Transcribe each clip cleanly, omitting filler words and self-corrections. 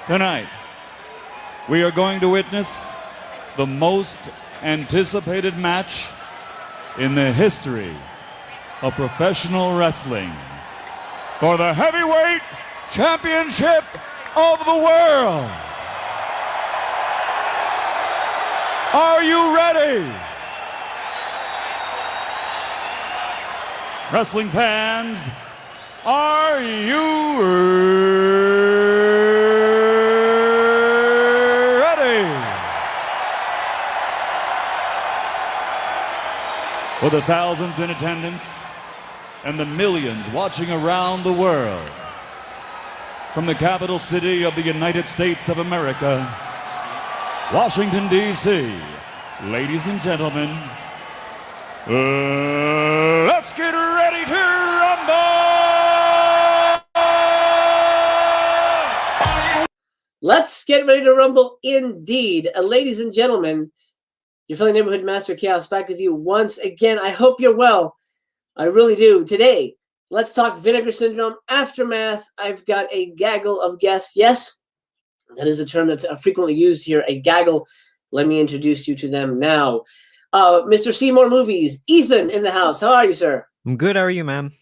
Tonight, we are going to witness the most anticipated match in the history of professional wrestling for the heavyweight championship of the world. Are you ready? Wrestling fans, are you ready? For the thousands in attendance and the millions watching around the world, from the capital city of the United States of America, Washington, D.C., ladies and gentlemen, let's get ready to rumble! Let's get ready to rumble indeed. Ladies and gentlemen, your fellow neighborhood master Chaos back with you once again. I hope you're well. I really do. Today, let's talk Vinegar Syndrome Aftermath. I've got a gaggle of guests. Yes, that is a term that's frequently used here, a gaggle. Let me introduce you to them now. Mr. CMoore Movies, Ethan in the house. How are you, sir? I'm good. How are you, ma'am?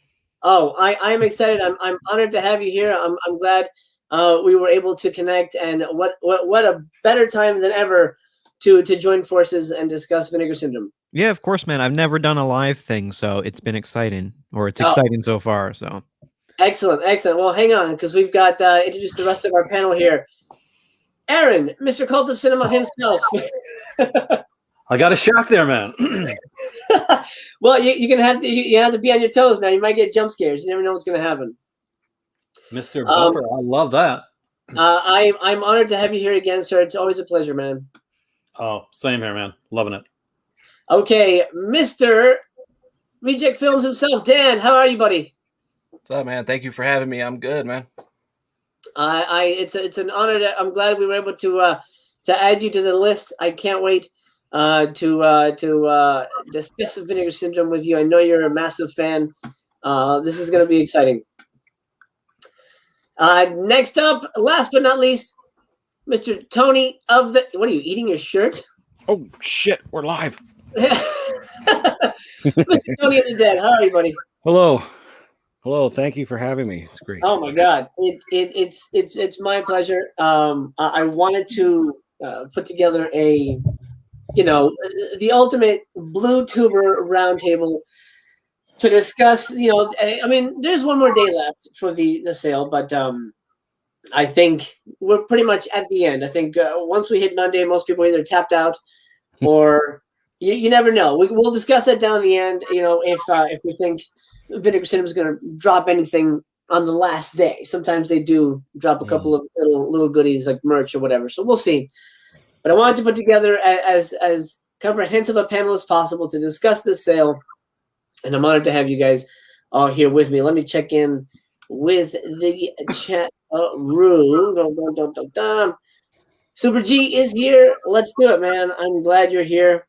Oh, I'm excited. I'm honored to have you here. I'm glad we were able to connect, and what a better time than ever to join forces and discuss Vinegar Syndrome. Yeah, of course, man. I've never done a live thing, so it's been exciting, or it's exciting so far. So excellent. Well, hang on, because we've got introduce the rest of our panel here. Aaron, Mr. Cult of Cinema himself. I got a shock there, man. Well, you have to be on your toes, man. You might get jump scares. You never know what's going to happen. Mr. Buffer, I love that. I'm honored to have you here again, sir. It's always a pleasure, man. Oh, same here, man. Loving it. Okay, Mr. Rejectz Films himself, Dan. How are you, buddy? What's up, man? Thank you for having me. I'm good, man. It's an honor. I'm glad we were able to add you to the list. I can't wait to discuss Vinegar Syndrome with you. I know you're a massive fan. This is going to be exciting. Next up, last but not least, Mr. Tony of the. What are you eating? Your shirt? Oh shit, we're live. Mr. Tony of the Dead. How are you, buddy? Hello. Thank you for having me. It's great. Oh my God, it's my pleasure. I wanted to put together the ultimate Blu-tuber roundtable to discuss. I mean, there's one more day left for the sale, but I think we're pretty much at the end. I think once we hit Monday, most people either tapped out or you never know. We'll discuss that down the end. If we think Vinegar Syndrome is going to drop anything on the last day. Sometimes they do drop a couple of little goodies like merch or whatever. So we'll see. But I wanted to put together as comprehensive a panel as possible to discuss this sale. And I'm honored to have you guys all here with me. Let me check in with the chat room. Super G is here. Let's do it, man. I'm glad you're here.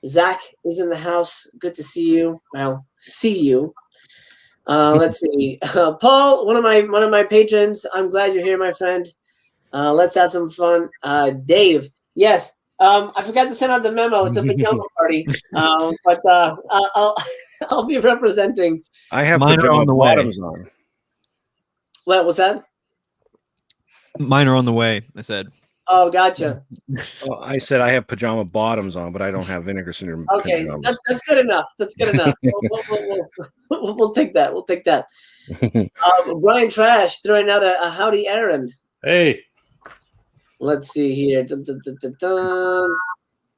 Zach is in the house. Good to see you. Well, see you. Let's see. Paul, one of my patrons. I'm glad you're here, my friend. Let's have some fun. Dave, yes. I forgot to send out the memo. It's a pajama party. But I'll be representing. I have mine are on the bottoms way. On. What was that? Mine are on the way. I said. Oh, gotcha. Oh, I said I have pajama bottoms on, but I don't have Vinegar Syndrome. Okay, that's good enough. That's good enough. We'll take that. We'll take that. Brian Trash throwing out a howdy, Aaron. Hey. Let's see here.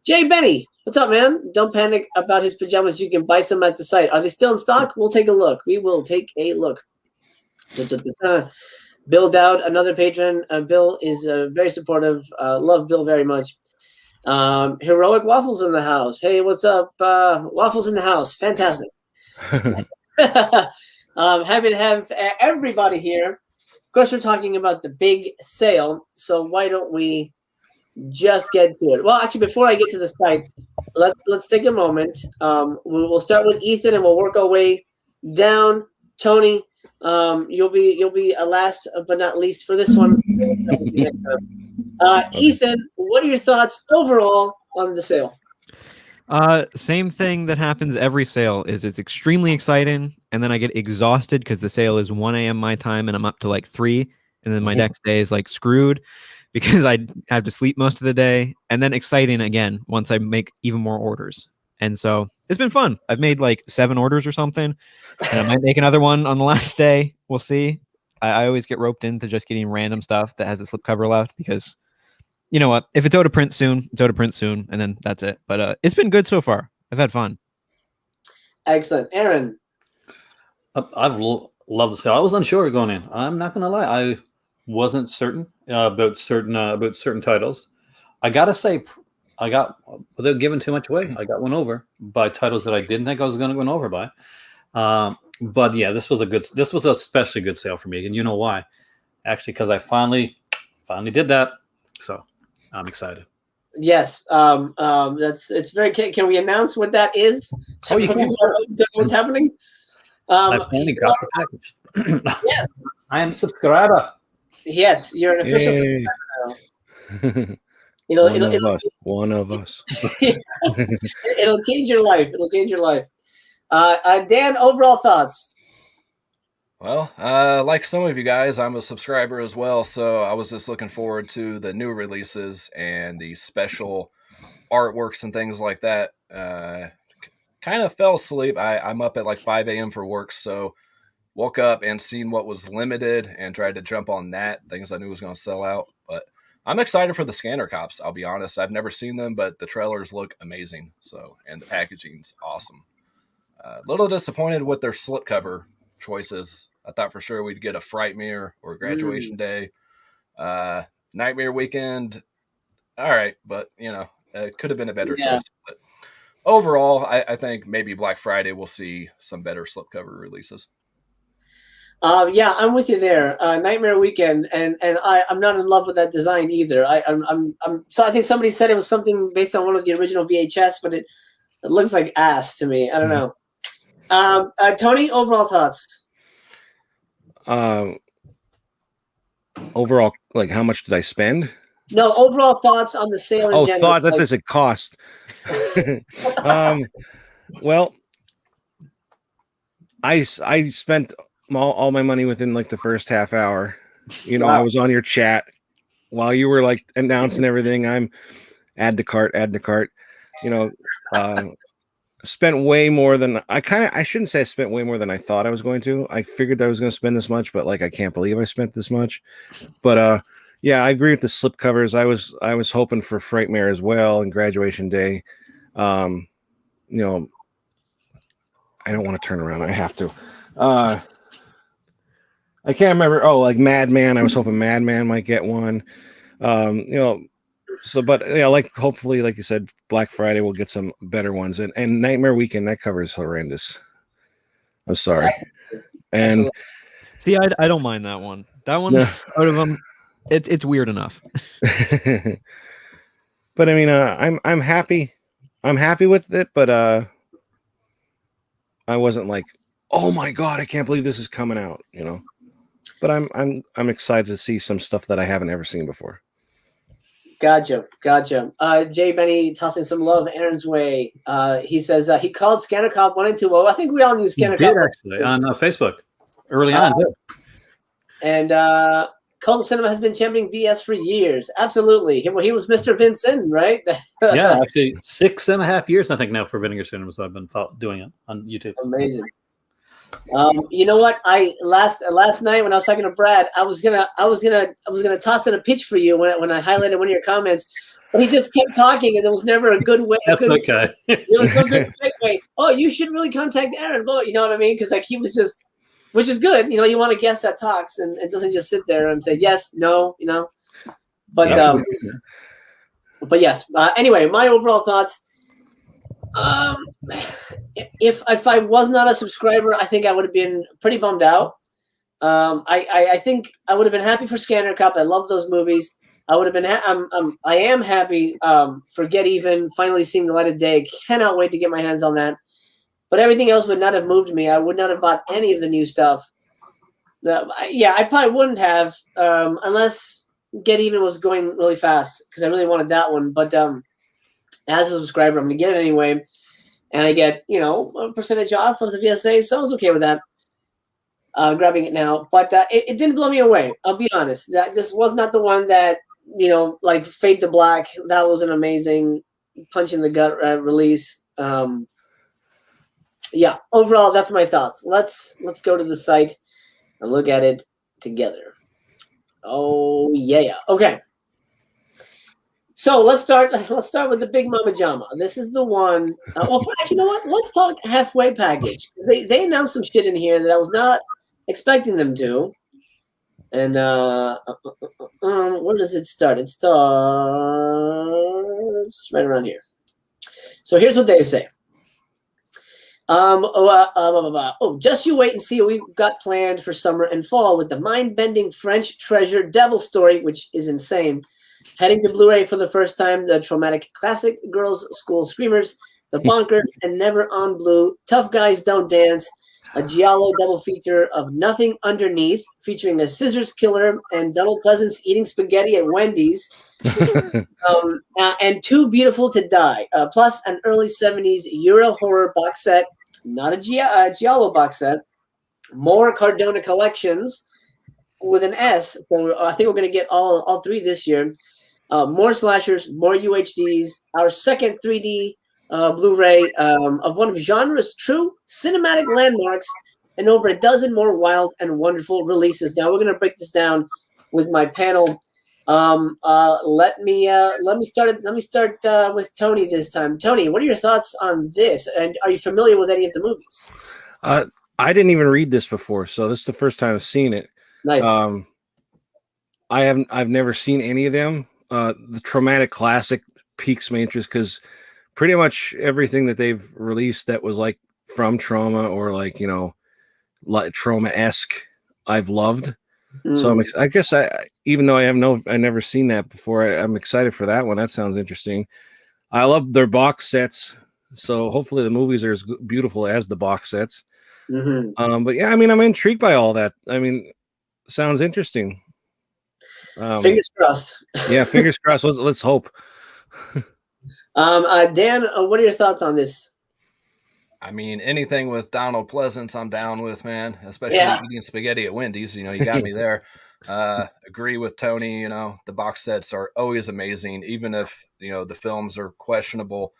Jay Benny, what's up, man? Don't panic about his pajamas. You can buy some at the site. Are they still in stock? We'll take a look. We will take a look. Bill Dowd, another patron. Bill is very supportive. Love Bill very much. Heroic Waffles in the house. Hey, what's up? Waffles in the house. Fantastic. Happy to have everybody here. Of course, we're talking about the big sale, so why don't we just get to it? Well, actually, before I get to the site, let's take a moment. We'll start with Ethan, and we'll work our way down. Tony, You'll be a last but not least for this one. Next time. Ethan, what are your thoughts overall on the sale? Same thing that happens every sale is it's extremely exciting, and then I get exhausted because the sale is 1 a.m. my time, and I'm up to like 3, and then my next day is like screwed because I have to sleep most of the day, and then exciting again once I make even more orders. And so it's been fun. I've made like 7 orders or something, and I might make another one on the last day. We'll see. I always get roped into just getting random stuff that has a slipcover left because you know what? If it's out of print soon, it's out of print soon, and then that's it. But it's been good so far. I've had fun. Excellent. Aaron? I've loved the sale. I was unsure going in. I'm not going to lie. I wasn't certain about certain titles. I got to say, without giving too much away, I got won over by titles that I didn't think I was going to win over by. But yeah, this was a especially good sale for me. And you know why? Actually, because I finally did that. So I'm excited. Yes, it's very. Can we announce what that is? Oh, you can. What's happening? I finally got the package. Yes, I am a subscriber. Yes, you're an official subscriber now. One of us. It'll change your life. It'll change your life. Dan, overall thoughts? Well, like some of you guys, I'm a subscriber as well, so I was just looking forward to the new releases and the special artworks and things like that. Kind of fell asleep. I'm up at like 5 a.m. for work, so woke up and seen what was limited and tried to jump on that, things I knew was going to sell out. But I'm excited for the Scanner Cops, I'll be honest. I've never seen them, but the trailers look amazing, and the packaging's awesome. A little disappointed with their slipcover choices. I thought for sure we'd get a Frightmare or Graduation Day. Nightmare Weekend, all right, but, it could have been a better choice. But overall, I think maybe Black Friday we'll see some better slipcover releases. Yeah, I'm with you there. Nightmare Weekend, and I'm not in love with that design either. So I think somebody said it was something based on one of the original VHS, but it looks like ass to me. I don't know. Tony, overall thoughts? Overall, like how much did I spend? No, overall thoughts on the sale in general. Thoughts. That does it cost? Well, I spent all my money within like the first half hour. Wow. I was on your chat while you were like announcing everything. I'm add to cart. Spent way more than I shouldn't say I spent way more than I thought I was going to. I figured that I was going to spend this much, but like I can't believe I spent this much. But yeah, I agree with the slipcovers. I was hoping for Frightmare as well and Graduation Day. I don't want to turn around. I have to. I can't remember. Oh, like Madman. I was hoping Madman might get one. So, but yeah, like hopefully, like you said, Black Friday we'll get some better ones, and Nightmare Weekend, that cover is horrendous. I'm sorry. And see, I don't mind that one. That one's out of them. It's weird enough. But I mean, I'm happy. I'm happy with it, but I wasn't like, oh my god, I can't believe this is coming out. But I'm excited to see some stuff that I haven't ever seen before. Gotcha. Jay Benny tossing some love Aaron's way. He says he called Scanner Cop 1 and 2. Well, I think we all knew Scanner Cop. Actually on Facebook early on. And Cult of Cinema has been championing VS for years. Absolutely. He was Mr. Vincent, right? Yeah, actually 6.5 years I think now for Vinegar Syndrome. So I've been doing it on YouTube. Amazing. You know what? Last night when I was talking to Brad, I was gonna toss in a pitch for you when I highlighted one of your comments, but he just kept talking and there was never a good way. That's okay. There was no good segue. Oh, you should really contact Aaron. Well, you know what I mean? Because like he was just, which is good. You want a guest that talks and it doesn't just sit there and say yes, no. But but yes. Anyway, my overall thoughts. If I was not a subscriber, I think I would have been pretty bummed out. I think I would have been happy for Scanner Cop. I love those movies. I would have been. I am happy for Get Even finally seeing the light of day. Cannot wait to get my hands on that. But everything else would not have moved me. I would not have bought any of the new stuff. Yeah, I probably wouldn't have unless Get Even was going really fast because I really wanted that one. But as a subscriber, I'm gonna get it anyway, and I get a percentage off of the VSA, so I was okay with that. Grabbing it now, but it didn't blow me away. I'll be honest. That this was not the one that like Fade to Black. That was an amazing punch in the gut release. Yeah, overall, that's my thoughts. Let's go to the site and look at it together. Oh yeah. Okay. So let's start with the Big Mama Jama. This is the one. Well, actually, you know what? Let's talk halfway package. They announced some shit in here that I was not expecting them to. And where does it start? It starts right around here. So here's what they say. Just you wait and see what we've got planned for summer and fall with the mind-bending French treasure Devil Story, which is insane. Heading to Blu-ray for the first time, the traumatic classic Girls' School Screamers, the bonkers and never on Blue, Tough Guys Don't Dance, a giallo double feature of Nothing Underneath, featuring a scissors killer and Donald Pleasance eating spaghetti at Wendy's, and Too Beautiful to Die, plus an early 70s Euro horror box set, not a giallo box set, more Cardona collections with an S. So I think we're going to get all three this year. More slashers, more UHDs, our second 3D Blu-ray of one of genre's true cinematic landmarks, and over a dozen more wild and wonderful releases. Now we're going to break this down with my panel. Let me start with Tony this time. Tony, what are your thoughts on this? And are you familiar with any of the movies? I didn't even read this before, so this is the first time I've seen it. Nice. I've never seen any of them. The traumatic classic piques my interest because pretty much everything that they've released that was like from trauma or like like trauma-esque, I've loved. So I guess even though I never seen that before, I'm excited for that one. That sounds interesting. I love their box sets, so hopefully the movies are as beautiful as the box sets. But yeah, I mean, I'm intrigued by all that. I mean, sounds interesting. Fingers crossed. Yeah, fingers crossed. Let's hope. Dan, what are your thoughts on this? I mean, anything with Donald Pleasance, I'm down with, man. Especially eating spaghetti at Wendy's. You got me there. Agree with Tony. The box sets are always amazing, even if the films are questionable.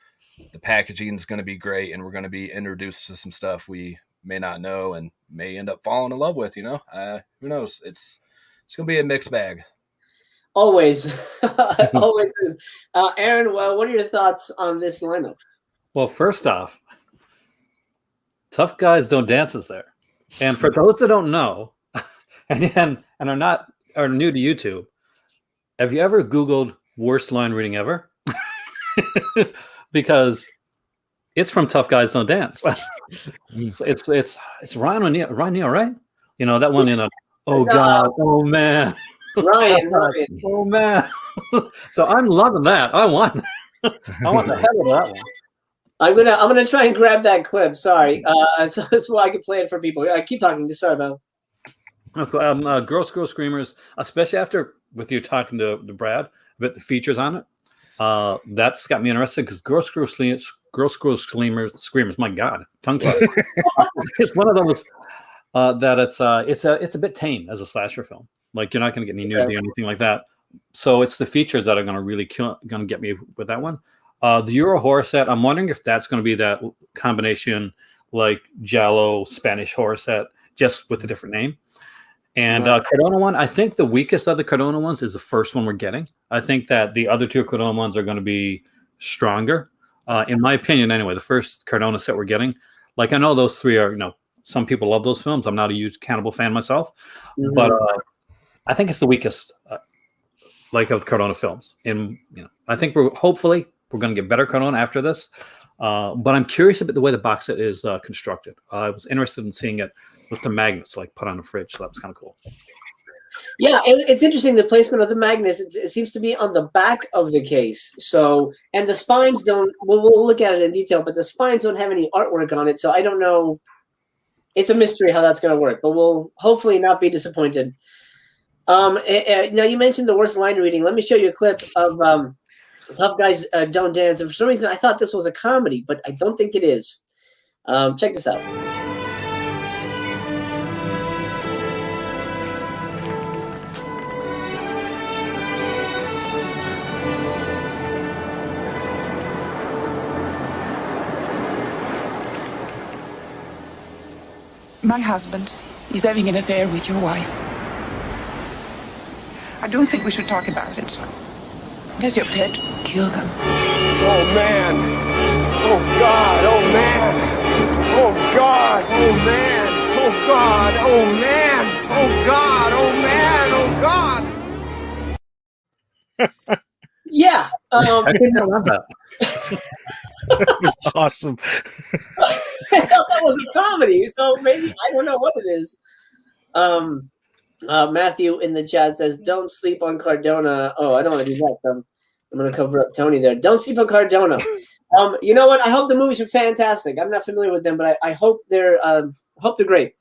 The packaging is going to be great, and we're going to be introduced to some stuff we may not know and may end up falling in love with. Who knows? It's going to be a mixed bag. Always, always is. Aaron, what are your thoughts on this lineup? Well, first off, Tough Guys Don't Dance is there, and for those that don't know, and are new to YouTube, have you ever Googled worst line reading ever? Because it's from Tough Guys Don't Dance. It's Ryan O'Neal, right? That one in oh god, oh man. Ryan. Oh man. So I'm loving that. I want the hell of that one. I'm gonna try and grab that clip. Sorry, so I can play it for people. I keep talking. Sorry about. Okay, Girl Screamers, especially after with you talking to Brad about the features on it. That's got me interested because Girl Screamers. My God, tongue tie. It's one of those that it's a bit tame as a slasher film. Like you're not going to get any nudity or anything like that. So it's the features that are going to really going to get me with that one. The Euro horror set, I'm wondering if that's going to be that combination like giallo Spanish horror set, just with a different name. And Cardona one, I think the weakest of the Cardona ones is the first one we're getting. I think that the other two Cardona ones are going to be stronger. In my opinion, anyway, the first Cardona set we're getting, like I know those three are, some people love those films. I'm not a huge Cannibal fan myself, but I think it's the weakest, of the Cardona films. And I think we're going to get better Cardona after this. But I'm curious about the way the box set is constructed. I was interested in seeing it with the magnets, put on the fridge. So that was kind of cool. Yeah, it's interesting. The placement of the magnets, it seems to be on the back of the case. So, and the spines don't. We'll look at it in detail, but the spines don't have any artwork on it. So I don't know it's a mystery how that's going to work, but we'll hopefully not be disappointed. Now you mentioned the worst line reading. Let me show you a clip of Tough Guys Don't Dance. And for some reason, I thought this was a comedy, but I don't think it is. Check this out. My husband is having an affair with your wife. I don't think we should talk about it. Does your pet kill them? Oh, man. Oh, God. Oh, man. Oh, God. Oh, man. Oh, God. Oh, man. Oh, God. Oh, man. Oh, God. Yeah. I think I love that. It's awesome. I thought that was a comedy, so maybe I don't know what it is. Matthew in the chat says, "Don't sleep on Cardona." Oh, I don't want to do that. So I'm going to cover up Tony there. Don't sleep on Cardona. You know what? I hope the movies are fantastic. I'm not familiar with them, but I hope they're great.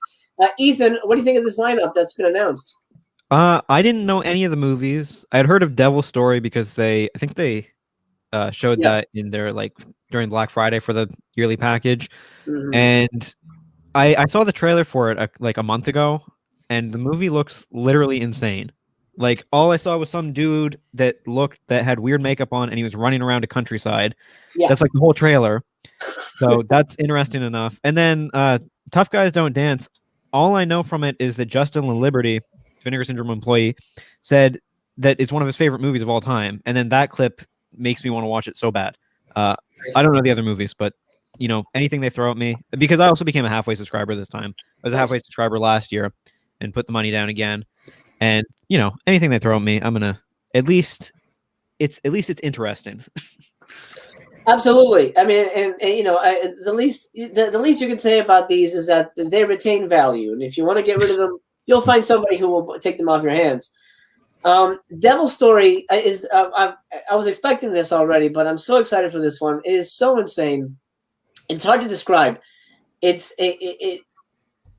Ethan, what do you think of this lineup that's been announced? I didn't know any of the movies. I had heard of Devil's Story because I think they showed that in their during Black Friday for the yearly package, and I saw the trailer for it like a month ago, and the movie looks literally insane. Like all I saw was some dude that had weird makeup on, and he was running around a countryside. Yeah. That's like the whole trailer. So that's interesting enough. And then Tough Guys Don't Dance. All I know from it is that Justin LaLiberty, Vinegar Syndrome employee, said that it's one of his favorite movies of all time. And then that clip makes me want to watch it so bad. I don't know the other movies, but anything they throw at me, because I also became a halfway subscriber this time. I was a halfway subscriber last year and put the money down again. And anything they throw at me, I'm gonna at least it's interesting. Absolutely. I mean, and the least you can say about these is that they retain value, and if you want to get rid of them, you'll find somebody who will take them off your hands. Devil's Story is I was expecting this already, but I'm so excited for this one. It is so insane. It's hard to describe.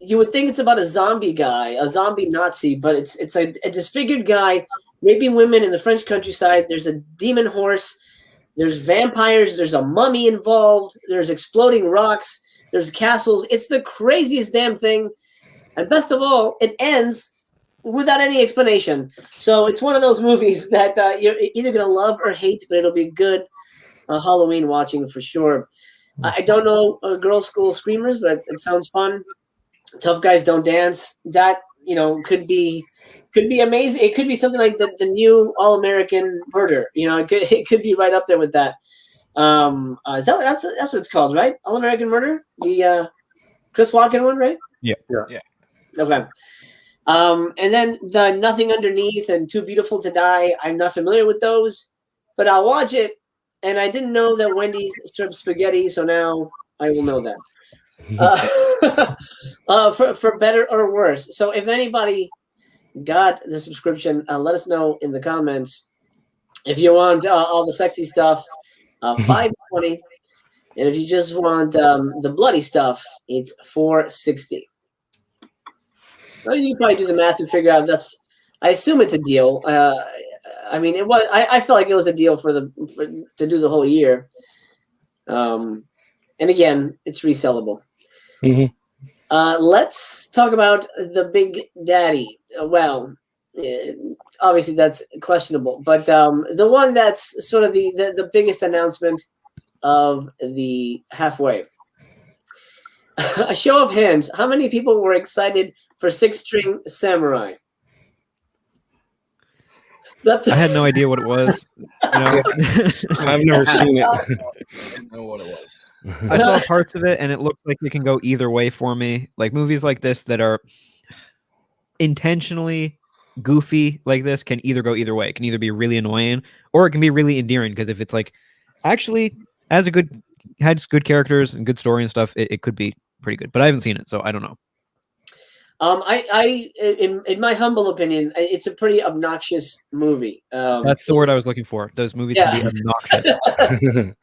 You would think it's about a zombie guy, a zombie Nazi, but it's a disfigured guy, maybe women in the French countryside. There's a demon horse. There's vampires. There's a mummy involved. There's exploding rocks. There's castles. It's the craziest damn thing. And best of all, it ends without any explanation. So it's one of those movies that you're either going to love or hate, but it'll be good Halloween watching for sure. I don't know Girls' School Screamers, but it sounds fun. Tough Guys Don't Dance. That could be amazing. It could be something like the new All-American Murder. It could be right up there with that. That's what it's called, right? All-American Murder, the Chris Walken one, right? Yeah. Okay. And then the Nothing Underneath and Too Beautiful to Die. I'm not familiar with those, but I'll watch it. And I didn't know that Wendy's served spaghetti, so now I will know that. For better or worse. So if anybody got the subscription, let us know in the comments. If you want all the sexy stuff, $5.20, and if you just want the bloody stuff, it's $4.60. Well, you can probably do the math and figure out I assume it's a deal. I mean, it was. I felt like it was a deal to do the whole year. And again, it's resellable. Let's talk about the Big Daddy. Well, obviously that's questionable, but the one that's sort of the biggest announcement of the halfway. A show of hands. How many people were excited for Six String Samurai? I had no idea what it was. I've never seen it. I didn't know what it was. I saw parts of it, and it looks like it can go either way for me. Like movies like this that are intentionally goofy like this can either go either way. It can either be really annoying or it can be really endearing, because if it's like actually has good characters and good story and stuff, it could be pretty good. But I haven't seen it, so I don't know. In my humble opinion, it's a pretty obnoxious movie. That's the word I was looking for. Those movies can be obnoxious.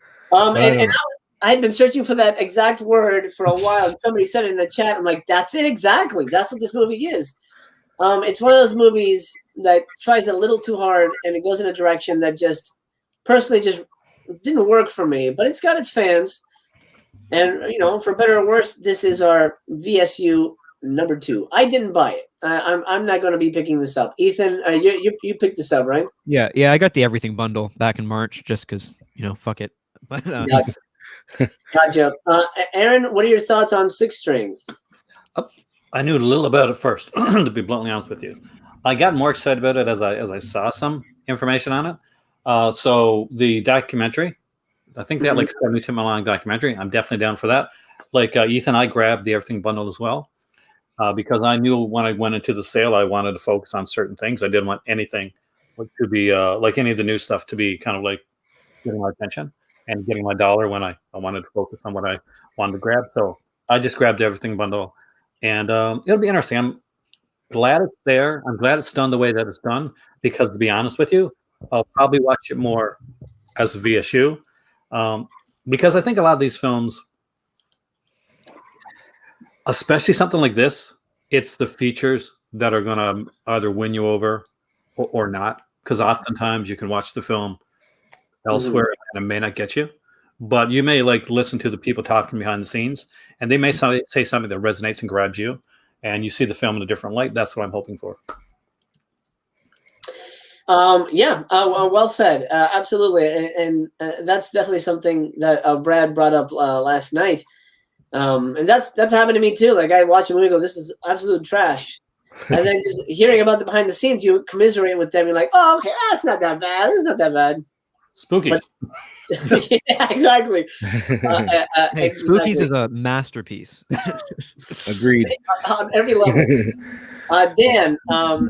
I had been searching for that exact word for a while, and somebody said it in the chat. I'm like, that's it exactly. That's what this movie is. It's one of those movies that tries a little too hard, and it goes in a direction that just personally just didn't work for me. But it's got its fans, and for better or worse, this is our VSU number 2. I didn't buy it. I'm not going to be picking this up. Ethan, you picked this up, right? Yeah, I got the everything bundle back in March just because fuck it. But, Gotcha. Aaron, what are your thoughts on Six String? I knew a little about it first, to be bluntly honest with you. I got more excited about it as I saw some information on it. So the documentary, I think they had like 72 minute long documentary. I'm definitely down for that. Like Ethan, I grabbed the everything bundle as well because I knew when I went into the sale, I wanted to focus on certain things. I didn't want anything to be like any of the new stuff to be kind of like getting my attention and getting my dollar when I wanted to focus on what I wanted to grab. So I just grabbed the everything bundle. And it'll be interesting. I'm glad it's there. I'm glad it's done the way that it's done because, to be honest with you, I'll probably watch it more as a VSU because I think a lot of these films, especially something like this, it's the features that are going to either win you over or not, because oftentimes you can watch the film elsewhere and it may not get you. But you may like listen to the people talking behind the scenes, and they may say something that resonates and grabs you, and you see the film in a different light. That's what I'm hoping for. Well said. Absolutely, and that's definitely something that Brad brought up last night, and that's happened to me too. Like I watch a movie, and go, "This is absolute trash," and then just hearing about the behind the scenes, you commiserate with them. You're like, "Oh, okay, it's not that bad. It's not that bad." Spooky. Yeah, exactly. Hey, Spookies is a masterpiece. Agreed. On every level. Dan,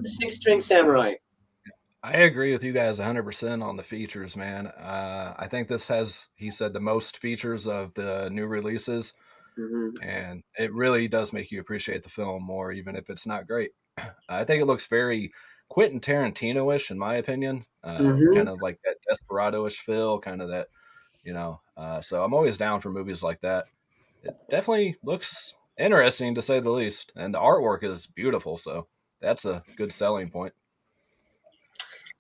Six String Samurai. I agree with you guys 100% on the features, man. I think this has, he said, the most features of the new releases, and it really does make you appreciate the film more, even if it's not great. I think it looks very Quentin Tarantino-ish, in my opinion, kind of like that Desperado-ish feel, kind of that, so I'm always down for movies like that. It definitely looks interesting, to say the least, and the artwork is beautiful, so that's a good selling point.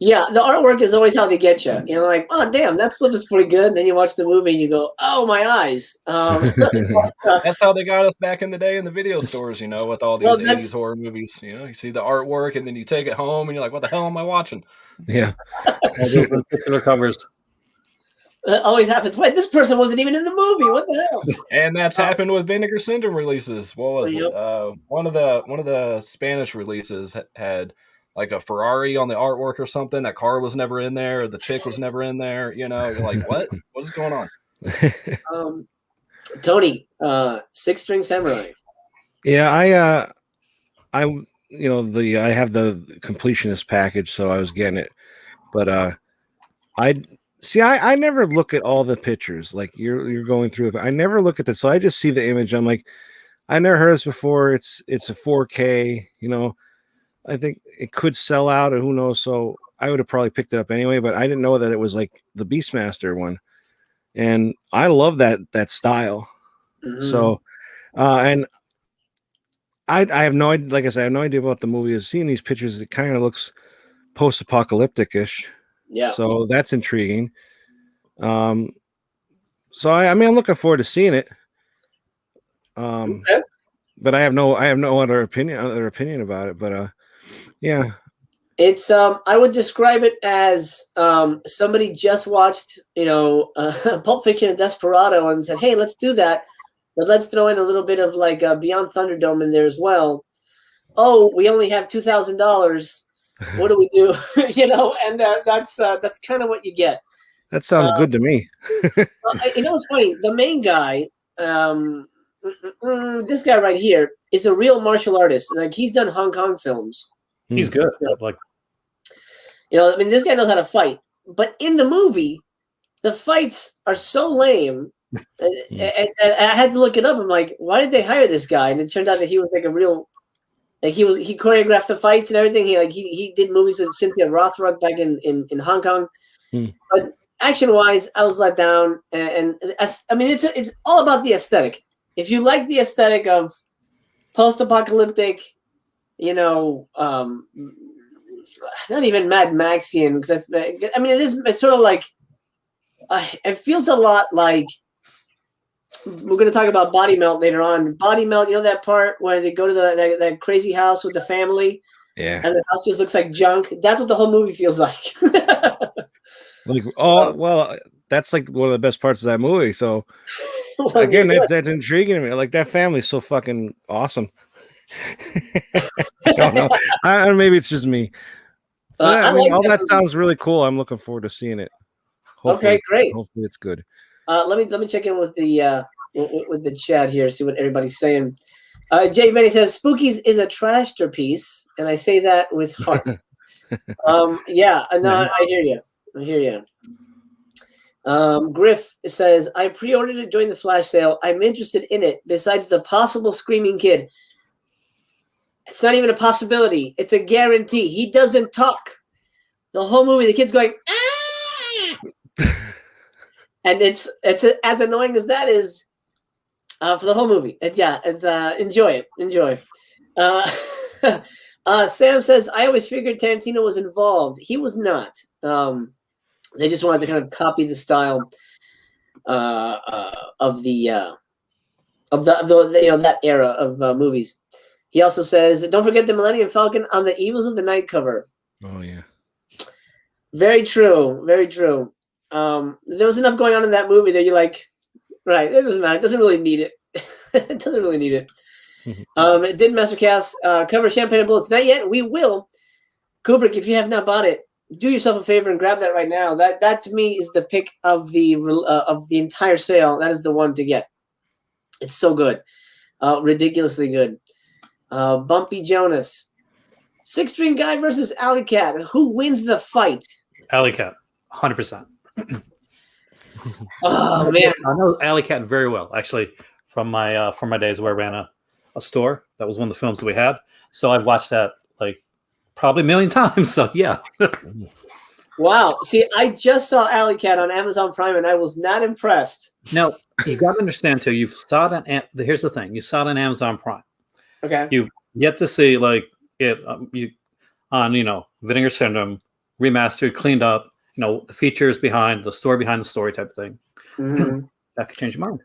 Yeah, the artwork is always how they get you. Like, oh, damn, that slip is pretty good. And then you watch the movie and you go, oh, my eyes. That's how they got us back in the day in the video stores, with all these 80s horror movies. You see the artwork and then you take it home and you're like, what the hell am I watching? Yeah. Those particular covers. That always happens. Wait, this person wasn't even in the movie. What the hell? And that's happened with Vinegar Syndrome releases. What was it? One of the Spanish releases had like a Ferrari on the artwork or something. That car was never in there. Or the chick was never in there. You're like, what? What is going on? Tony, Six String Samurai. Yeah, I have the completionist package, so I was getting it. But I never look at all the pictures like you're going through it. I never look at this, so I just see the image. I'm like, I never heard this before. It's a 4K. I think it could sell out, or who knows. So I would have probably picked it up anyway. But I didn't know that it was like the Beastmaster one, and I love that style. So, and I have no idea. Like I said, I have no idea about the movie. Seeing these pictures, it kind of looks post-apocalyptic-ish. Yeah. So that's intriguing. So I mean, I'm looking forward to seeing it. Okay. But I have no other opinion about it. But yeah. It's I would describe it as somebody just watched, Pulp Fiction and Desperado and said, hey, let's do that. But let's throw in a little bit of like Beyond Thunderdome in there as well. Oh, we only have $2,000. What do we do? And that's kind of what you get. That sounds good to me. It's funny. The main guy, this guy right here, is a real martial artist. Like he's done Hong Kong films. He's good. This guy knows how to fight. But in the movie, the fights are so lame. And I had to look it up. I'm like, why did they hire this guy? And it turned out that he was like a real. Like he choreographed the fights and everything. He did movies with Cynthia Rothrock back in Hong Kong. But action-wise, I was let down, and I mean, it's all about the aesthetic. If you like the aesthetic of post-apocalyptic, you know, not even Mad Maxian, because I mean, it's sort of like it feels a lot like. We're going to talk about Body Melt later on. Body Melt, you know that part where they go to that crazy house with the family, Yeah, and the house just looks like junk. That's what the whole movie feels like. like well, that's like one of the best parts of that movie. So Well, again, yeah. that's intriguing to me. Like that family's so fucking awesome. I don't know. Maybe it's just me. But, I mean, like all that movie. sounds really cool. I'm looking forward to seeing it. Hopefully, Okay, great. Hopefully, it's good. Let me check in with the chat here, see what everybody's saying. Jay Benny says Spookies is a trashterpiece, and I say that with heart. Yeah, no, I hear you. I hear you. Griff says I pre-ordered it during the flash sale. I'm interested in it. Besides the possible screaming kid, it's not even a possibility. It's a guarantee. He doesn't talk the whole movie. The kid's going. Ah! And it's as annoying as that is for the whole movie. And yeah, it's enjoy it. Sam says I always figured Tarantino was involved. He was not. They just wanted to kind of copy the style of the you know, that era of movies. He also says, don't forget the Millennium Falcon on the Evils of the Night cover. Oh yeah, very true. There was enough going on in that movie that you're like, right, it doesn't matter. It doesn't really need it. It doesn't really need it. It did Mastercast cover Champagne and Bullets. Not yet. We will. Kubrick, if you have not bought it, do yourself a favor and grab that right now. That to me is the pick of the entire sale. That is the one to get. It's so good, ridiculously good. Bumpy Jonas, Six String Guy versus Alley Cat. Who wins the fight? Alley Cat, 100%. Oh man, I know Alley Cat very well, actually, from my days where I ran a store. That was one of the films that we had. So I've watched that like probably a million times. So yeah. Wow. See, I just saw Alley Cat on Amazon Prime, and I was not impressed. No, you got to understand too. You saw it on. Here's the thing: you saw it on Amazon Prime. Okay. You've yet to see like it on Vinegar Syndrome, remastered, cleaned up. You know, the features behind the story type of thing. Mm-hmm. That could change your mind.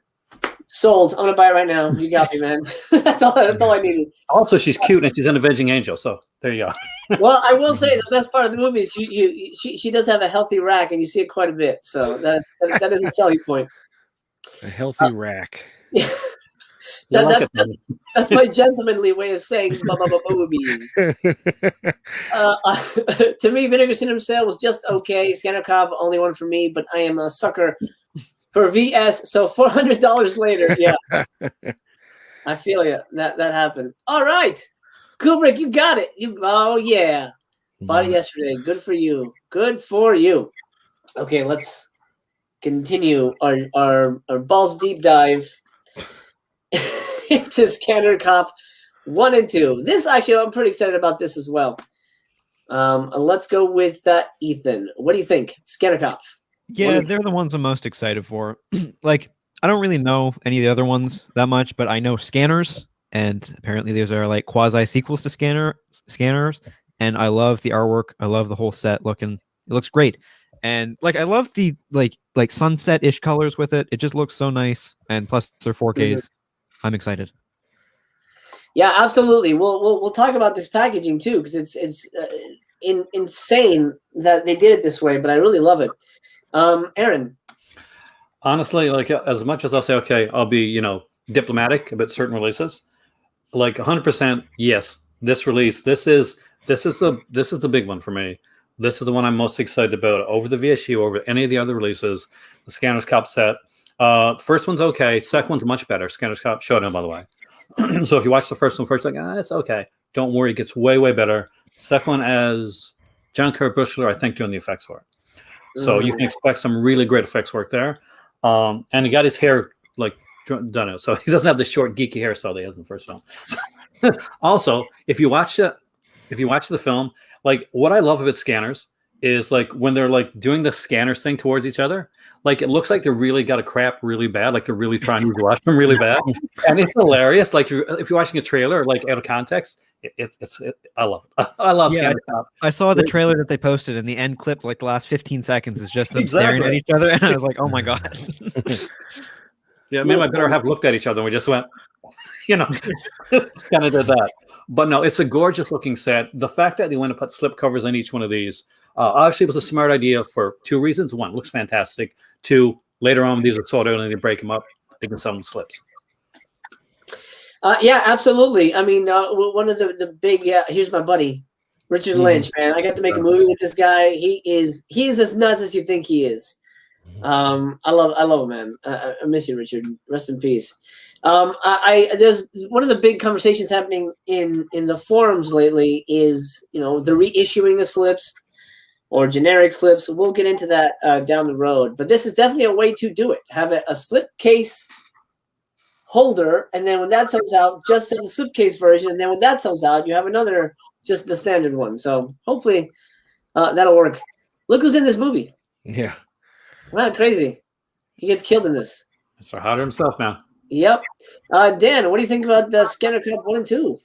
Sold. I'm gonna buy it right now. You got me, man. That's all I needed. Also, she's cute and she's an avenging angel. So there you go. Well, I will say the best part of the movie is she does have a healthy rack, and you see it quite a bit. So that is a selling point. a healthy rack. That's my gentlemanly way of saying boobies. To me, Vinegar Syndrome sale was just okay. Scanner Cop, only one for me, but I am a sucker for VS. So $400 later, yeah. I feel you. That happened. All right, Kubrick, you got it. Oh yeah, bought it yesterday. Good for you. Good for you. Okay, let's continue our balls deep dive into Scanner Cop 1 and 2. This actually, I'm pretty excited about this as well. Let's go with Ethan. What do you think, Scanner Cop? Yeah, they're the ones I'm most excited for. Like, I don't really know any of the other ones that much, but I know Scanners, and apparently these are like quasi sequels to Scanners. And I love the artwork. I love the whole set looking. It looks great. And like I love the like sunset-ish colors with it. It just looks so nice. And plus they're 4Ks. Mm-hmm. I'm excited. Yeah, absolutely. We'll talk about this packaging too, because it's insane that they did it this way. But I really love it. Aaron. Honestly, like as much as I'll say, okay, I'll be diplomatic about certain releases. Like 100%, yes. This release, this is the big one for me. This is the one I'm most excited about over the VSU, over any of the other releases. The Scanners Cop set. First one's okay. Second one's much better. Scanners Cop Showdown, by the way. So if you watch the first one first, like, it's okay. Don't worry, it gets way, way better. Second one, as John Kurt Bushler, I think, doing the effects for it. So you can expect some really great effects work there. And he got his hair like done it, so he doesn't have the short geeky hairstyle that he has in the first film. Also, if you watch the film, like what I love about Scanners is like when they're like doing the scanners thing towards each other. Like it looks like they really got to crap really bad, like they're really trying to use the washroom really bad, and it's hilarious. Like if you're watching a trailer, like out of context, I love it. I love Yeah, Scanner Cop. I saw the trailer that they posted, and the end clip, like the last 15 seconds, is just them staring at each other, and I was like, "Oh my god!" Yeah, me and my better have looked at each other, and we just went, kind of did that. But no, it's a gorgeous looking set. The fact that they want to put slip covers on each one of these, obviously, it was a smart idea for two reasons. One, it looks fantastic. Two, later on, when these are sold out and they break them up, they can sell them slips. Yeah, absolutely. I mean, one of the big here's my buddy, Richard Lynch. Man, I got to make a movie with this guy. He is as nuts as you think he is. I love him, man. I miss you, Richard. Rest in peace. There's one of the big conversations happening in the forums lately is the reissuing of slips or generic slips. We'll get into that down the road, but this is definitely a way to do it. Have a slip case holder, and then when that sells out, just sell the slipcase version, and then when that sells out, you have another, just the standard one. So hopefully that'll work. Look who's in this movie. Yeah. Wow, crazy. He gets killed in this. Mr. Hodder himself, man. Yep. Dan, what do you think about the Scanner Cop 1 and 2?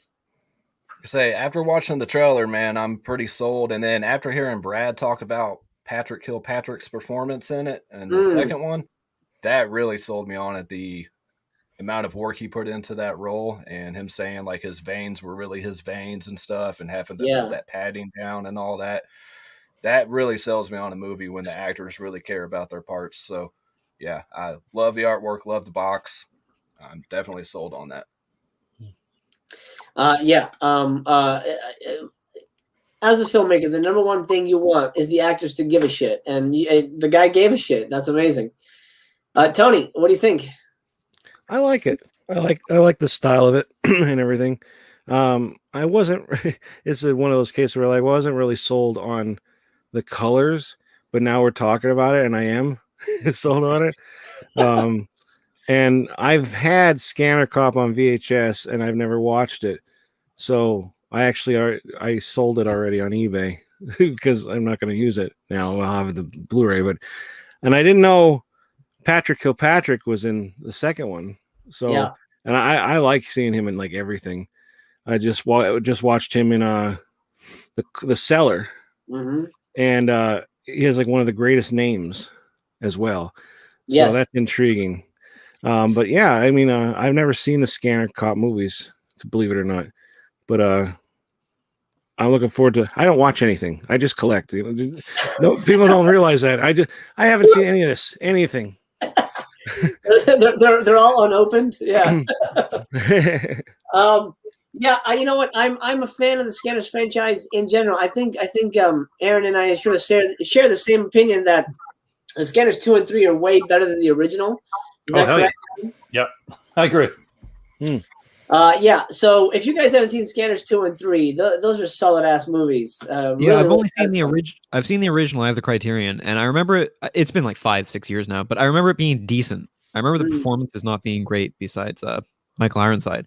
Say, after watching the trailer, man, I'm pretty sold. And then after hearing Brad talk about Patrick Kilpatrick's performance in it and the second one, that really sold me on it. The amount of work he put into that role and him saying like his veins were really his veins and stuff and having to put that padding down and all that. That really sells me on a movie when the actors really care about their parts. So, yeah, I love the artwork, love the box. I'm definitely sold on that. As a filmmaker, the number one thing you want is the actors to give a shit, and the guy gave a shit. That's amazing. Tony, what do you think? I like it. I like the style of it and everything. I wasn't. It's one of those cases where I wasn't really sold on the colors, but now we're talking about it, and I am sold on it. And I've had Scanner Cop on VHS, and I've never watched it. So I sold it already on eBay because I'm not going to use it now. I'll have the Blu-ray, and I didn't know Patrick Kilpatrick was in the second one. So, and I like seeing him in like everything. I just watched him in the Cellar, and he has like one of the greatest names as well. So that's intriguing. But yeah, I mean, I've never seen the Scanner Cop movies, to believe it or not. But I'm looking forward to. I don't watch anything. I just collect. No, people don't realize that. I haven't seen any of this. Anything. they're all unopened. Yeah. You know what? I'm a fan of the Scanners franchise in general. I think Aaron and I share the same opinion that the Scanners 2 and 3 are way better than the original. Is that correct? Yeah, I agree. So if you guys haven't seen Scanners 2 and 3, those are solid ass movies. Really, I've only seen the original. I've seen the original. I have the Criterion, and I remember it. It's been like 5-6 years now, but I remember it being decent. I remember the performances not being great, besides Michael Ironside.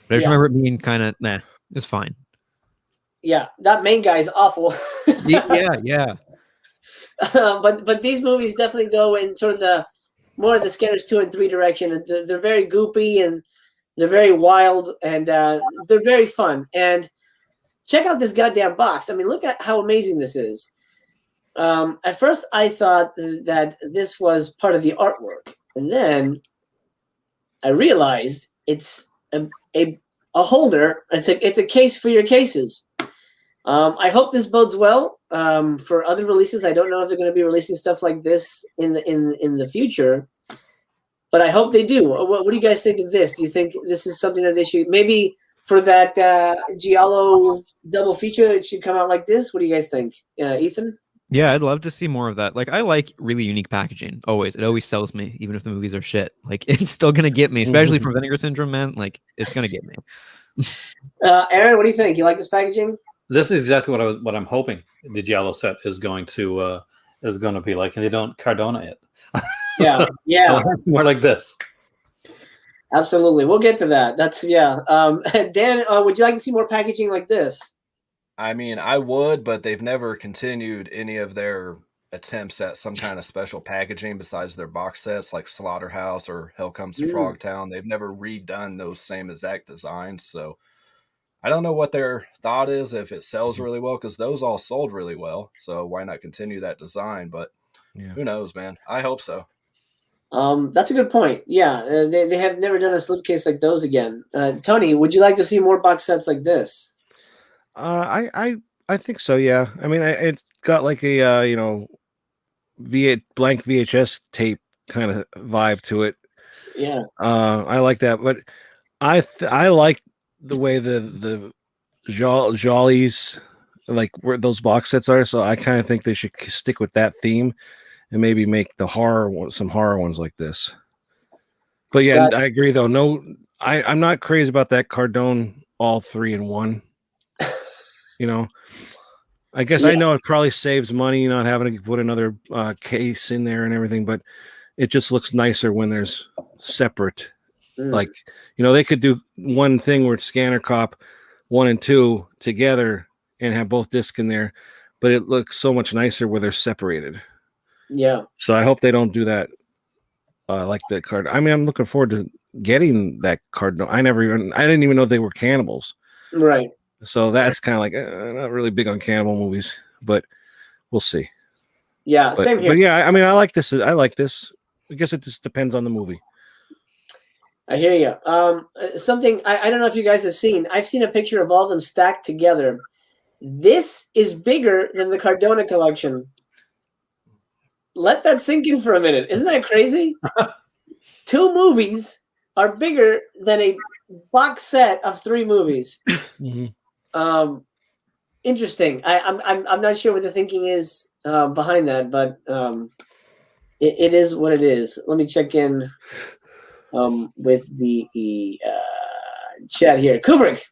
But I just remember it being kind of it's fine. Yeah, that main guy is awful. yeah. But these movies definitely go in sort of the more of the Scanners 2 and 3 direction. They're very goopy and they're very wild, and they're very fun. And check out this goddamn box. I mean, look at how amazing this is. At first, I thought that this was part of the artwork, and then I realized it's a holder. It's a case for your cases. I hope this bodes well for other releases. I don't know if they're going to be releasing stuff like this in the future, but I hope they do. What do you guys think of this? Do you think this is something that they should maybe for that Giallo double feature? It should come out like this. What do you guys think, Ethan? Yeah, I'd love to see more of that. Like, I like really unique packaging. Always, it always sells me, even if the movies are shit. Like, it's still gonna get me, especially from Vinegar Syndrome, man. Like, it's gonna get me. Aaron, what do you think? You like this packaging? This is exactly what I'm hoping the Giallo set is going to be like, and they don't Cardona it. Yeah, yeah, more like this. Absolutely, we'll get to that. That's Dan. Would you like to see more packaging like this? I mean, I would, but they've never continued any of their attempts at some kind of special packaging besides their box sets, like Slaughterhouse or Hell Comes to Frogtown. They've never redone those same exact designs. So I don't know what their thought is if it sells really well, because those all sold really well. So why not continue that design? But who knows, man? I hope so. That's a good point. Yeah, they have never done a slipcase like those again. Tony, would you like to see more box sets like this? I think so. Yeah. I mean, it's got like a you know, blank VHS tape kind of vibe to it. Yeah. I like that, but I like the way the jollies like where those box sets are. So I kind of think they should stick with that theme and maybe make the some horror ones like this. But yeah, I agree though. No, I'm not crazy about that Cardona all 3 in 1. You know, I guess I know it probably saves money not having to put another case in there and everything, but it just looks nicer when there's separate. Like, you know, they could do one thing where it's Scanner Cop 1 and 2 together and have both discs in there, but it looks so much nicer where they're separated. Yeah. So I hope they don't do that. Like that card. I mean, I'm looking forward to getting that card. I didn't even know they were cannibals. Right. So that's kind of like not really big on cannibal movies, but we'll see. Yeah, same here. But yeah, I mean, I like this. I guess it just depends on the movie. I hear you. Something I don't know if you guys have seen. I've seen a picture of all of them stacked together. This is bigger than the Cardona collection. Let that sink in for a minute. Isn't that crazy? 2 movies are bigger than a box set of 3 movies. Interesting. I'm not sure what the thinking is behind that, but it is what it is. Let me check in with the chat here. Kubrick.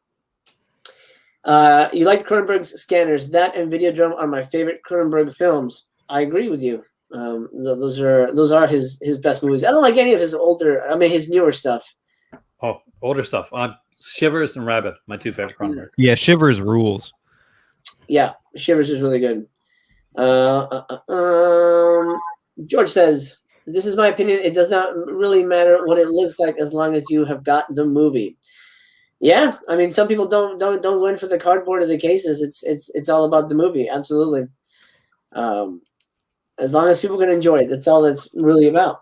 You liked Cronenberg's Scanners. That and Videodrome are my favorite Cronenberg films. I agree with you. Those are his best movies. I don't like any of his newer stuff. Oh, older stuff. Shivers and Rabbit, my 2 favorite Cronenberg. Yeah, Shivers rules. Yeah, Shivers is really good. George says, "This is my opinion. It does not really matter what it looks like as long as you have got the movie." Yeah, I mean, some people don't go in for the cardboard or the cases. It's all about the movie. Absolutely. As long as people can enjoy it, that's all that's really about.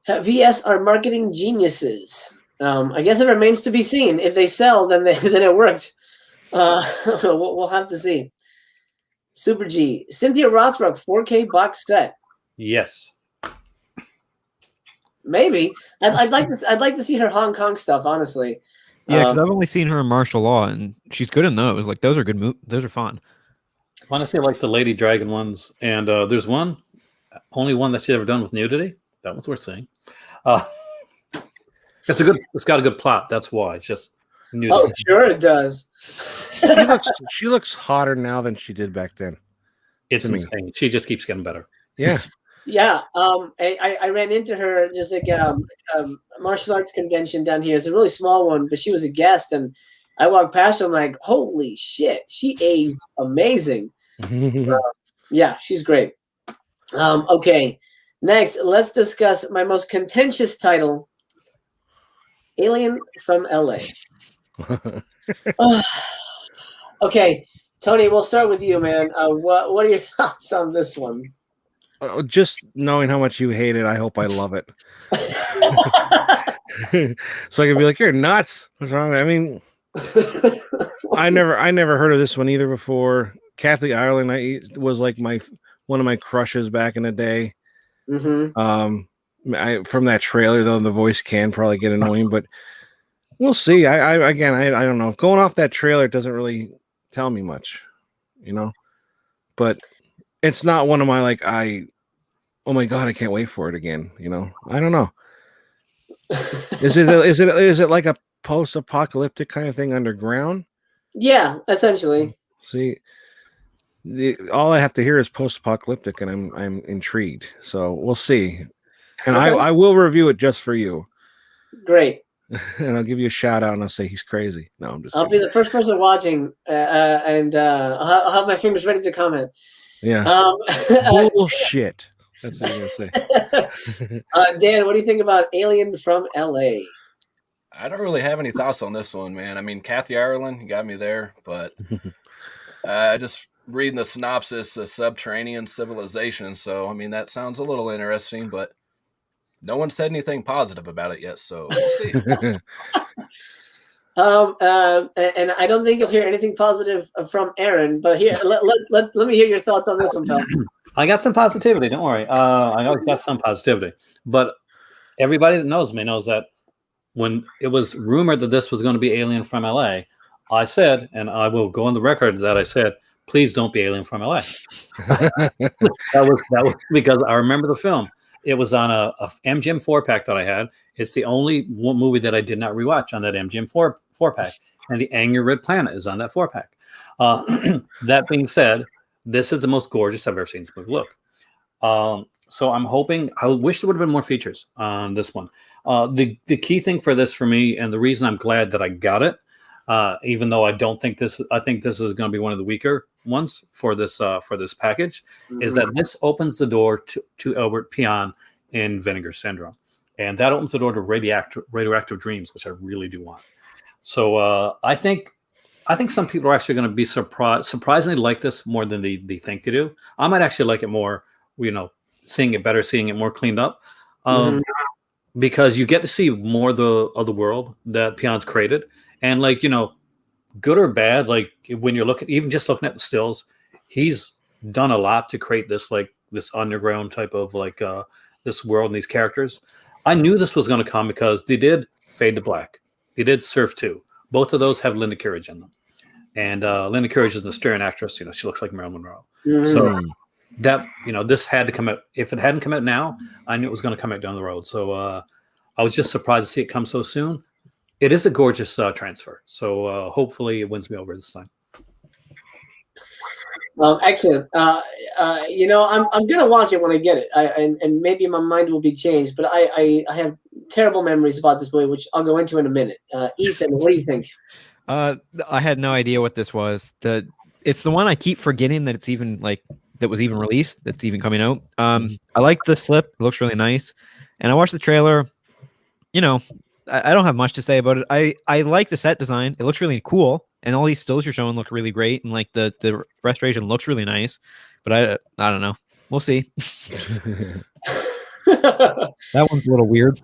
VS are marketing geniuses. I guess it remains to be seen. If they sell, then it worked. We'll have to see. Super G, Cynthia Rothrock 4K box set. Yes. Maybe. I'd like to see her Hong Kong stuff. Honestly. Yeah, because I've only seen her in Martial Law, and she's good in those. Like those are good. Those are fun. Honestly, I like the Lady Dragon ones, and there's only one that she's ever done with nudity. That one's worth seeing. It's got a good plot. That's why it's just nudity. Oh, sure it does. She looks hotter now than she did back then. It's insane. She just keeps getting better. Yeah. Yeah. I ran into her just like a martial arts convention down here. It's a really small one, but she was a guest, and I walked past her. I'm like, holy shit, she aged amazing. Yeah, she's great. Okay, next, let's discuss my most contentious title, Alien from LA. Okay, Tony, we'll start with you, man. What are your thoughts on this one? Just knowing how much you hate it, I hope I love it. So I can be like, you're nuts. What's wrong? I mean, I never heard of this one either before. Kathy Ireland was like one of my crushes back in the day. From that trailer though, the voice can probably get annoying, but we'll see. I don't know. If going off that trailer, it doesn't really tell me much, you know. But it's not one of my oh my god, I can't wait for it again. You know, I don't know. Is it like a post-apocalyptic kind of thing underground? Yeah, essentially. See, all I have to hear is post-apocalyptic, and I'm intrigued. So we'll see, and okay. I will review it just for you. Great. and I'll give you a shout out and I'll say he's crazy. No, I'm just I'll kidding. be the first person watching, and I'll have my fingers ready to comment. Yeah. Um, Bullshit. That's what I'm gonna say. Dan, what do you think about Alien from LA? I don't really have any thoughts on this one, man. I mean, Kathy Ireland, you got me there, but just reading the synopsis, a subterranean civilization. So, I mean, that sounds a little interesting, but no one said anything positive about it yet. So, we'll see. And I don't think you'll hear anything positive from Aaron, but here, let me hear your thoughts on this one, pal. I got some positivity. Don't worry. I always got some positivity. But everybody that knows me knows that when it was rumored that this was going to be Alien from LA, I said, and I will go on the record that I said, please don't be Alien from LA. that was because I remember the film. It was on a MGM 4-pack that I had. It's the only one movie that I did not rewatch on that MGM 4-pack. And The Angry Red Planet is on that 4-pack. That being said, this is the most gorgeous I've ever seen this movie look. So I'm hoping, I wish there would have been more features on this one. The key thing for this for me, and the reason I'm glad that I got it, even though I think this is going to be one of the weaker ones for this package, is that this opens the door to Albert Pion in Vinegar Syndrome, and that opens the door to radioactive dreams, which I really do want. So I think some people are actually going to be surprisingly like this more than they think they do. I might actually like it more, seeing it more cleaned up, because you get to see more of the world that Pion's created, and good or bad, when you're looking at the stills, he's done a lot to create this underground type of this world and these characters. I knew this was going to come because they did Fade to Black, they did Surf 2. Both of those have Linda Courage in them, and Linda Courage is an Australian actress. She looks like Marilyn Monroe. So that this had to come out. If it hadn't come out now, I knew it was going to come out down the road. So I was just surprised to see it come so soon. It is a gorgeous transfer. So hopefully it wins me over this time. Excellent. I'm gonna watch it when I get it, and maybe my mind will be changed. But I have terrible memories about this movie, which I'll go into in a minute. Ethan, what do you think? I had no idea what this was. It's the one I keep forgetting that it's even that was even released. That's even coming out. I like the slip. It looks really nice, and I watched the trailer. I don't have much to say about it. I like the set design. It looks really cool, and all these stills you're showing look really great, and the restoration looks really nice. But I don't know. We'll see. That one's a little weird.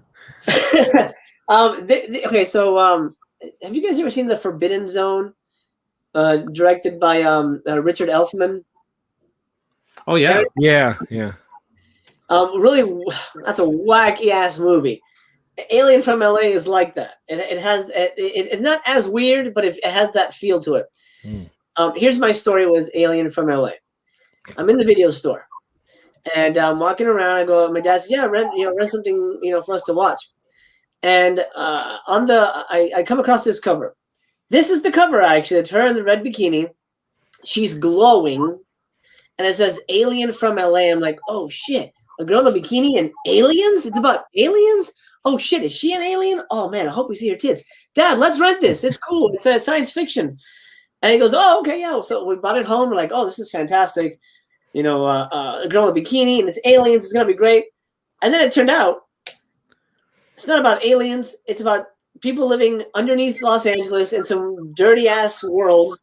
Okay, so have you guys ever seen The Forbidden Zone, directed by Richard Elfman? Oh yeah, yeah. Really, that's a wacky ass movie. Alien from LA is like that. It's not as weird, but it has that feel to it. Here's my story with Alien from LA. I'm in the video store, and I'm walking around. I go, my dad says, "Yeah, rent something, for us to watch." And I come across this cover. This is the cover, actually. It's her in the red bikini. She's glowing, and it says "Alien from LA." I'm like, "Oh shit! A girl in a bikini and aliens? It's about aliens." Oh shit, is she an alien? Oh man, I hope we see her tits. Dad, let's rent this. It's cool. It's science fiction. And he goes, oh, okay, yeah. So we brought it home. We're like, oh, this is fantastic. A girl in a bikini and it's aliens. It's going to be great. And then it turned out it's not about aliens. It's about people living underneath Los Angeles in some dirty ass world.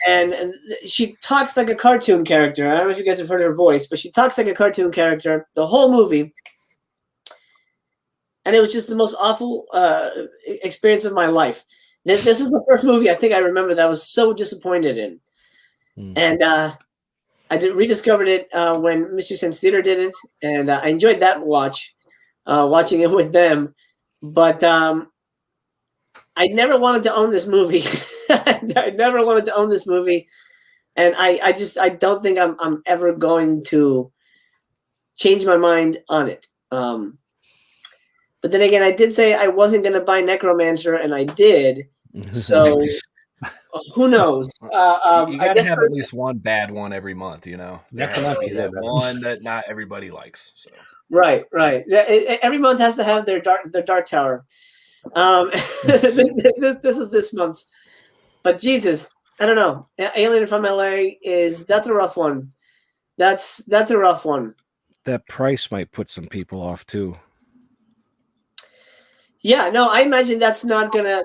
And she talks like a cartoon character. I don't know if you guys have heard her voice, but she talks like a cartoon character the whole movie. And it was just the most awful experience of my life. This is the first movie I think I remember that I was so disappointed in. And I rediscovered it when Mystery Sense Theater did it. And I enjoyed that watching it with them. But I never wanted to own this movie. I never wanted to own this movie. And I don't think I'm ever going to change my mind on it. But then again, I did say I wasn't going to buy Necromancer, and I did. So who knows? You got to have at least one bad one every month, Necromancer, that one that not everybody likes. So right. Every month has to have their dark tower. This is this month's, but Jesus, I don't know. Alien from LA that's a rough one. That's a rough one. That price might put some people off too. Yeah, no, I imagine that's not gonna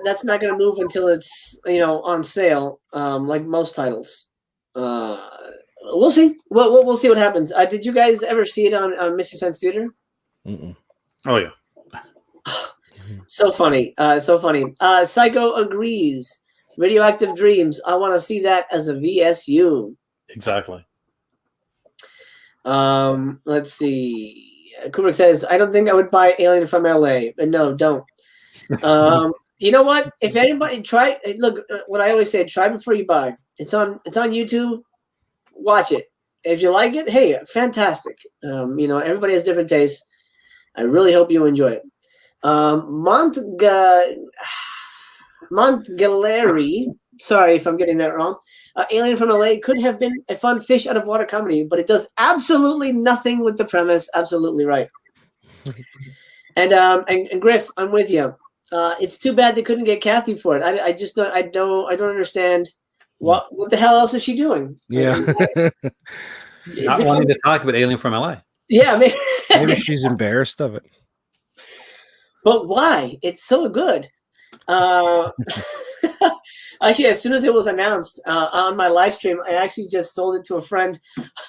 move until it's on sale, like most titles. We'll see. We'll see what happens. Did you guys ever see it on Mr. Sense Theater? Mm-mm. Oh yeah. So funny. So funny. Psycho agrees. Radioactive Dreams. I want to see that as a VSU. Exactly. Let's see. Kubrick says, I don't think I would buy Alien from LA. But no, don't. You know what? If anybody look, what I always say, try before you buy. It's on YouTube. Watch it. If you like it, hey, fantastic. Everybody has different tastes. I really hope you enjoy it. Montgaleri, sorry if I'm getting that wrong. Alien from LA could have been a fun fish out of water comedy, but it does absolutely nothing with the premise. Absolutely right. And Griff, I'm with you. It's too bad they couldn't get Kathy for it. I just don't. I don't understand what the hell else is she doing? Yeah. Not wanting to talk about Alien from LA. Yeah, maybe she's embarrassed of it. But why? It's so good. Actually, as soon as it was announced on my live stream, I actually just sold it to a friend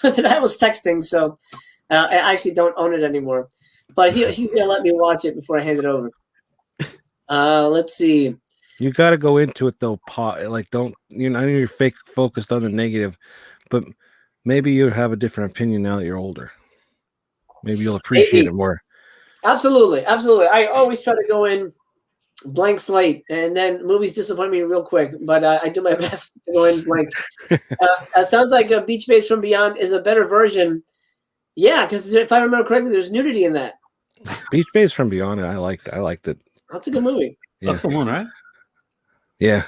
that I was texting. So I actually don't own it anymore. But he's going to let me watch it before I hand it over. Let's see. You got to go into it though. Like, don't I know you're focused on the negative, but maybe you have a different opinion now that you're older. Maybe you'll appreciate it more. Absolutely. I always try to go in blank slate, and then movies disappoint me real quick, but I do my best to go in blank. It sounds like Beach Babes from Beyond is a better version. Yeah, because if I remember correctly, there's nudity in that. Beach Babes from Beyond, I liked it. That's a good movie. Yeah. That's the one, right? Yeah.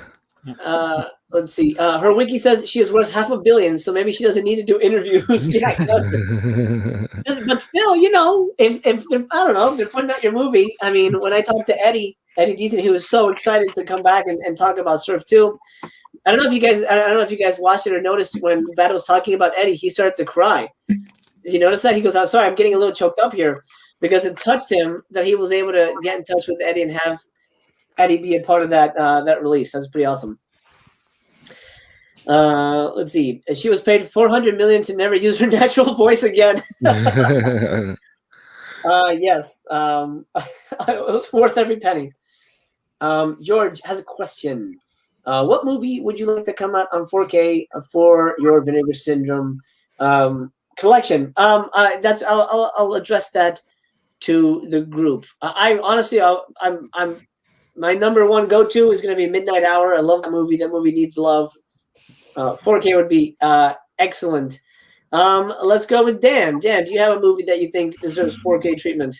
Let's see. Her wiki says she is worth $500 million, so maybe she doesn't need to do interviews. Yeah, but still, if they're, I don't know, if they're putting out your movie. I mean, when I talked to Eddie Deason, he was so excited to come back and talk about Surf 2. I don't know if you guys watched it or noticed when Battle was talking about Eddie, he started to cry. Did you notice that? He goes, I'm sorry, I'm getting a little choked up here, because it touched him that he was able to get in touch with Eddie and have Eddie be a part of that release. That's pretty awesome. Let's see. She was paid $400 million to never use her natural voice again. Yes. It was worth every penny. George has a question. What movie would you like to come out on 4K for your Vinegar Syndrome collection? I'll address that to the group. I honestly, I'm my number one go-to is going to be Midnight Hour. I love that movie. That movie needs love. 4K would be excellent. Let's go with Dan. Dan, do you have a movie that you think deserves 4K treatment?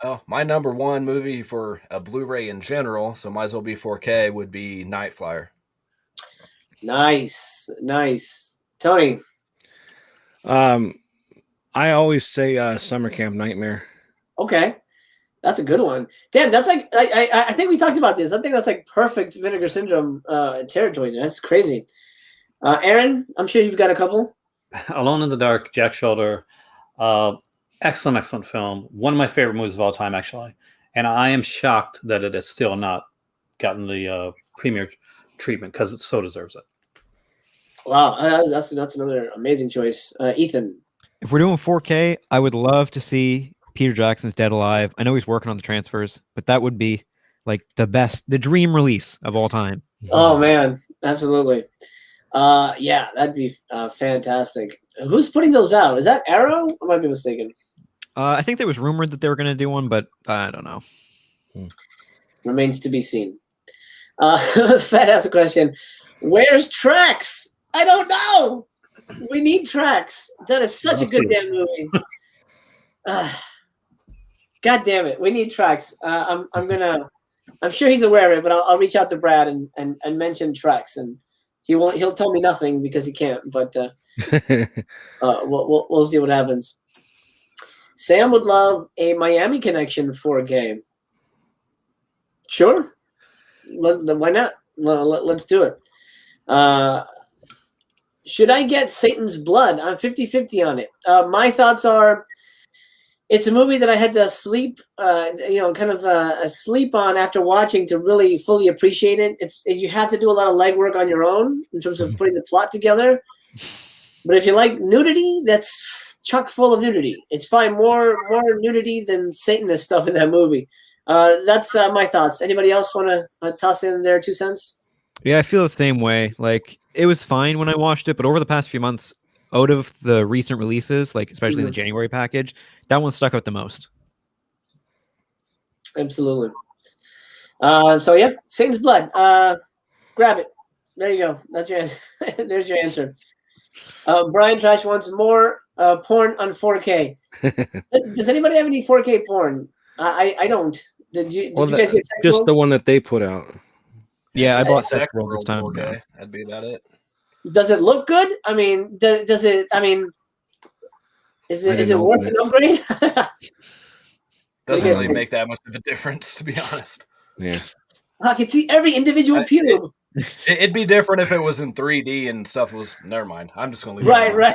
Oh, my number one movie for a Blu-ray in general, so might as well be 4K, would be Night Flyer. Nice. Tony? I always say Summer Camp Nightmare. Okay. That's a good one. Dan, that's like, I think we talked about this. I think that's like perfect Vinegar Syndrome territory. That's crazy. Aaron, I'm sure you've got a couple. Alone in the Dark, Jack Shoulder. Excellent film. One of my favorite movies of all time, actually. And I am shocked that it has still not gotten the premiere treatment, because it so deserves it. Wow, that's another amazing choice. Ethan? If we're doing 4K, I would love to see Peter Jackson's Dead Alive. I know he's working on the transfers, but that would be like the dream release of all time. Oh, man. Absolutely. Yeah, that'd be fantastic. Who's putting those out? Is that Arrow? I might be mistaken. I think there was rumored that they were going to do one, but I don't know. Remains to be seen. Fat has a question. Where's Tracks? I don't know. We need Tracks. That is such a good damn movie. God damn it. We need Tracks. I'm sure he's aware of it, but I'll reach out to Brad and mention Tracks, and he'll tell me nothing because he can't, but we'll see what happens. Sam would love a Miami Connection 4K. Sure. Why not? Let's do it. Should I get Satan's Blood? I'm 50-50 on it. My thoughts are, it's a movie that I had to sleep, sleep on after watching to really fully appreciate it. You have to do a lot of legwork on your own in terms of putting the plot together. But if you like nudity, that's chock full of nudity. It's probably more nudity than Satanist stuff in that movie. That's my thoughts. Anybody else want to toss in their 2 cents? Yeah, I feel the same way. Like, it was fine when I watched it, but over the past few months, out of the recent releases, like especially in the January package, that one stuck out the most. Absolutely. So yeah, Satan's Blood. Grab it. There you go. That's your answer. There's your answer. Brian Trash wants more porn on 4K. Does anybody have any 4K porn? I don't. Did you guys get Sex just World? the one that they put out? Yeah, I bought Sex Sex World this time. Okay, that'd be about it. Does it look good? I mean, does it? I mean, is it worth an upgrade? Doesn't really make that much of a difference, to be honest. Yeah, I can see every individual pube. It'd be different if it was in 3D and stuff was. Never mind. I'm just gonna leave. Right.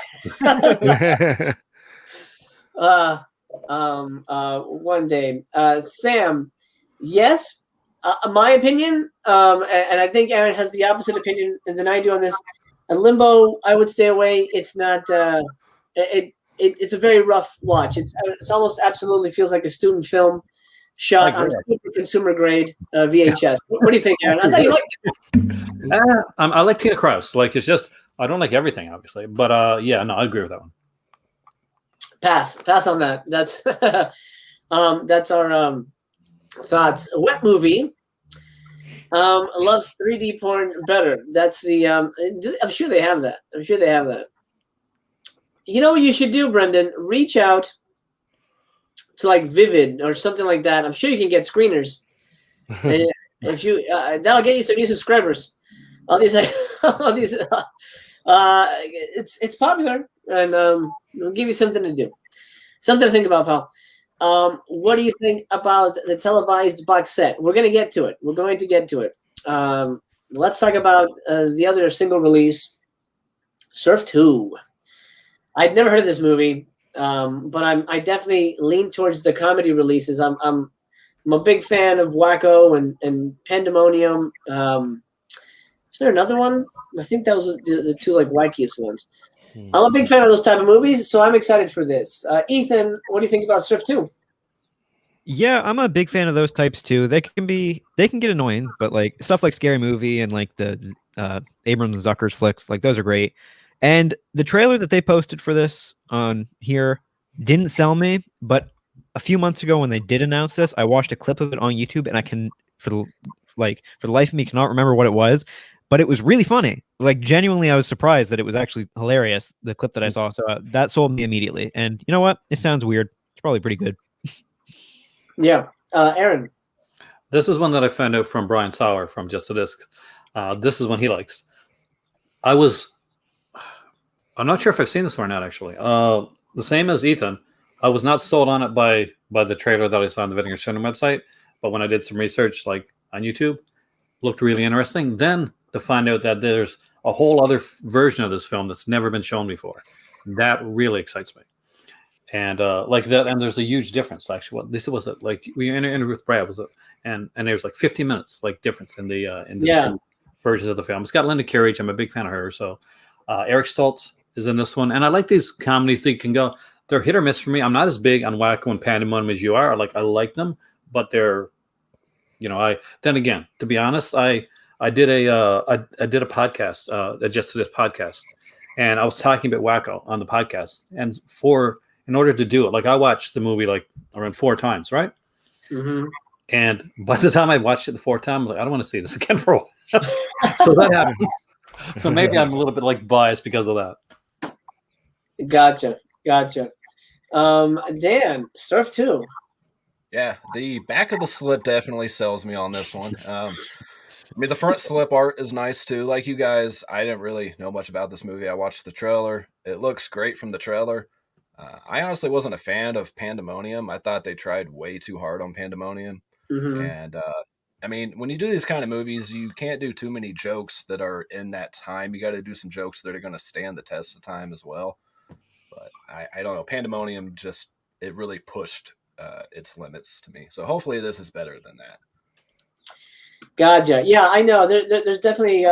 One day, Sam. Yes. My opinion, and I think Aaron has the opposite opinion than I do on this. A Limbo, I would stay away. It's not. It's a very rough watch. It's almost absolutely feels like a student film shot on super consumer grade VHS. What do you think, Aaron? I thought you liked it. I like Tina Kraus. Like, it's just I don't like everything, obviously, but yeah, no, I agree with that one. Pass on that. That's that's our thoughts. A Wet Movie loves 3D porn better. That's the I'm sure they have that. You know what you should do, Brendan? Reach out to like Vivid or something like that. I'm sure you can get screeners. And if you that'll get you some new subscribers. All these it's popular, and it'll give you something to do, something to think about, pal. What do you think about the televised box set? We're going to get to it. Let's talk about the other single release, Surf 2. I'd never heard of this movie, but I definitely lean towards the comedy releases. I'm a big fan of Wacko and Pandemonium. Is there another one? I think that was the two like wackiest ones. I'm a big fan of those type of movies, so I'm excited for this. Ethan, what do you think about Surf 2? Yeah, I'm a big fan of those types too. They can get annoying, but like stuff like Scary Movie and like the Abrams Zuckers flicks, like those are great. And the trailer that they posted for this on here didn't sell me, but a few months ago when they did announce this, I watched a clip of it on YouTube, and I can for the life of me cannot remember what it was, but it was really funny. Like, genuinely, I was surprised that it was actually hilarious, the clip that I saw. So that sold me immediately. And you know what? It sounds weird. It's probably pretty good. Yeah. Aaron. This is one that I found out from Brian Sauer from Just a Disc. This is one he likes. I'm not sure if I've seen this one or not, actually. The same as Ethan, I was not sold on it by the trailer that I saw on the Vinegar Syndrome website, but when I did some research like on YouTube, looked really interesting. Then to find out that there's a whole other version of this film that's never been shown before, that really excites me. And like that, and there's a huge difference. Actually, what this was it like we interviewed with Brad, was it? And there was like 15 minutes like difference in the two versions of the film. It's got Linda Carriage. I'm a big fan of her. So Eric Stoltz is in this one, and I like these comedies that can go. They're hit or miss for me. I'm not as big on Wacko and Pandemonium as you are. I like them, but they're, then again, to be honest, I did a podcast, Just This podcast, and I was talking about Wacko on the podcast, and in order to do it, like I watched the movie like around 4 times, right? Mm-hmm. And by the time I watched it the 4th time, I'm like, I don't want to see this again for a while. So that happens. So maybe I'm a little bit like biased because of that. Gotcha. Dan, Surf 2. Yeah, the back of the slip definitely sells me on this one. I mean, the front slip art is nice too. Like you guys, I didn't really know much about this movie. I watched the trailer. It looks great from the trailer. I honestly wasn't a fan of Pandemonium. I thought they tried way too hard on Pandemonium. Mm-hmm. And I mean, when you do these kind of movies, you can't do too many jokes that are in that time. You got to do some jokes that are going to stand the test of time as well. But I don't know. Pandemonium it really pushed its limits to me. So hopefully this is better than that. Gotcha. Yeah, I know. There's definitely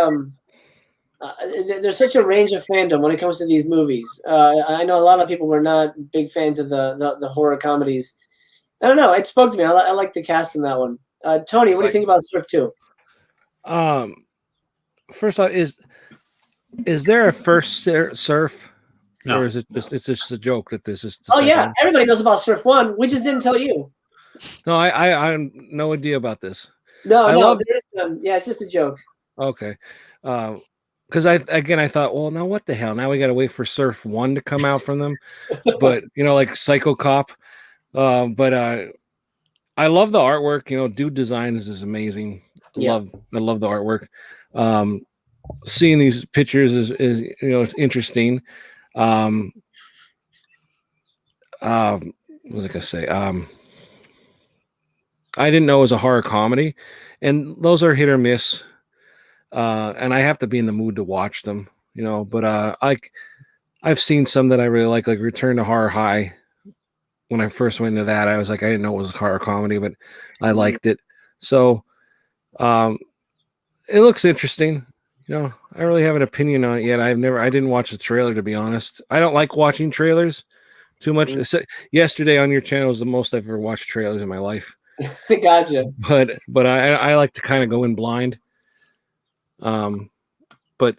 there's such a range of fandom when it comes to these movies. I know a lot of people were not big fans of the horror comedies. I don't know. It spoke to me. I like the cast in that one. Tony, what do you think about Surf 2? First off, is there a first Surf? No. Or is it just a joke that this is the Oh, second yeah. one? Everybody knows about Surf 1. We just didn't tell you. No, I have no idea about this. No, love- there is none. Yeah, it's just a joke. Okay. Because I thought, well, now what the hell? Now we got to wait for Surf 1 to come out from them. But, like Psycho Cop. But I love the artwork. Dude designs is amazing. I love the artwork. Seeing these pictures is it's interesting. What was I gonna say? I didn't know it was a horror comedy, and those are hit or miss. And I have to be in the mood to watch them, But I've seen some that I really like Return to Horror High. When I first went into that, I was like, I didn't know it was a horror comedy, but I liked it. So, it looks interesting. I really have an opinion on it yet. I didn't watch the trailer, to be honest. I don't like watching trailers too much. Yesterday on your channel was the most I've ever watched trailers in my life. Gotcha. But I like to kind of go in blind. But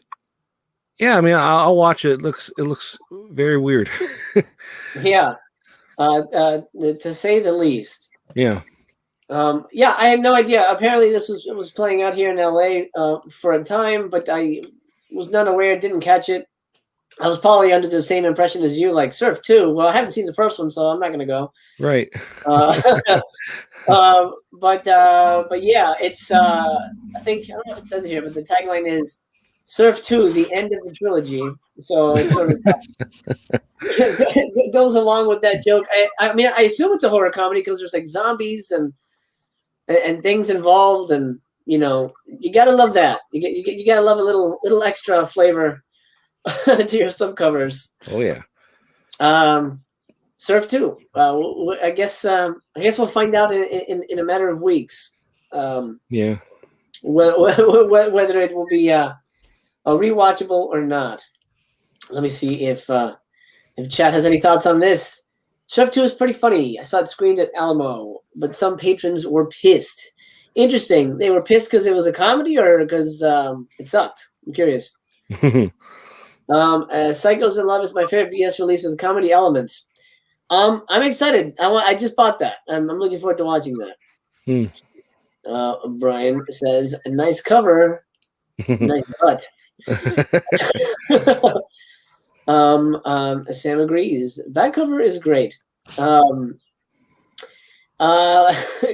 yeah, I mean, I'll watch it. It looks very weird. Yeah. To say the least. Yeah. Yeah, I had no idea. Apparently, this was playing out here in LA for a time, but I was not aware. Didn't catch it. I was probably under the same impression as you, like Surf 2. Well, I haven't seen the first one, so I'm not going to go. Right. But yeah, it's. I think I don't know if it says it here, but the tagline is Surf 2, the end of the trilogy. So it sort of it goes along with that joke. I mean, I assume it's a horror comedy because there's like zombies and things involved, and you gotta love that. You gotta love a little extra flavor to your slipcovers. Oh yeah. Surf 2. I guess we'll find out in a matter of weeks. Yeah. Whether it will be rewatchable or not. Let me see if chat has any thoughts on this. Surf 2 is pretty funny. I saw it screened at Alamo, but some patrons were pissed. Interesting. They were pissed because it was a comedy or because it sucked? I'm curious. Psychos in Love is my favorite VS release with comedy elements. I'm excited. I just bought that. I'm looking forward to watching that. Brian says, a nice cover. Nice butt. Sam agrees. Back cover is great.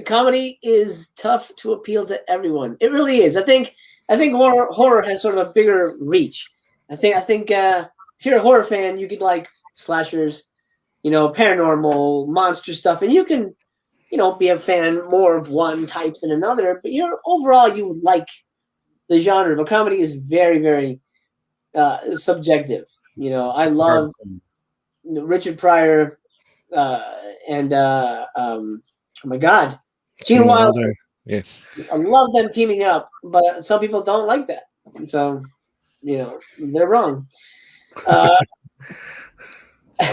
Comedy is tough to appeal to everyone. It really is. I think horror has sort of a bigger reach. I think if you're a horror fan, you could like slashers, paranormal, monster stuff, and you can, be a fan more of one type than another. But overall you like the genre. But comedy is very, very subjective. I love Richard Pryor and oh my God, Gene Wilder. Yeah, I love them teaming up, but some people don't like that. So, they're wrong.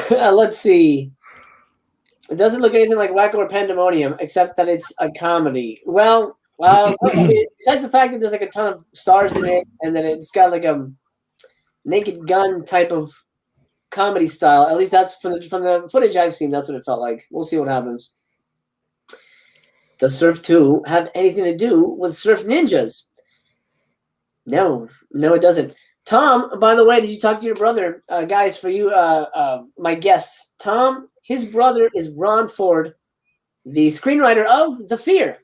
Let's see. It doesn't look anything like Wacko or Pandemonium, except that it's a comedy. Well, besides the fact that there's like a ton of stars in it, and then it's got like a Naked Gun type of comedy style. At least that's from the footage I've seen. That's what it felt like. We'll see what happens. Does Surf 2 have anything to do with Surf Ninjas? No, it doesn't. Tom, by the way, did you talk to your brother? Guys, for you, my guests, Tom, his brother is Ron Ford, the screenwriter of The Fear.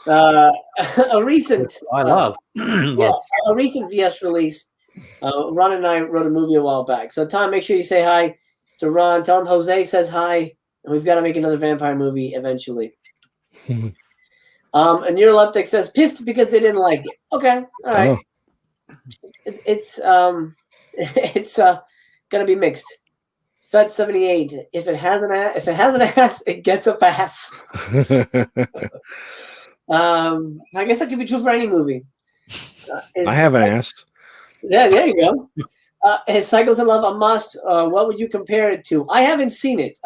A recent a recent VS release. Ron and I wrote a movie a while back. So Tom, make sure you say hi to Ron. Tell him Jose says hi, and we've got to make another vampire movie eventually. And Neuroleptic says pissed because they didn't like it. Okay, all right. Oh. It's gonna be mixed. Fed 78. If it has an ass, it gets a pass. I guess that could be true for any movie. I haven't asked. Yeah, there you go. Is Cycles in Love a must? What would you compare it to? I haven't seen it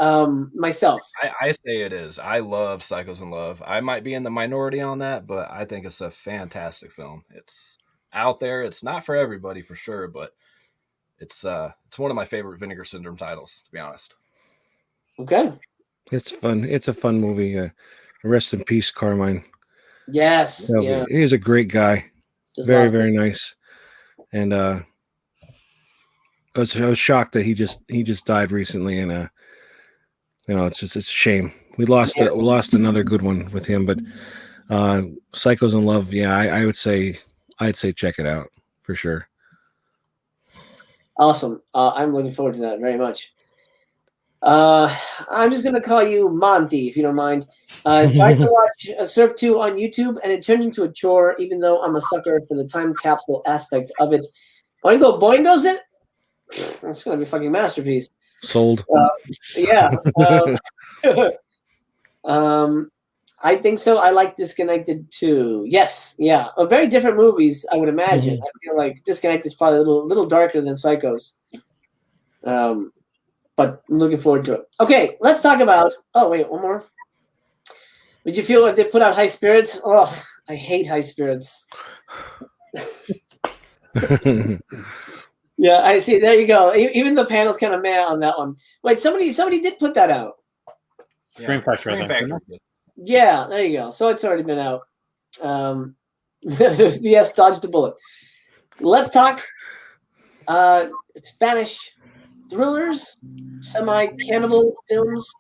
myself. I say it is. I love Cycles in Love. I might be in the minority on that, but I think it's a fantastic film. It's out there. It's not for everybody for sure, but it's one of my favorite Vinegar Syndrome titles, to be honest. Okay. It's fun. It's a fun movie. Rest in peace, Carmine. Yes. Yeah. He is a great guy. Just Very, lost very it. nice. And I was shocked that he just died recently, and it's a shame. We lost another good one with him, but Psychos in Love, yeah, I'd say check it out for sure. Awesome. I'm looking forward to that very much. I'm just gonna call you Monty, if you don't mind. Tried to watch Surf 2 on YouTube, and it turned into a chore, even though I'm a sucker for the time capsule aspect of it. Oingo Boingo's it? It's gonna be a fucking masterpiece. Sold. Yeah. I think so. I like Disconnected too. Yes. Yeah. Very different movies, I would imagine. I feel like Disconnected is probably a little darker than Psychos. But I'm looking forward to it. Okay, let's talk about. Oh wait, one more. Would you feel if they put out High Spirits? Oh, I hate High Spirits. Yeah, I see. There you go. Even the panel's kind of mad on that one. Wait, somebody did put that out. Scream Factory, I think. Yeah, there you go. So it's already been out. VS dodged the bullet. Let's talk Spanish thrillers, semi-cannibal films.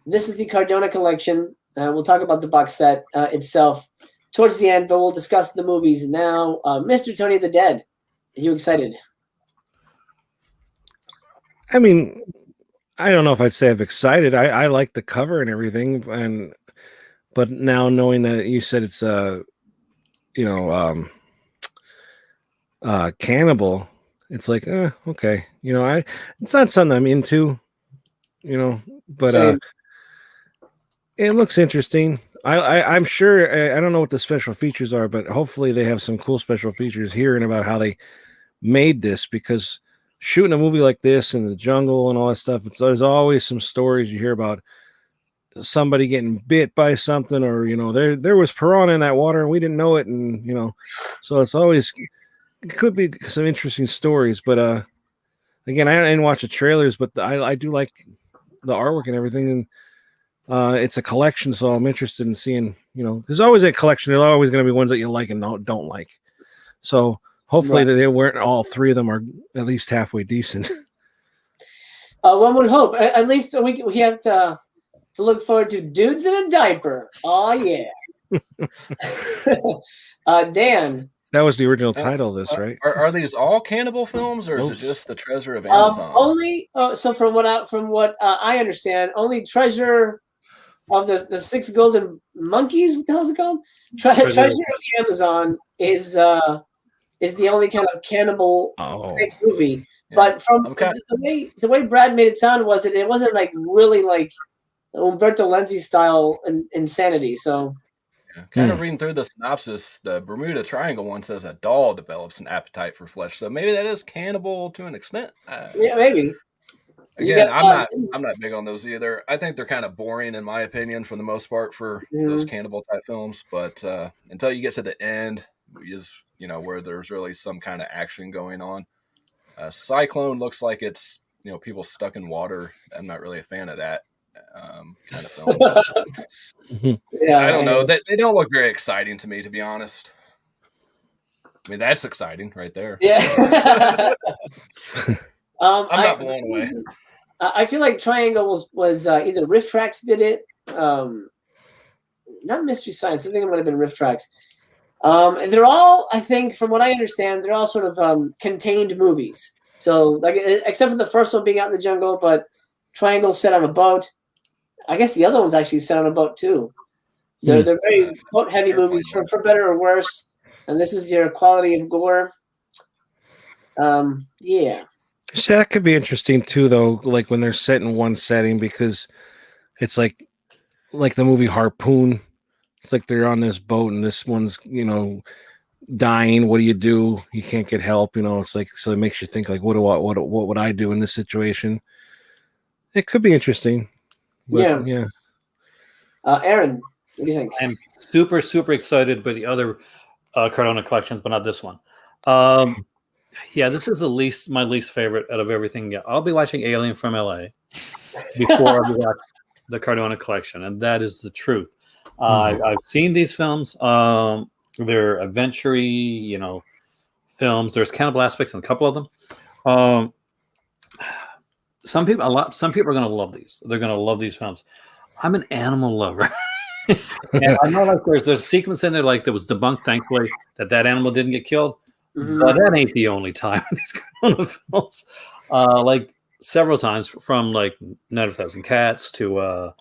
This is the Cardona collection. We'll talk about the box set itself towards the end, but we'll discuss the movies now. Mr. Tony the Dead, are you excited? I mean, I don't know if I'd say I'm excited. I like the cover and everything, but now knowing that you said it's cannibal, it's like okay, it's not something I'm into, but Same. It looks interesting. I'm sure I don't know what the special features are, but hopefully they have some cool special features. Hearing about how they made this, because shooting a movie like this in the jungle and all that stuff, there's always some stories you hear about somebody getting bit by something, or there was piranha in that water and we didn't know it, and so it could be some interesting stories. But again, I didn't watch the trailers, but I do like the artwork and everything, and it's a collection, so I'm interested in seeing. There's always a collection. There's always going to be ones that you like and don't like. So hopefully they weren't all three of them are at least halfway decent. One would hope. At least we have to look forward to Dudes in a Diaper. Oh yeah. Dan. That was the original title of this, right? Are these all cannibal films, or is it just the Treasure of Amazon? Only so from what I understand, only Treasure of the Six Golden Monkeys. What the hell is it called? Treasure of the Amazon is the only kind of cannibal type movie. Yeah. But from the way Brad made it sound it wasn't like really like Umberto Lenzi style insanity. So. Kind of reading through the synopsis, the Bermuda Triangle one says a doll develops an appetite for flesh, so maybe that is cannibal to an extent. Yeah, maybe. Again, I'm not big on those either. I think they're kind of boring, in my opinion, for the most part, for those cannibal type films. But until you get to the end, where there's really some kind of action going on. Cyclone looks like it's people stuck in water. I'm not really a fan of that. Kind of film. Yeah, I don't know. They don't look very exciting to me, to be honest. I mean, that's exciting right there. Yeah. I'm not blown away. I feel like Triangle was either Riff Tracks did it. Not Mystery Science. I think it might have been Riff Tracks. And they're all, I think, from what I understand, they're all sort of contained movies. So, like, except for the first one being out in the jungle, but Triangle set on a boat. I guess the other one's actually set on a boat too. They're very heavy movies for better or worse, and this is your quality of gore. Yeah. So that could be interesting too, though. Like when they're set in one setting, because it's like the movie Harpoon. It's like they're on this boat and this one's dying. What do? You can't get help. It's like, so it makes you think like, what would I do in this situation? It could be interesting. But, yeah. Aaron, what do you think? I'm super, super excited by the other Cardona collections, but not this one. Yeah, this is my least favorite out of everything. Yeah, I'll be watching Alien from LA before I watch the Cardona collection, and that is the truth. I've seen these films. They're adventure-y, films. There's cannibal aspects in a couple of them. Some people are going to love these. They're going to love these films. I'm an animal lover. And I know like there's a sequence in there like that was debunked, thankfully, that animal didn't get killed. But that ain't the only time in these Cardona films. Like several times, from like Night of a Thousand Cats to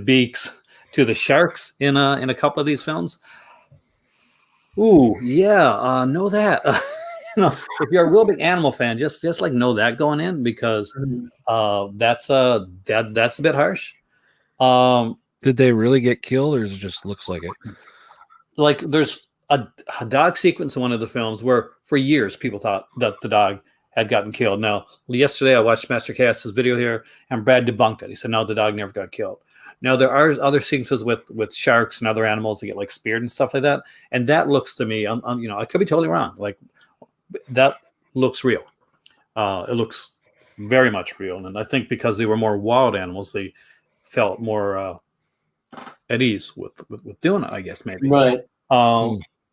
Beaks to the sharks in a couple of these films. Ooh, yeah, know that. If you're a real big animal fan, just like know that going in, because that's a bit harsh. Did they really get killed, or it just looks like it? Like there's a dog sequence in one of the films where for years people thought that the dog had gotten killed. Now, yesterday I watched Master Cass's video here, and Brad debunked it. He said, no, the dog never got killed. Now, there are other sequences with sharks and other animals that get like speared and stuff like that. And that looks to me, I could be totally wrong. Like that looks real. It looks very much real. And I think because they were more wild animals, they felt more at ease with doing it, I guess, maybe. Right.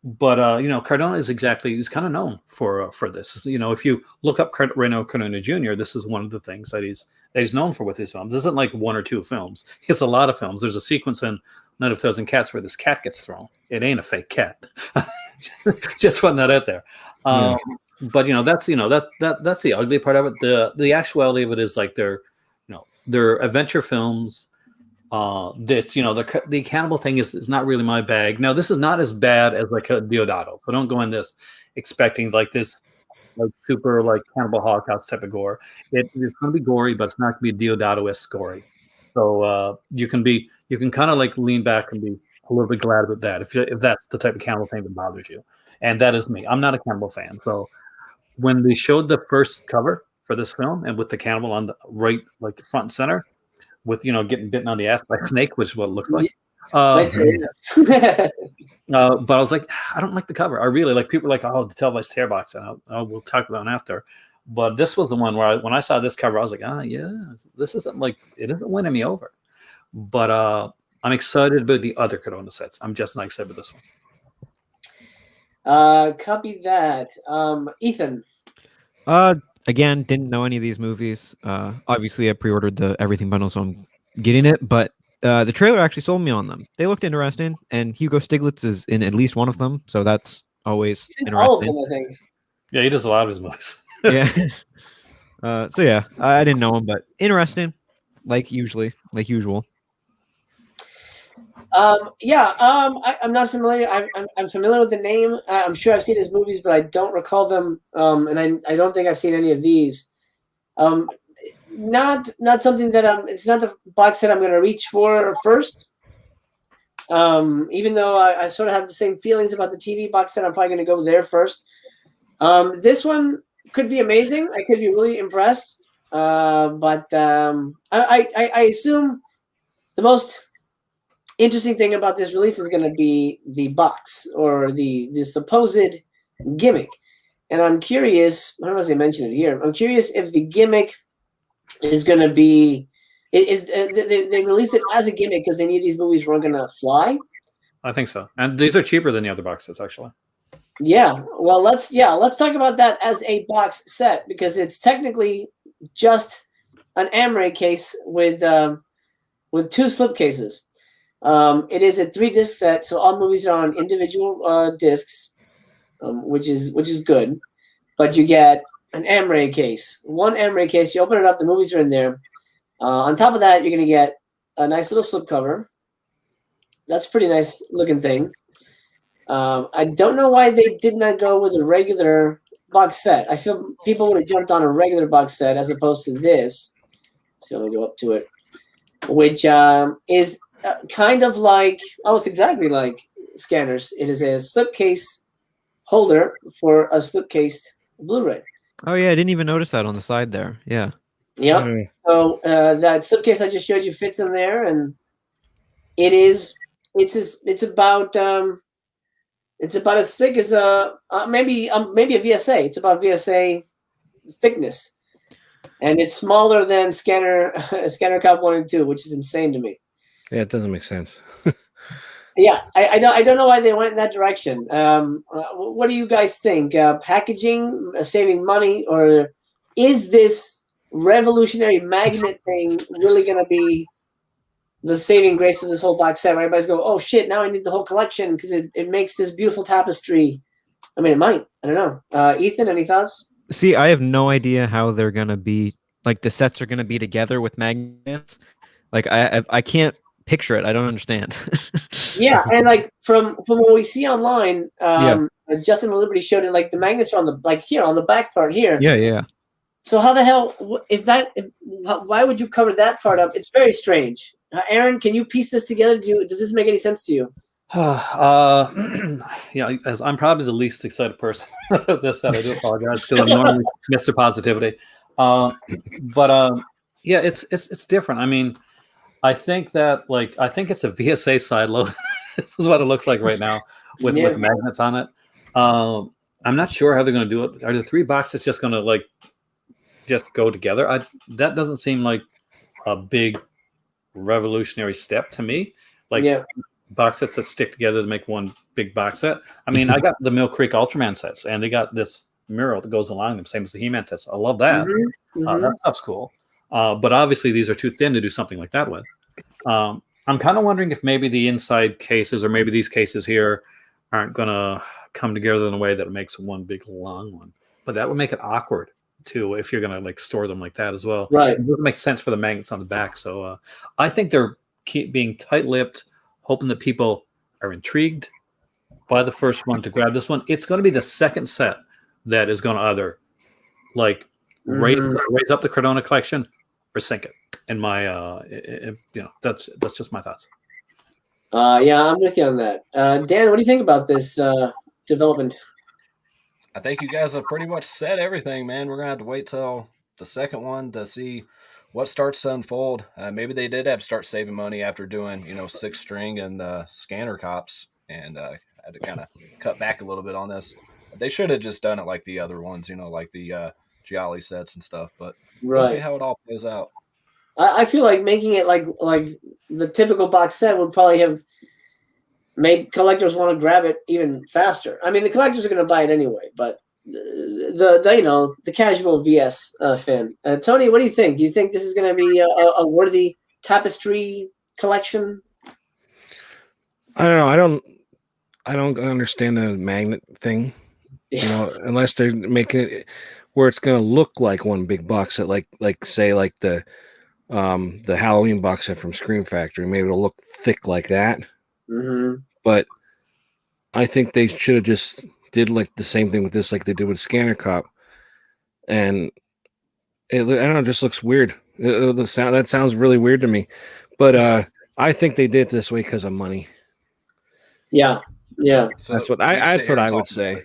But Cardona is he's kind of known for this. If you look up Reno Cardona Jr., this is one of the things that he's known for with his films. This isn't like one or two films. He has a lot of films. There's a sequence in Night of a Thousand Cats where this cat gets thrown. It ain't a fake cat. Just putting that out there. But that's the ugly part of it. The actuality of it is like they're adventure films. That's the cannibal thing is not really my bag. Now, this is not as bad as like a Deodato, so don't go in this expecting like this like super like cannibal holocaust type of gore. It's going to be gory, but it's not going to be Deodato-esque gory. So you can kind of like lean back and be a little bit glad about that if that's the type of cannibal thing that bothers you. And that is me. I'm not a cannibal fan. So when they showed the first cover for this film and with the cannibal on the right, like front and center, with getting bitten on the ass by a snake, which is what it looks like. But I was like, I don't like the cover. I really like. People are like, oh, the Televised Terror box, and we'll talk about it after. But this was the one where when I saw this cover, I was like, yeah, this isn't like, it isn't winning me over. But I'm excited about the other Cardona sets. I'm just not excited about this one. Copy that. Ethan. Again, didn't know any of these movies. Obviously, I pre-ordered the Everything bundle, so I'm getting it. But the trailer actually sold me on them. They looked interesting, and Hugo Stiglitz is in at least one of them, so that's always interesting. All of them, I think. Yeah, he does a lot of his movies. Yeah. So yeah, I didn't know him, but interesting, like usual. I'm not familiar. I'm familiar with the name. I'm sure I've seen his movies, but I don't recall them. And I don't think I've seen any of these. Not something that it's not the box that I'm going to reach for first. Even though I sort of have the same feelings about the TV box set, I'm probably going to go there first. This one could be amazing. I could be really impressed. But I assume the most interesting thing about this release is going to be the box or the supposed gimmick. And I'm curious, I don't know if they mentioned it here. I'm curious if the gimmick is going to be, they released it as a gimmick because they knew these movies weren't going to fly. I think so. And these are cheaper than the other boxes, actually. Yeah. Well, let's talk about that as a box set, because it's technically just an Amray case with 2 slipcases. It is a 3-disc set, so all movies are on individual discs, which is good. But you get an Amray case, one Amray case. You open it up, the movies are in there. On top of that, you're going to get a nice little slipcover. That's a pretty nice looking thing. I don't know why they did not go with a regular box set. I feel people would have jumped on a regular box set as opposed to this. So let me go up to it, which is kind of like, almost exactly like Scanners. It is a slipcase holder for a slipcased Blu-ray. Oh yeah, I didn't even notice that on the side there. Yeah. Yep. Mm. So that slipcase I just showed you fits in there, and it's about as thick as maybe a VSA. It's about VSA thickness, and it's smaller than Scanner Cop 1 and 2, which is insane to me. Yeah, it doesn't make sense. Yeah, I don't know why they went in that direction. What do you guys think? Packaging, saving money, or is this revolutionary magnet thing really going to be the saving grace of this whole box set? Where everybody's go, oh shit, now I need the whole collection because it makes this beautiful tapestry. I mean, it might. I don't know. Ethan, any thoughts? See, I have no idea how they're gonna be, like the sets are gonna be together with magnets. Like I can't picture it. I don't understand. Yeah, and like from what we see online, Justin Liberty showed it. Like the magnets are on the back part here. Yeah. So how the hell why would you cover that part up? It's very strange. Aaron, can you piece this together? Does this make any sense to you? Yeah, as I'm probably the least excited person about this set. I do apologize because I'm normally Mr. Positivity. Yeah, it's different. I mean, I think it's a VSA side load. This is what it looks like right now with magnets on it. I'm not sure how they're going to do it. Are the 3 boxes just going to just go together? That doesn't seem like a big revolutionary step to me. Box sets that stick together to make one big box set. I mean, I got the Mill Creek Ultraman sets, and they got this mural that goes along them, same as the He-Man sets. I love that. That stuff's cool. But obviously, these are too thin to do something like that with. I'm kind of wondering if maybe the inside cases or maybe these cases here aren't going to come together in a way that makes one big long one. But that would make it awkward, too, if you're going to store them like that as well. Right. It doesn't make sense for the magnets on the back. So I think they're being tight-lipped, hoping that people are intrigued by the first one to grab this one. It's going to be the second set that is going to either raise up the Cardona collection or sink it. In my, that's just my thoughts. Yeah, I'm with you on that. Dan, what do you think about this development? I think you guys have pretty much said everything, man. We're gonna have to wait till the second one to see what starts to unfold. Maybe they did have to start saving money after doing 6 string and Scanner Cops, and had to kind of cut back a little bit on this. They should have just done it like the other ones, like the Gialli sets and stuff. But we'll see how it all plays out. I feel like making it like the typical box set would probably have made collectors want to grab it even faster. I mean, the collectors are going to buy it anyway, but the casual VS fan. Tony, what do you think? Do you think this is going to be a worthy tapestry collection? I don't know. I don't understand the magnet thing. Unless they're making it where it's going to look like one big box set, like the Halloween box set from Scream Factory. Maybe it'll look thick like that. Mm-hmm. But I think they should have just did like the same thing with this, like they did with Scanner Cop, and I don't know, it just looks weird. That sounds really weird to me, but I think they did it this way because of money. Yeah. So that's what I would say.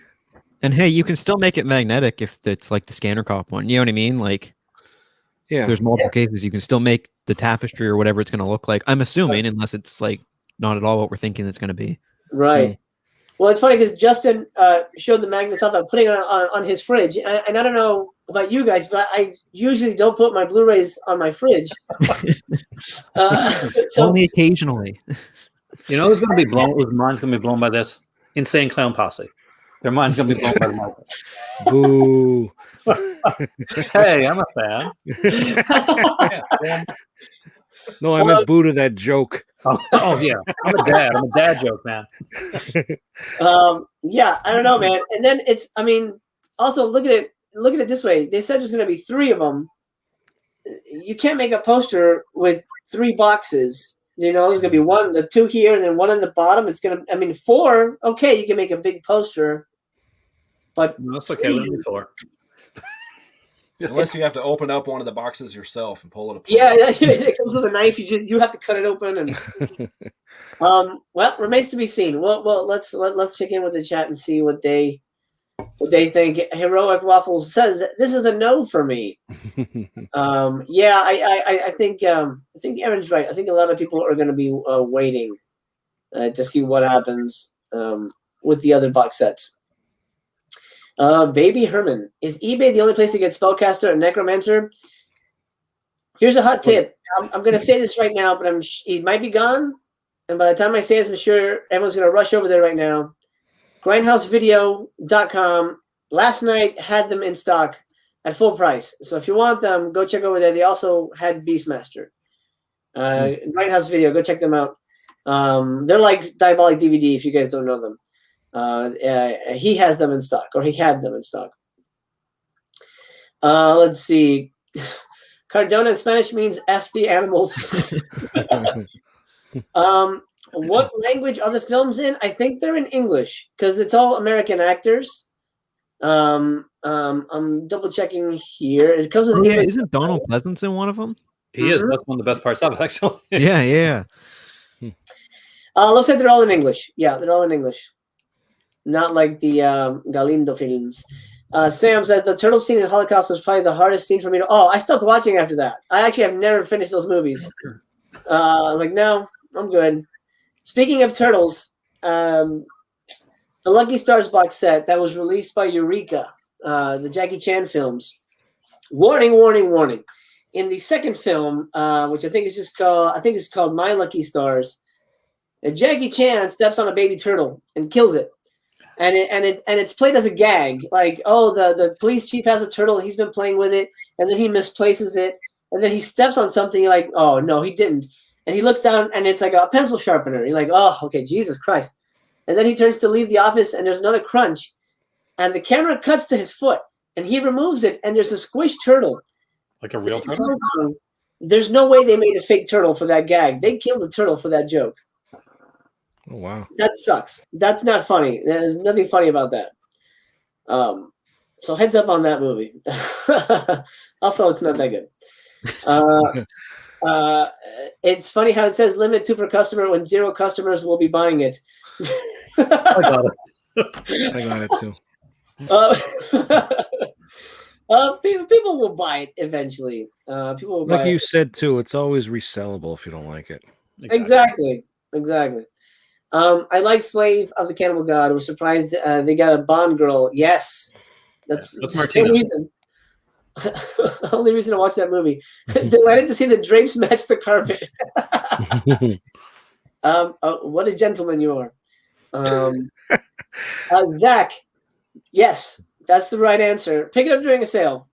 And hey, you can still make it magnetic if it's like the Scanner Cop one. You know what I mean? Like, yeah, there's multiple cases. You can still make the tapestry or whatever it's going to look like. I'm assuming, unless it's like not at all what we're thinking it's going to be. Right. Well, it's funny because Justin showed the magnets off. I'm putting it on his fridge, and I don't know about you guys, but I usually don't put my Blu-rays on my fridge. Only occasionally. Who's going to be blown? Whose mind's going to be blown by this? Insane Clown Posse. Their mind's going to be blown by the market. Boo. Hey, I'm a fan. No, I meant boo to that joke. Oh yeah, I'm a dad. I'm a dad joke, man. Yeah, I don't know, man. And then also look at it this way. They said there's going to be 3 of them. You can't make a poster with 3 boxes You know, there's gonna be one, the 2 here, and then one on the bottom. It's gonna, I mean, 4. Okay, you can make a big poster, but No, that's okay. Let me 4. Unless you have to open up one of the boxes yourself and pull it apart. yeah, it comes with a knife. You have to cut it open, and well, remains to be seen. Well, let's check in with the chat and see what they think. Heroic Waffles says this is a no for me. Yeah, I think Aaron's right. I think a lot of people are going to be waiting to see what happens with the other box sets. Baby Herman, is eBay the only place to get Spellcaster and Necromancer? Here's a hot tip. I'm going to say this right now, but he might be gone. And by the time I say this, I'm sure everyone's going to rush over there right now. grindhousevideo.com last night had them in stock at full price. So if you want them, go check over there. They also had Beastmaster. Grindhouse Video, go check them out. They're like Diabolic DVD if you guys don't know them. He has them in stock, or he had them in stock. Let's see. Cardona in Spanish means F the animals. What language are the films in? I think they're in English because it's all American actors. I'm double checking here. It comes with English. Isn't Donald Pleasance in one of them? He is. That's one of the best parts of it, actually. Yeah. Looks like they're all in English. Yeah, they're all in English. Not like the Galindo films. Sam says the turtle scene in Holocaust was probably the hardest scene for me to. Oh, I stopped watching after that. I actually have never finished those movies. Like, no, I'm good. Speaking of turtles, the Lucky Stars box set that was released by Eureka, the Jackie Chan films. Warning, warning, warning. In the second film, which I think is called My Lucky Stars, Jackie Chan steps on a baby turtle and kills it. And it's played as a gag, like, oh, the police chief has a turtle, he's been playing with it, and then he misplaces it, and then he steps on something, you're like, oh no, he didn't. And he looks down and it's like a pencil sharpener. You're like, oh, okay, Jesus Christ. And then he turns to leave the office and there's another crunch. And the camera cuts to his foot and he removes it and there's a squished turtle. Like a real turtle? There's no way they made a fake turtle for that gag. They killed the turtle for that joke. Oh, wow. That sucks. That's not funny. There's nothing funny about that. So heads up on that movie. Also, it's not that good. It's funny how it says limit 2 per customer when 0 customers will be buying it. I got it. I got it too. People will buy it eventually. People will buy Like you it. said too, it's always resellable if you don't like it. Exactly. I like Slave of the Cannibal God. I was surprised they got a Bond girl. Yes, that's Martina. the reason. Only reason to watch that movie. Delighted to see the drapes match the carpet. What a gentleman you are. Zach, yes, that's the right answer. Pick it up during a sale.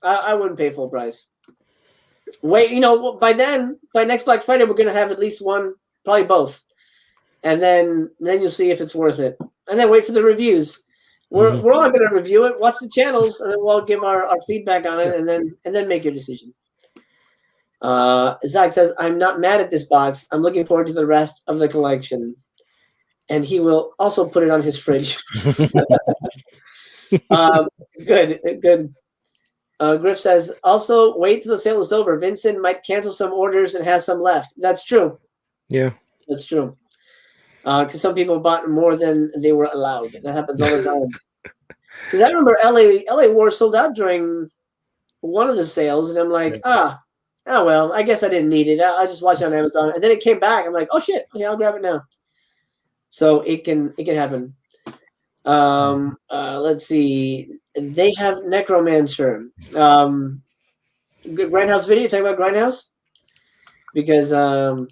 I wouldn't pay full price. Wait, by next Black Friday, we're going to have at least one, probably both. And then you'll see if it's worth it. And then wait for the reviews. We're all going to review it, watch the channels, and then we'll give our feedback on it, and then make your decision. Zach says, I'm not mad at this box. I'm looking forward to the rest of the collection. And he will also put it on his fridge. Good. Griff says, also, wait till the sale is over. Vincent might cancel some orders and have some left. That's true. Yeah. That's true. Because some people bought more than they were allowed. That happens all the time. Because I remember LA War sold out during one of the sales, and I'm like, well, I guess I didn't need it. I'll just watch it on Amazon. And then it came back. I'm like, oh shit, okay, I'll grab it now. So it can happen. Let's see. They have Necromancer. Grindhouse Video. Talk about Grindhouse because I'm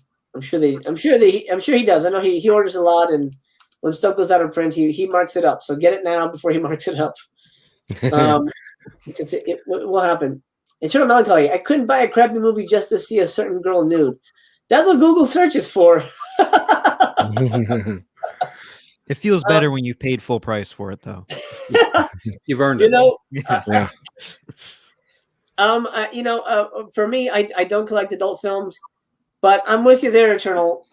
sure he does. I know he orders a lot, and when stuff goes out of print, he marks it up. So get it now before he marks it up. Because it will happen. Eternal Melancholy. I couldn't buy a crappy movie just to see a certain girl nude. That's what Google searches for. It feels better when you've paid full price for it, though. You've earned it. Yeah. For me, I don't collect adult films, But I'm with you there, Eternal.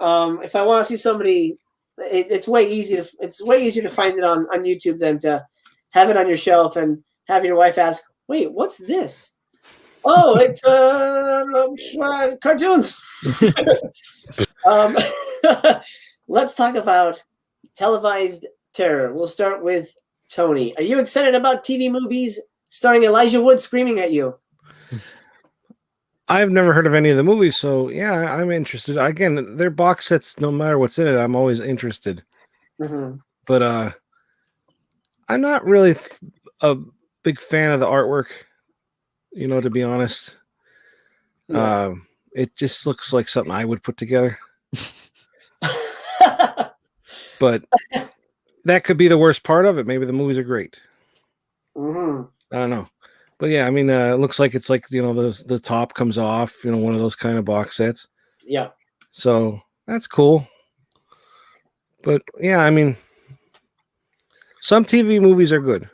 If I want to see somebody, it's way easier to find it on YouTube than to have it on your shelf and have your wife ask, "Wait, what's this?" Oh, it's cartoons. Let's talk about Televised Terror. We'll start with Tony. Are you excited about TV movies starring Elijah Wood screaming at you? I've never heard of any of the movies, so yeah, I'm interested. Again, they're box sets. No matter what's in it, I'm always interested. Mm-hmm. But I'm not really a big fan of the artwork. To be honest, Yeah. it just looks like something I would put together. But that could be the worst part of it. Maybe the movies are great. Mm-hmm. I don't know. But yeah, I mean, it looks like it's like, the top comes off, one of those kind of box sets. Yeah. So that's cool. But yeah, I mean, some TV movies are good.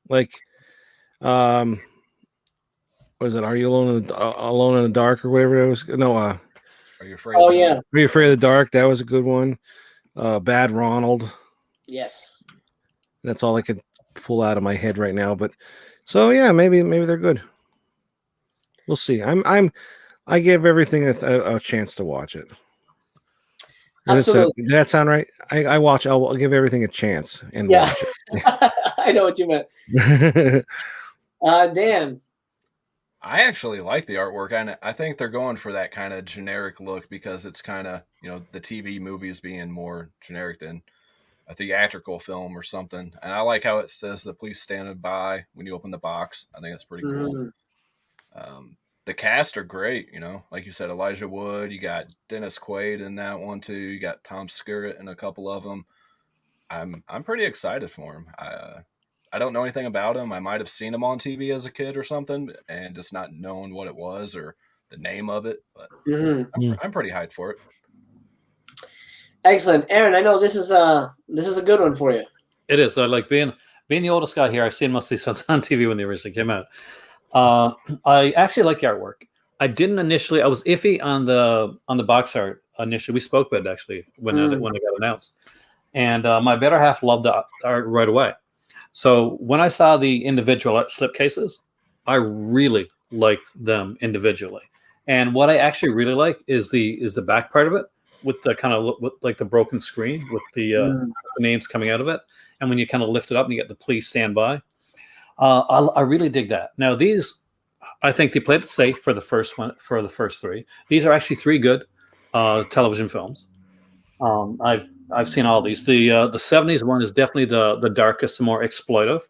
Like, what is it? Are You Alone in the Dark or whatever it was? No, Are You Afraid? Oh, yeah. Are You Afraid of the Dark? That was a good one. Bad Ronald. Yes. That's all I could pull out of my head right now. But so yeah, maybe they're good. We'll see. I give everything a chance to watch it. Absolutely. Did that sound right? I'll give everything a chance and watch it. I know what you meant. Dan. I actually like the artwork, and I think they're going for that kind of generic look because it's kind of, the TV movies being more generic than a theatrical film or something. And I like how it says the police standing by when you open the box. I think that's pretty cool. The cast are great, like you said, Elijah Wood, you got Dennis Quaid in that one too. You got Tom Skerritt in a couple of them. I'm pretty excited for him. I don't know anything about him. I might have seen him on TV as a kid or something and just not knowing what it was or the name of it, but I'm pretty hyped for it. Excellent. Aaron, I know this is a good one for you. It is. I like being the oldest guy here. I've seen most of these films on TV when they originally came out. I actually like the artwork. I was iffy on the box art initially. We spoke about it actually when it got announced. And my better half loved the art right away. So when I saw the individual slipcases, I really liked them individually. And what I actually really like is the back part of it with the kind of like the broken screen with the names coming out of it. And when you kind of lift it up and you get the please stand by. I really dig that. Now these, I think they played it safe for the first three. These are actually three good television films. I've seen all these. The 70s one is definitely the darkest and more exploitive,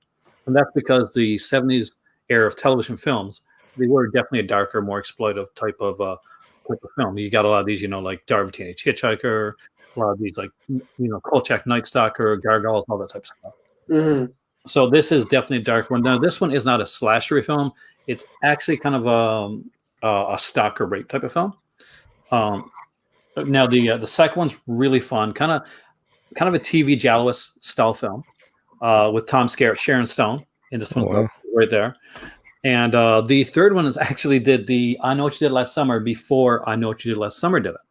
and that's because the 70s era of television films, they were definitely a darker, more exploitive type of film. You got a lot of these, like Darby Teenage Hitchhiker, a lot of these like Kolchak Night Stalker, Gargoyles, all that type of stuff. Mm-hmm. So this is definitely a dark one. Now this one is not a slashery film. It's actually kind of a stalker rape type of film. Now the second one's really fun, kind of a TV Jalowitz style film with Tom Skerritt, Sharon Stone in this one right there. And the third one is actually did the I Know What You Did Last Summer before I Know What You Did Last Summer did it.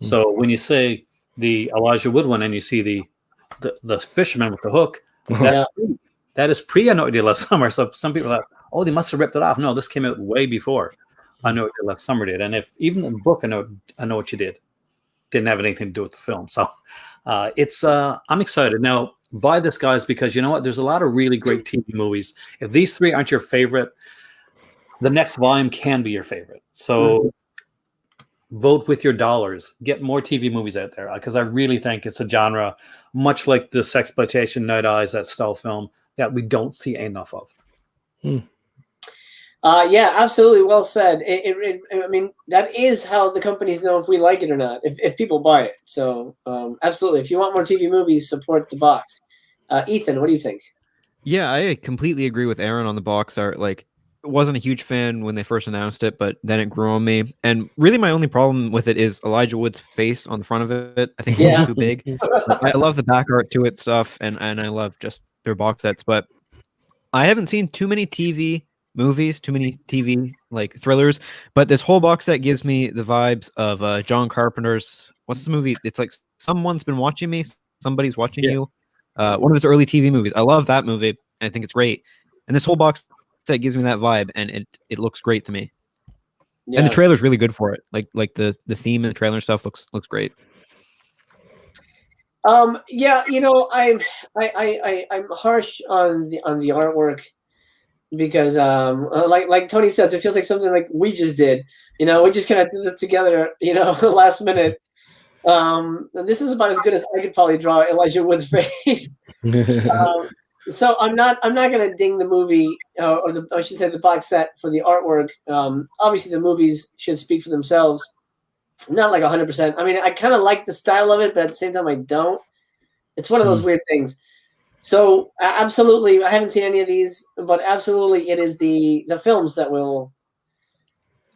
So when you say the Elijah Wood one and you see the fisherman with the hook, that is pre I Know What You Did Last Summer. So some people are like, oh, they must have ripped it off. No, this came out way before I Know What You Did Last Summer did. And if even in the book I Know What You Did didn't have anything to do with the film. So it's I'm excited. Now, buy this, guys, because you know what? There's a lot of really great TV movies. If these three aren't your favorite, the next volume can be your favorite. So vote with your dollars. Get more TV movies out there because I really think it's a genre, much like the sexploitation, Night Eyes, that style film, that we don't see enough of. Yeah, absolutely. Well said. I mean, that is how the companies know if we like it or not, if people buy it. So absolutely. If you want more TV movies, support the box. Ethan, what do you think? Yeah, I completely agree with Aaron on the box art. Like, wasn't a huge fan when they first announced it, but then it grew on me. And really my only problem with it is Elijah Wood's face on the front of it. I think it's too big. I love the back art to it stuff, and I love just their box sets, but I haven't seen too many TV movies, too many TV like thrillers. But this whole box set gives me the vibes of John Carpenter's. What's the movie? It's like Someone's Been Watching Me. Somebody's Watching Yeah. You. One of his early TV movies. I love that movie. I think it's great. And this whole box set gives me that vibe, and it looks great to me. Yeah. And the trailer's really good for it. Like the theme and the trailer and stuff looks great. Yeah, you know, I'm harsh on the artwork because like Tony says, it feels like something like we just did. You know, we just kind of did this together, you know, last minute. This is about as good as I could probably draw Elijah Wood's face. So I'm not gonna ding the movie or I should say the box set for the artwork. Obviously the movies should speak for themselves. Not like 100%. I mean, I kind of like the style of it, but at the same time, I don't. It's one of those weird things. So absolutely, I haven't seen any of these, but absolutely, it is the films that will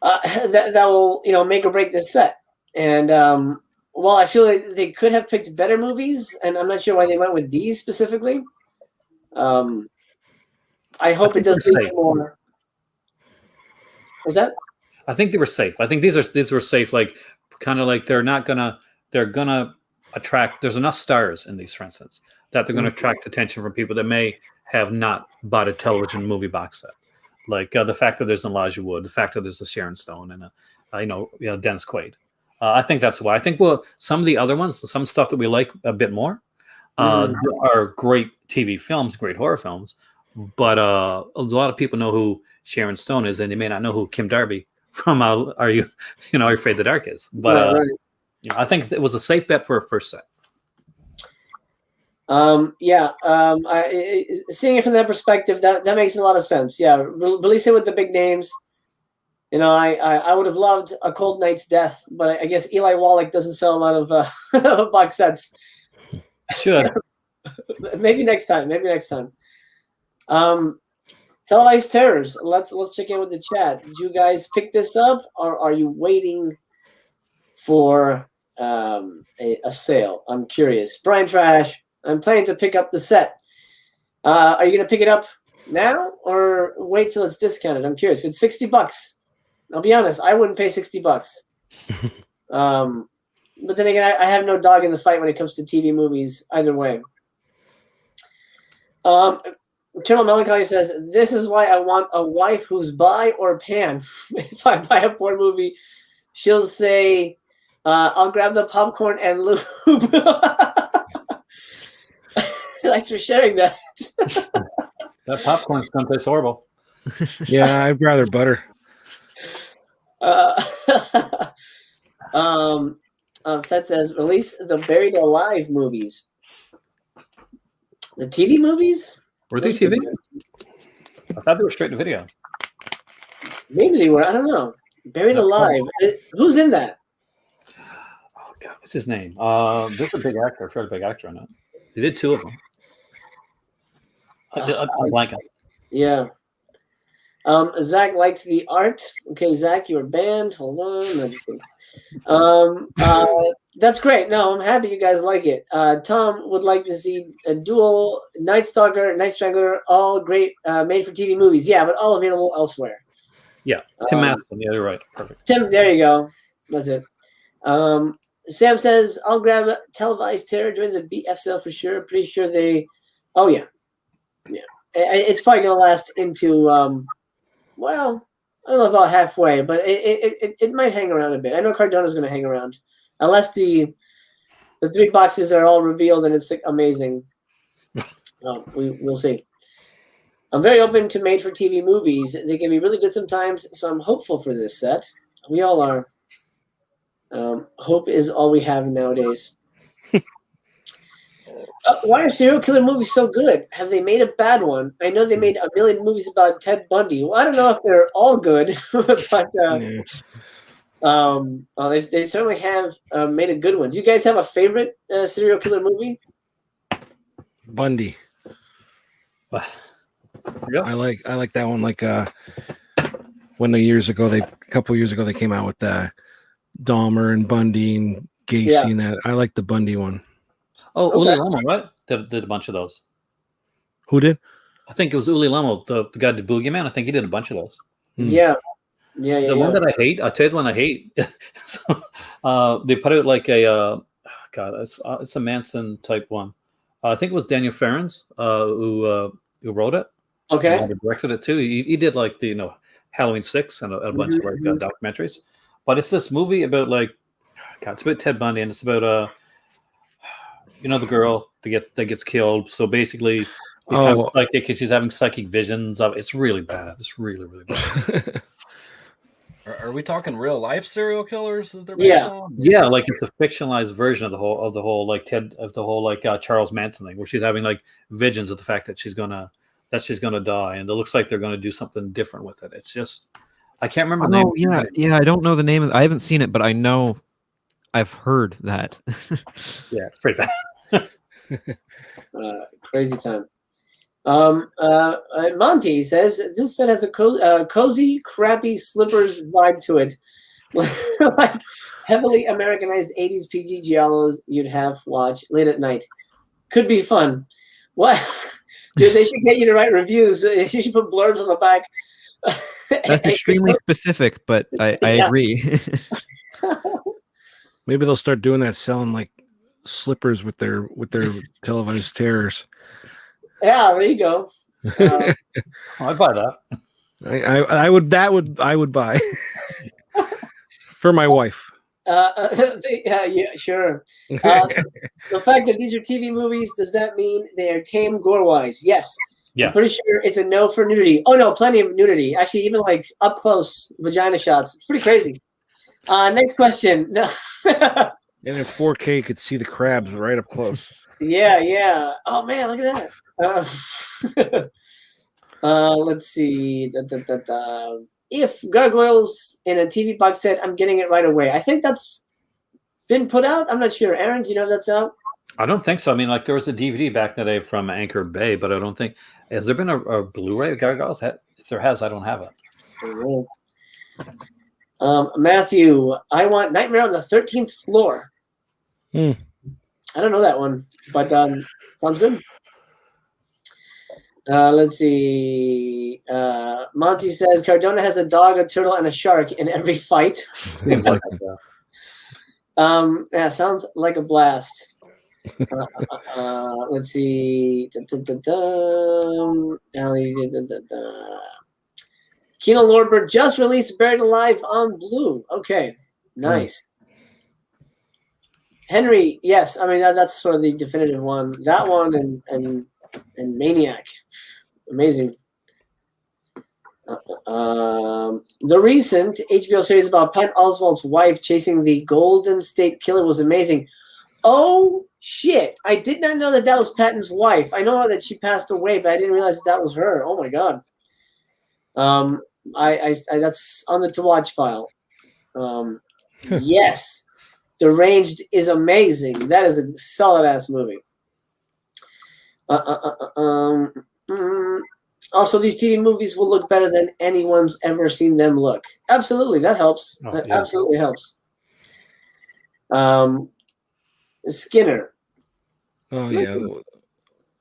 that will make or break this set. And while I feel like they could have picked better movies, and I'm not sure why they went with these specifically. I hope it does lead to more. Was that? I think they were safe. I think these were safe. Like kind of like they're gonna attract. There's enough stars in these, for instance, that they're gonna attract attention from people that may have not bought a television movie box set. Like the fact that there's an Elijah Wood, the fact that there's a Sharon Stone and a Dennis Quaid. I think that's why. I think some of the other ones, some stuff that we like a bit more, are great TV films, great horror films. But a lot of people know who Sharon Stone is, and they may not know who Kim Darby from Are You Afraid the Dark is. But right. I think it was a safe bet for a first set. Seeing it from that perspective, that makes a lot of sense. Yeah, release it with the big names. You know, I would have loved A Cold Night's Death, but I guess Eli Wallach doesn't sell a lot of box sets. Sure. Maybe next time. Televised Terrors. Let's check in with the chat. Did you guys pick this up, or are you waiting for a sale? I'm curious. Brian Trash, I'm planning to pick up the set. Are you going to pick it up now or wait till it's discounted? I'm curious. It's $60. I'll be honest. I wouldn't pay $60. But then again, I have no dog in the fight when it comes to TV movies either way. Eternal Melancholy says, this is why I want a wife who's bi or pan. If I buy a porn movie, she'll say, I'll grab the popcorn and lube. Thanks for sharing that. That popcorn's going to taste horrible. Yeah, I'd rather butter. Fed says, release the Buried Alive movies. The TV movies? Were they TV? I thought they were straight to video. Maybe they were. I don't know. Buried Alive. Who's in that? Oh God, what's his name? There's a big actor, a fairly big actor in it. They did two of them. I'm blanking. Yeah. Zach likes the art. Okay, Zach, you're banned. Hold on. That's great. No, I'm happy you guys like it. Tom would like to see a dual Night Stalker, Night Strangler, all great made-for-TV movies. Yeah, but all available elsewhere. Yeah, Tim Maston. Yeah, you're right. Perfect. Tim, there you go. That's it. Sam says, I'll grab Televised Terror during the BF sale for sure. Pretty sure they... Oh, yeah. Yeah. It's probably going to last into... well, I don't know about halfway, but it might hang around a bit. I know Cardona's going to hang around. Unless the 3 boxes are all revealed and it's amazing. We'll see. I'm very open to made-for-TV movies. They can be really good sometimes, so I'm hopeful for this set. We all are. Hope is all we have nowadays. Why are serial killer movies so good? Have they made a bad one? I know they made a million movies about Ted Bundy. Well, I don't know if they're all good, but they certainly have made a good one. Do you guys have a favorite serial killer movie? Bundy. Yeah. I like that one. Like when a couple years ago they came out with Dahmer and Bundy and Gacy and that. I like the Bundy one. Oh, okay. Uli Loman, right? Did a bunch of those. Who did? I think it was Uli Lamo, the guy did Boogeyman. I think he did a bunch of those. Yeah. The one that I hate, I'll tell you the one I hate. So, they put out like a God, it's a Manson type one. I think it was Daniel Farrens who wrote it. Okay. He directed it too. He did like the Halloween 6 and a bunch of like documentaries. But it's this movie about like God, it's about Ted Bundy, and it's about the girl that gets killed. So basically, psychic, she's having psychic visions of. It's really bad. It's really, really bad. Are we talking real life serial killers that they're based on? Yeah, like it's a fictionalized version of the whole like Charles Manson thing, where she's having like visions of the fact that she's gonna die, and it looks like they're gonna do something different with it. It's just I can't remember the name. Yeah, I don't know the name. I haven't seen it, but I know I've heard that. Yeah, it's pretty bad. Crazy time. Monty says this set has a cozy, crappy slippers vibe to it, like heavily Americanized 80s PG giallos you'd have watch late at night. Could be fun. What? Dude, they should get you to write reviews. You should put blurbs on the back. That's extremely specific, but I agree. Maybe they'll start doing that, selling like slippers with their televised terrors. Yeah, there you go. I'd buy that. I would buy for my wife. Yeah, sure. The fact that these are TV movies, does that mean they are tame gore-wise? Yes. Yeah. I'm pretty sure it's a no for nudity. Oh no, plenty of nudity. Actually, even like up close vagina shots. It's pretty crazy. Next question. No. And in 4K, you could see the crabs right up close. Yeah. Oh man, look at that. Let's see. If Gargoyles in a TV box set, I'm getting it right away. I think that's been put out. I'm not sure. Aaron, do you know if that's out? I don't think so. I mean, like there was a DVD back in the day from Anchor Bay, but I don't think has there been a Blu-ray of Gargoyles? If there has, I don't have it. Matthew, I want Nightmare on the 13th Floor. I don't know that one, but sounds good. Let's see. Monty says Cardona has a dog, a turtle, and a shark in every fight. Seems like Yeah, sounds like a blast. Let's see. Kino Lorber just released Buried Alive on Blue. Okay, nice. Henry, yes, I mean that's sort of the definitive one. That one and Maniac, amazing. The recent HBO series about Patton Oswalt's wife chasing the Golden State Killer was amazing. Oh shit! I did not know that was Patton's wife. I know that she passed away, but I didn't realize that was her. Oh my god. I that's on the to watch file. Yes. Deranged is amazing. That is a solid ass movie. Also, these TV movies will look better than anyone's ever seen them look. Absolutely, that helps. That absolutely helps. Skinner. Oh yeah.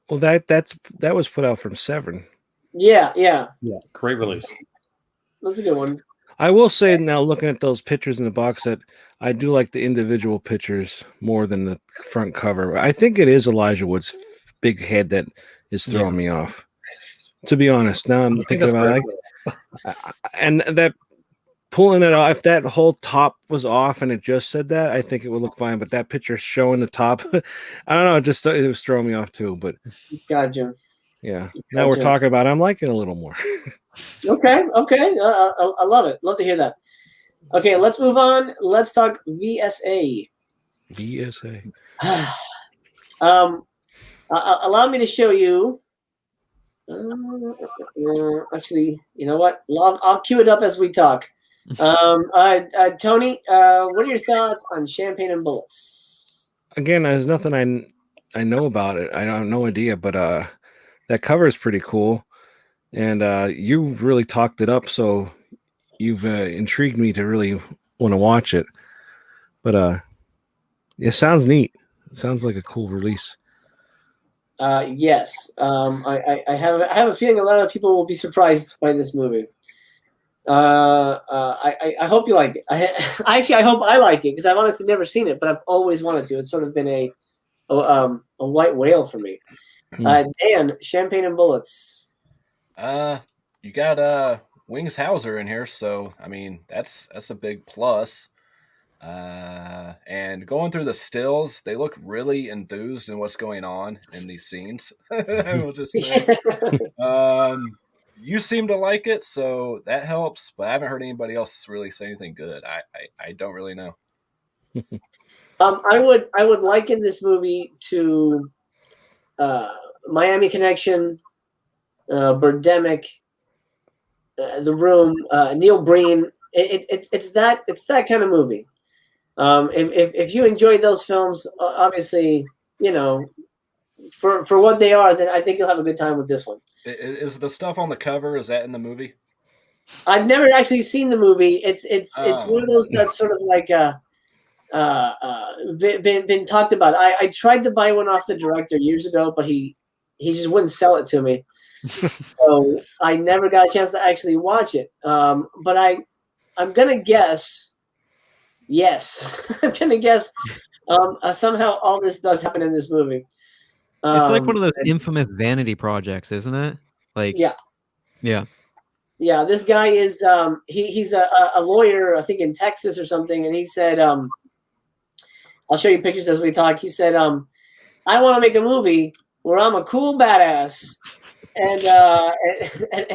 Well, that was put out from Severin. Yeah. Great release. That's a good one. I will say now, looking at those pictures in the box set, I do like the individual pictures more than the front cover. I think it is Elijah Wood's big head that is throwing me off. To be honest, now I'm thinking about it. And that pulling it off, if that whole top was off and it just said that, I think it would look fine. But that picture showing the top, I don't know, it was throwing me off too. But gotcha. Yeah. Now we're talking about it, I'm liking it a little more. Okay. I love it. Love to hear that. Okay, let's move on. Let's talk VSA. VSA. Allow me to show you. Actually, you know what? I'll cue it up as we talk. Tony, what are your thoughts on Champagne and Bullets? Again, there's nothing I know about it. I have no idea, but that cover is pretty cool, and you've really talked it up, so you've intrigued me to really want to watch it. But it sounds neat. It sounds like a cool release. Yes. I have a feeling a lot of people will be surprised by this movie. I hope you like it. I hope I like it because I've honestly never seen it, but I've always wanted to. It's sort of been a white whale for me. Dan, Champagne and Bullets. You got Wings Hauser in here, so I mean that's a big plus. And going through the stills, they look really enthused in what's going on in these scenes. I will just say. You seem to like it, so that helps. But I haven't heard anybody else really say anything good. I don't really know. I would liken this movie to Miami Connection, Birdemic, The Room, Neil Breen. It's that kind of movie. If you enjoy those films, obviously, for what they are, then I think you'll have a good time with this one. Is the stuff on the cover, is that in the movie? I've never actually seen the movie. It's one of those that's sort of like been talked about. I tried to buy one off the director years ago, but he just wouldn't sell it to me. So I never got a chance to actually watch it. But I'm gonna guess. Yes, I'm gonna guess. Somehow all this does happen in this movie. It's like one of those infamous vanity projects, isn't it? Like, yeah. This guy is he's a lawyer, I think in Texas or something, and he said, "I'll show you pictures as we talk." He said, "I want to make a movie where I'm a cool badass, and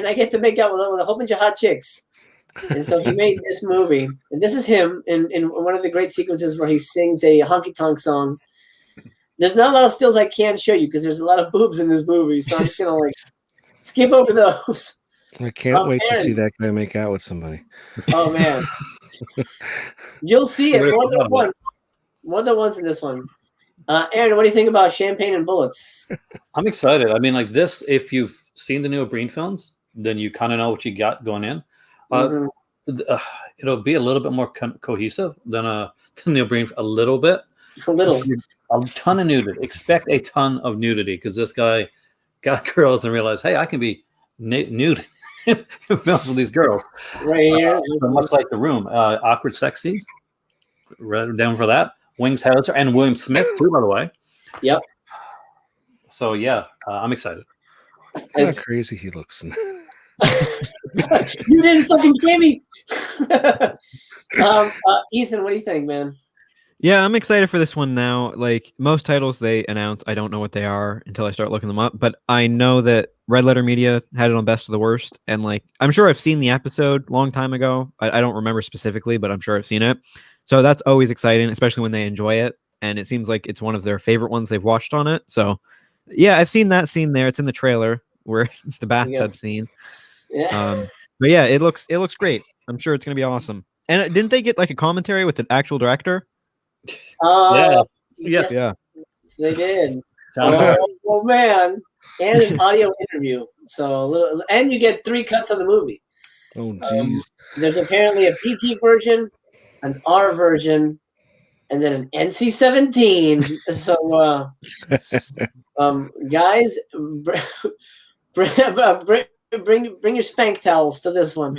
I get to make out with a whole bunch of hot chicks." And so he made this movie, and this is him in one of the great sequences where he sings a honky tonk song. There's not a lot of stills I can show you because there's a lot of boobs in this movie, so I'm just gonna skip over those. I can't wait to see that guy make out with somebody. Oh man, you'll see it more than once in this one. Aaron, what do you think about Champagne and Bullets? I'm excited. I mean, like this, if you've seen the Neil Breen films, then you kind of know what you got going in. It'll be a little bit more cohesive than Neil Breen, a little bit. A ton of nudity. Expect a ton of nudity because this guy got girls and realized, hey, I can be nude in films with these girls. Right here. Much like The Room. Awkward sex scenes. Right down for that. Wings Hauser and William Smith, too, by the way. Yep. So, yeah, I'm excited. How crazy he looks. You didn't fucking pay me. Ethan, what do you think, man? Yeah, I'm excited for this one now. Like most titles they announce, I don't know what they are until I start looking them up. But I know that Red Letter Media had it on Best of the Worst. And like, I'm sure I've seen the episode a long time ago. I don't remember specifically, but I'm sure I've seen it. So that's always exciting, especially when they enjoy it. And it seems like it's one of their favorite ones they've watched on it. So yeah, I've seen that scene there. It's in the trailer where the bathtub scene. Yeah. But yeah, it looks great. I'm sure it's going to be awesome. And didn't they get like a commentary with the actual director? Yes, they did. Oh man, and an audio interview. So and you get 3 cuts of the movie. Oh jeez. There's apparently a PT version, an R version, and then an NC-17. So, guys, bring your spank towels to this one.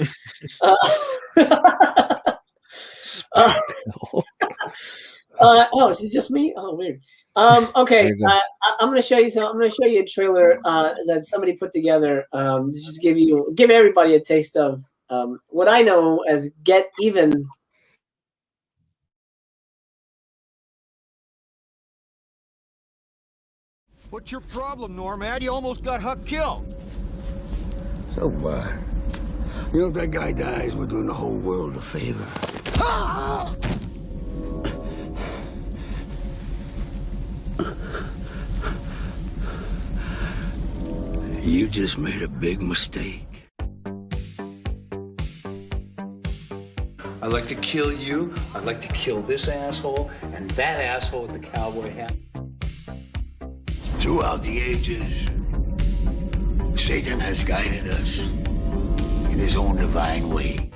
Oh, is it just me? Oh, weird. Okay, I'm gonna show you I'm gonna show you a trailer that somebody put together to just give everybody a taste of what I know as Get Even. What's your problem, Normad? You almost got Huck killed. So what? You know, if that guy dies, we're doing the whole world a favor. Ah! You just made a big mistake. I'd like to kill you. I'd like to kill this asshole and that asshole with the cowboy hat. Throughout the ages, Satan has guided us in his own divine way.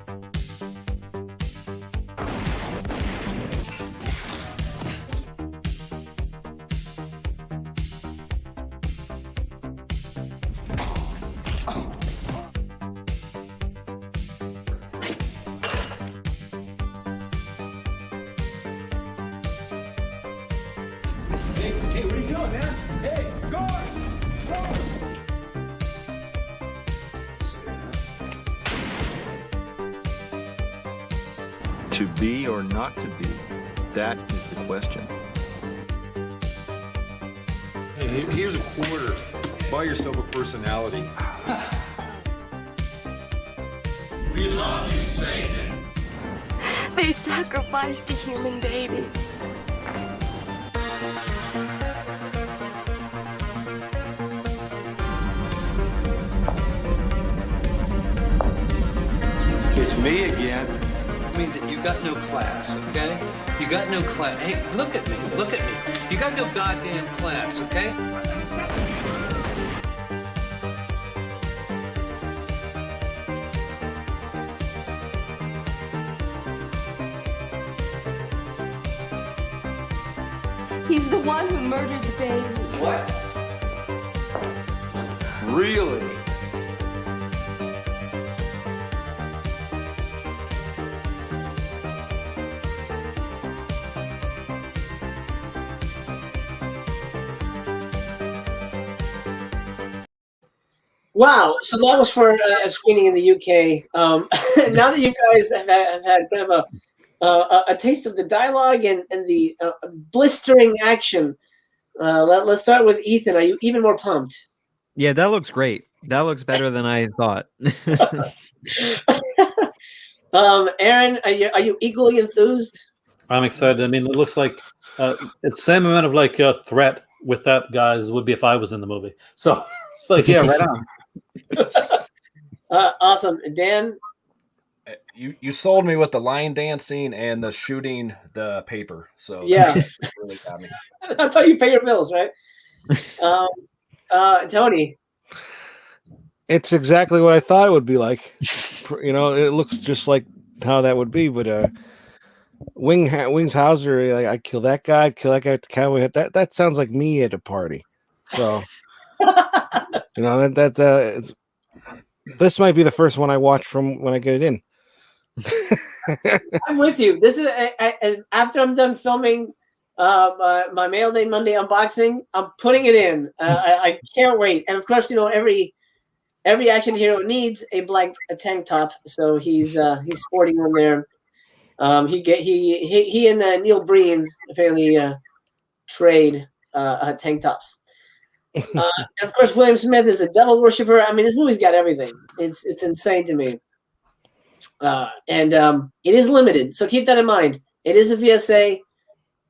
Hey, what are you doing, man? Hey, go! To be or not to be, that is the question. Hey, here's a quarter. Buy yourself a personality. We love you, Satan. They sacrificed a human baby. It's me again. I mean, you got no class, okay? You got no class. Hey, look at me. Look at me. You got no goddamn class, okay? He's the one who murdered the baby. What? Really? Wow, so that was for a screening in the UK. Now that you guys have had kind of a taste of the dialogue and the blistering action, let's start with Ethan. Are you even more pumped? Yeah, that looks great. That looks better than I thought. Aaron, are you equally enthused? I'm excited. I mean, it looks like it's the same amount of like threat with that guy as would be if I was in the movie. So it's like, yeah, right on. Awesome. Dan? You sold me with the line dancing and the shooting the paper. So yeah, that really got me. That's how you pay your bills, right? Tony? It's exactly what I thought it would be like. You know, it looks just like how that would be, but Wings Hauser, like, I kill that guy, with the cowboy hat. That sounds like me at a party. So you know it's this might be the first one I watch from when I get it in. I'm with you. This is after I'm done filming my Mail Day Monday unboxing, I'm putting it in. I can't wait. And of course, you know, every action hero needs a tank top, so he's sporting one there. He and Neil Breen apparently trade tank tops. And of course, William Smith is a devil worshiper. I mean, this movie's got everything. It's insane to me. And it is limited, so keep that in mind. It is a VSA,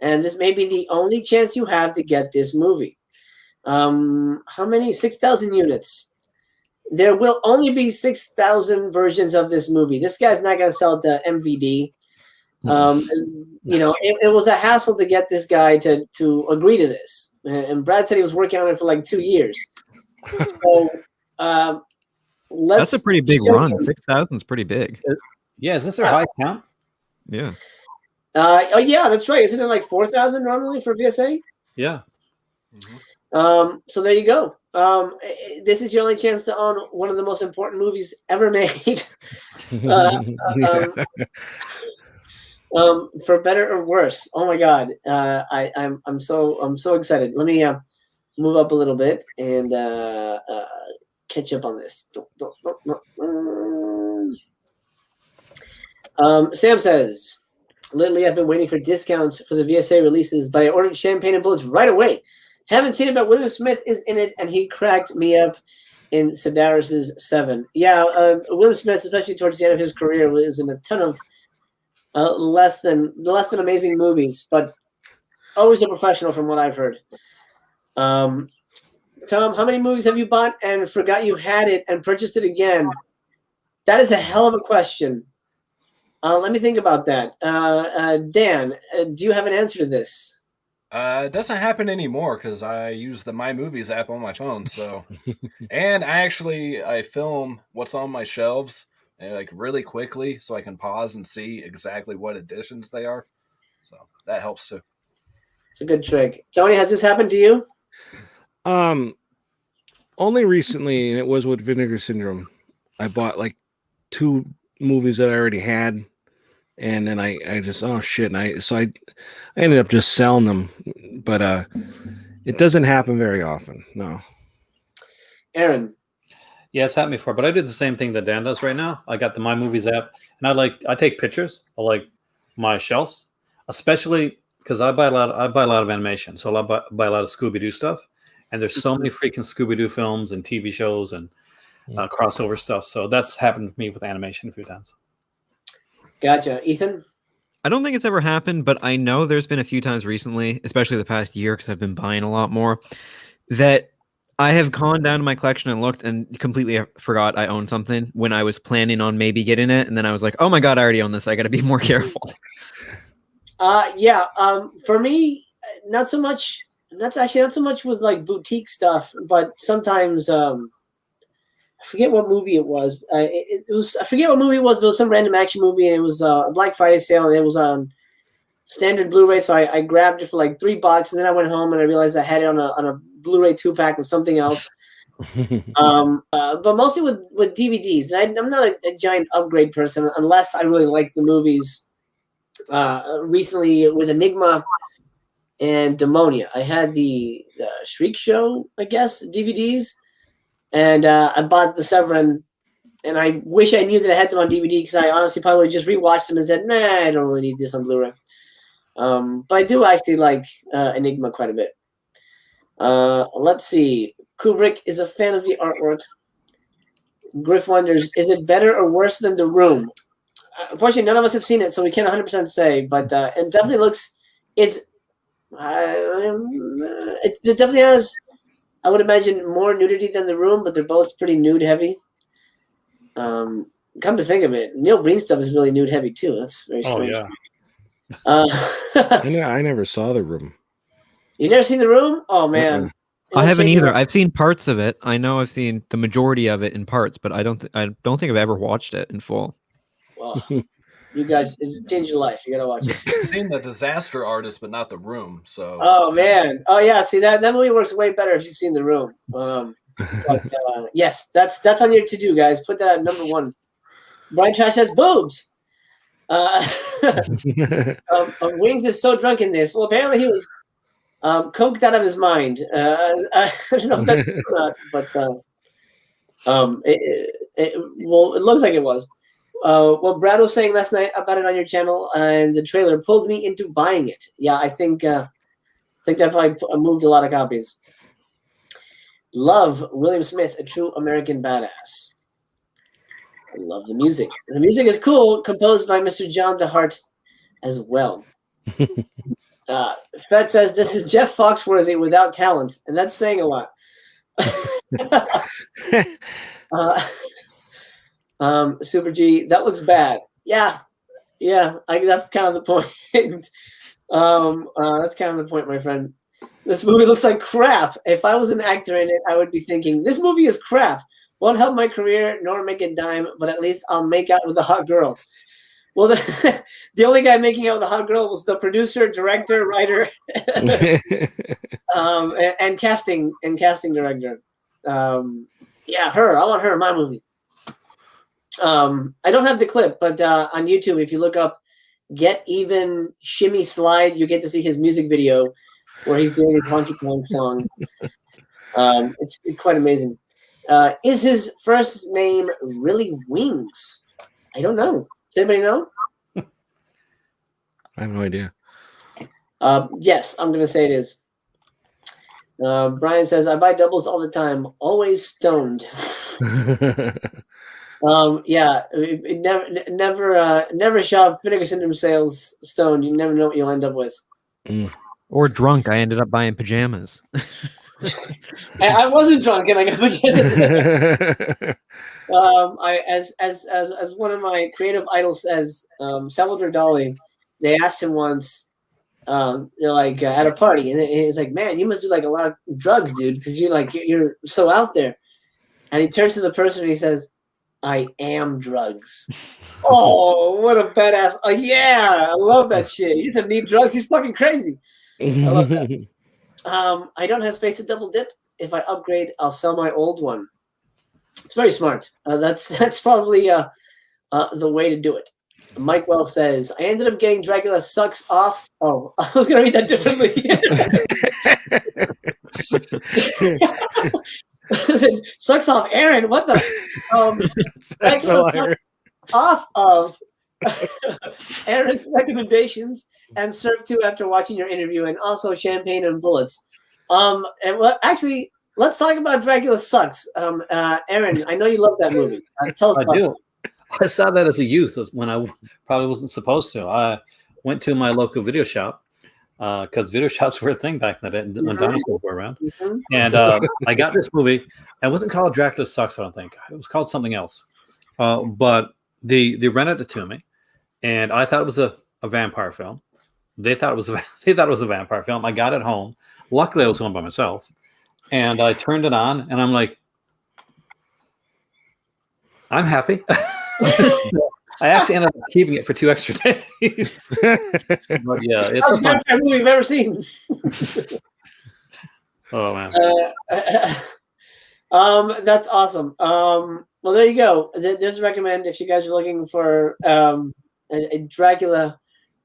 and this may be the only chance you have to get this movie. How many? 6,000 units. There will only be 6,000 versions of this movie. This guy's not going to sell it to MVD. You know, it was a hassle to get this guy to agree to this. And Brad said he was working on it for like 2 years. So that's a pretty big run. 6,000 is pretty big. Yeah, is this our high count? Yeah. Oh yeah, that's right. Isn't it like 4,000 normally for VSA? Yeah. So there you go. This is your only chance to own one of the most important movies ever made. For better or worse. Oh my God. I'm so excited. Let me move up a little bit and catch up on this. Sam says, lately I've been waiting for discounts for the VSA releases, but I ordered Champagne and Bullets right away. Haven't seen it, but William Smith is in it, and he cracked me up in Sedaris's 7. Yeah, William Smith, especially towards the end of his career, was in a ton of less than amazing movies, but always a professional from what I've heard. Tom, how many movies have you bought and forgot you had it and purchased it again? That is a hell of a question. Let me think about that. Dan, do you have an answer to this? It doesn't happen anymore because I use the My Movies app on my phone. So, and I film what's on my shelves like really quickly, so I can pause and see exactly what editions they are. So that helps too. It's a good trick. Tony, has this happened to you? Only recently, and it was with Vinegar Syndrome. I bought like 2 movies that I already had, and then I just, oh shit, and I ended up just selling them. But It doesn't happen very often. No. Aaron. Yeah, it's happened before, but I do the same thing that Dan does right now. I got the My Movies app, and I take pictures of like my shelves, especially because I buy a lot of animation, so I buy a lot of Scooby-Doo stuff, and there's so many freaking Scooby-Doo films and TV shows and crossover stuff. So that's happened to me with animation a few times. Gotcha. Ethan? I don't think it's ever happened, but I know there's been a few times recently, especially the past year, because I've been buying a lot more, that I have gone down to my collection and looked and completely forgot I owned something when I was planning on maybe getting it. And then I was like, oh my God, I already own this. I got to be more careful. Yeah. For me, not so much. That's actually not so much with like boutique stuff, but sometimes I forget what movie it was. It was I forget what movie it was, but it was some random action movie, and it was a Black Friday sale, and it was on standard Blu-ray. So I grabbed it for like $3, and then I went home and I realized I had it on a Blu-ray 2-pack with something else. But mostly with DVDs. And I'm not a giant upgrade person unless I really like the movies. Recently with Enigma and Demonia, I had the Shriek Show, I guess, DVDs, and I bought the Severin, and I wish I knew that I had them on DVD, because I honestly probably would just rewatched them and said, nah, I don't really need this on Blu-ray. But I do actually like Enigma quite a bit. Let's see. Kubrick is a fan of the artwork. Griff wonders, is it better or worse than The Room? Unfortunately, none of us have seen it, so we can't 100% say. But it definitely looks. It definitely has, I would imagine, more nudity than The Room, but they're both pretty nude heavy. Come to think of it, Neil Breen stuff is really nude heavy too. That's very strange. Oh yeah. I never saw The Room. You never seen The Room? Oh man. I haven't either. I've seen parts of it. I know I've seen the majority of it in parts, but I don't think I've ever watched it in full. Well, you guys, it's changed your life. You gotta watch it. I've seen The Disaster Artist, but not The Room. So. Oh man. Oh yeah. See that movie works way better if you've seen The Room. But, yes, that's on your to-do, guys. Put that at number 1. Brian Trash has boobs. Wings is so drunk in this. Well, apparently he was coked out of his mind. I don't know if that's true or not, but it looks like it was. What Brad was saying last night about it on your channel, and the trailer pulled me into buying it. Yeah, I think that probably moved a lot of copies. Love William Smith, a true American badass. I love the music. The music is cool, composed by Mr. John DeHart as well. Fed says this is Jeff Foxworthy without talent, and that's saying a lot. Super G, that looks bad. Yeah, that's kind of the point. That's kind of the point, my friend. This movie looks like crap. If I was an actor in it, I would be thinking, this movie is crap. Won't help my career nor make a dime, but at least I'll make out with a hot girl. Well, the only guy making out with a hot girl was the producer, director, writer, and casting director. Yeah, her. I want her in my movie. I don't have the clip, but on YouTube, if you look up "Get Even Shimmy Slide," you get to see his music video where he's doing his honky tonk song. It's quite amazing. Is his first name really Wings? I don't know. Does anybody know? I have no idea. Yes, I'm going to say it is. Brian says, I buy doubles all the time, always stoned. Yeah, never shop Vinegar Syndrome sales stoned. You never know what you'll end up with. Or drunk. I ended up buying pajamas. I wasn't drunk and I got pajamas. As one of my creative idols says, Salvador Dali, they asked him once, they're like at a party, and he's like, "Man, you must do like a lot of drugs, dude, because you're so out there." And he turns to the person and he says, "I am drugs." Oh, what a badass! Oh yeah, I love that shit. He said, "Need drugs?" He's fucking crazy. I love that. I don't have space to double dip. If I upgrade, I'll sell my old one. It's very smart. That's probably the way to do it. Mike Well says, I ended up getting Dracula Sucks Off. Oh, I was going to read that differently. Sucks off Aaron. What the? That's hilarious. Off of Aaron's recommendations and serve 2 after watching your interview, and also champagne and bullets. And actually, let's talk about Dracula Sucks. Aaron, I know you love that movie. Tell us about it. I saw that as a youth when I probably wasn't supposed to. I went to my local video shop because video shops were a thing back in the day when dinosaurs were around. And I got this movie. It wasn't called Dracula Sucks, I don't think. It was called something else. But they rented it to me, and I thought it was a vampire film. They thought it was a vampire film. I got it home. Luckily, I was home by myself, and I turned it on, and I'm like, I'm happy. I actually ended up keeping it for 2 extra days. But yeah, it's the best movie we've ever seen. Oh man. That's awesome. Well, there you go. There's a recommend if you guys are looking for a Dracula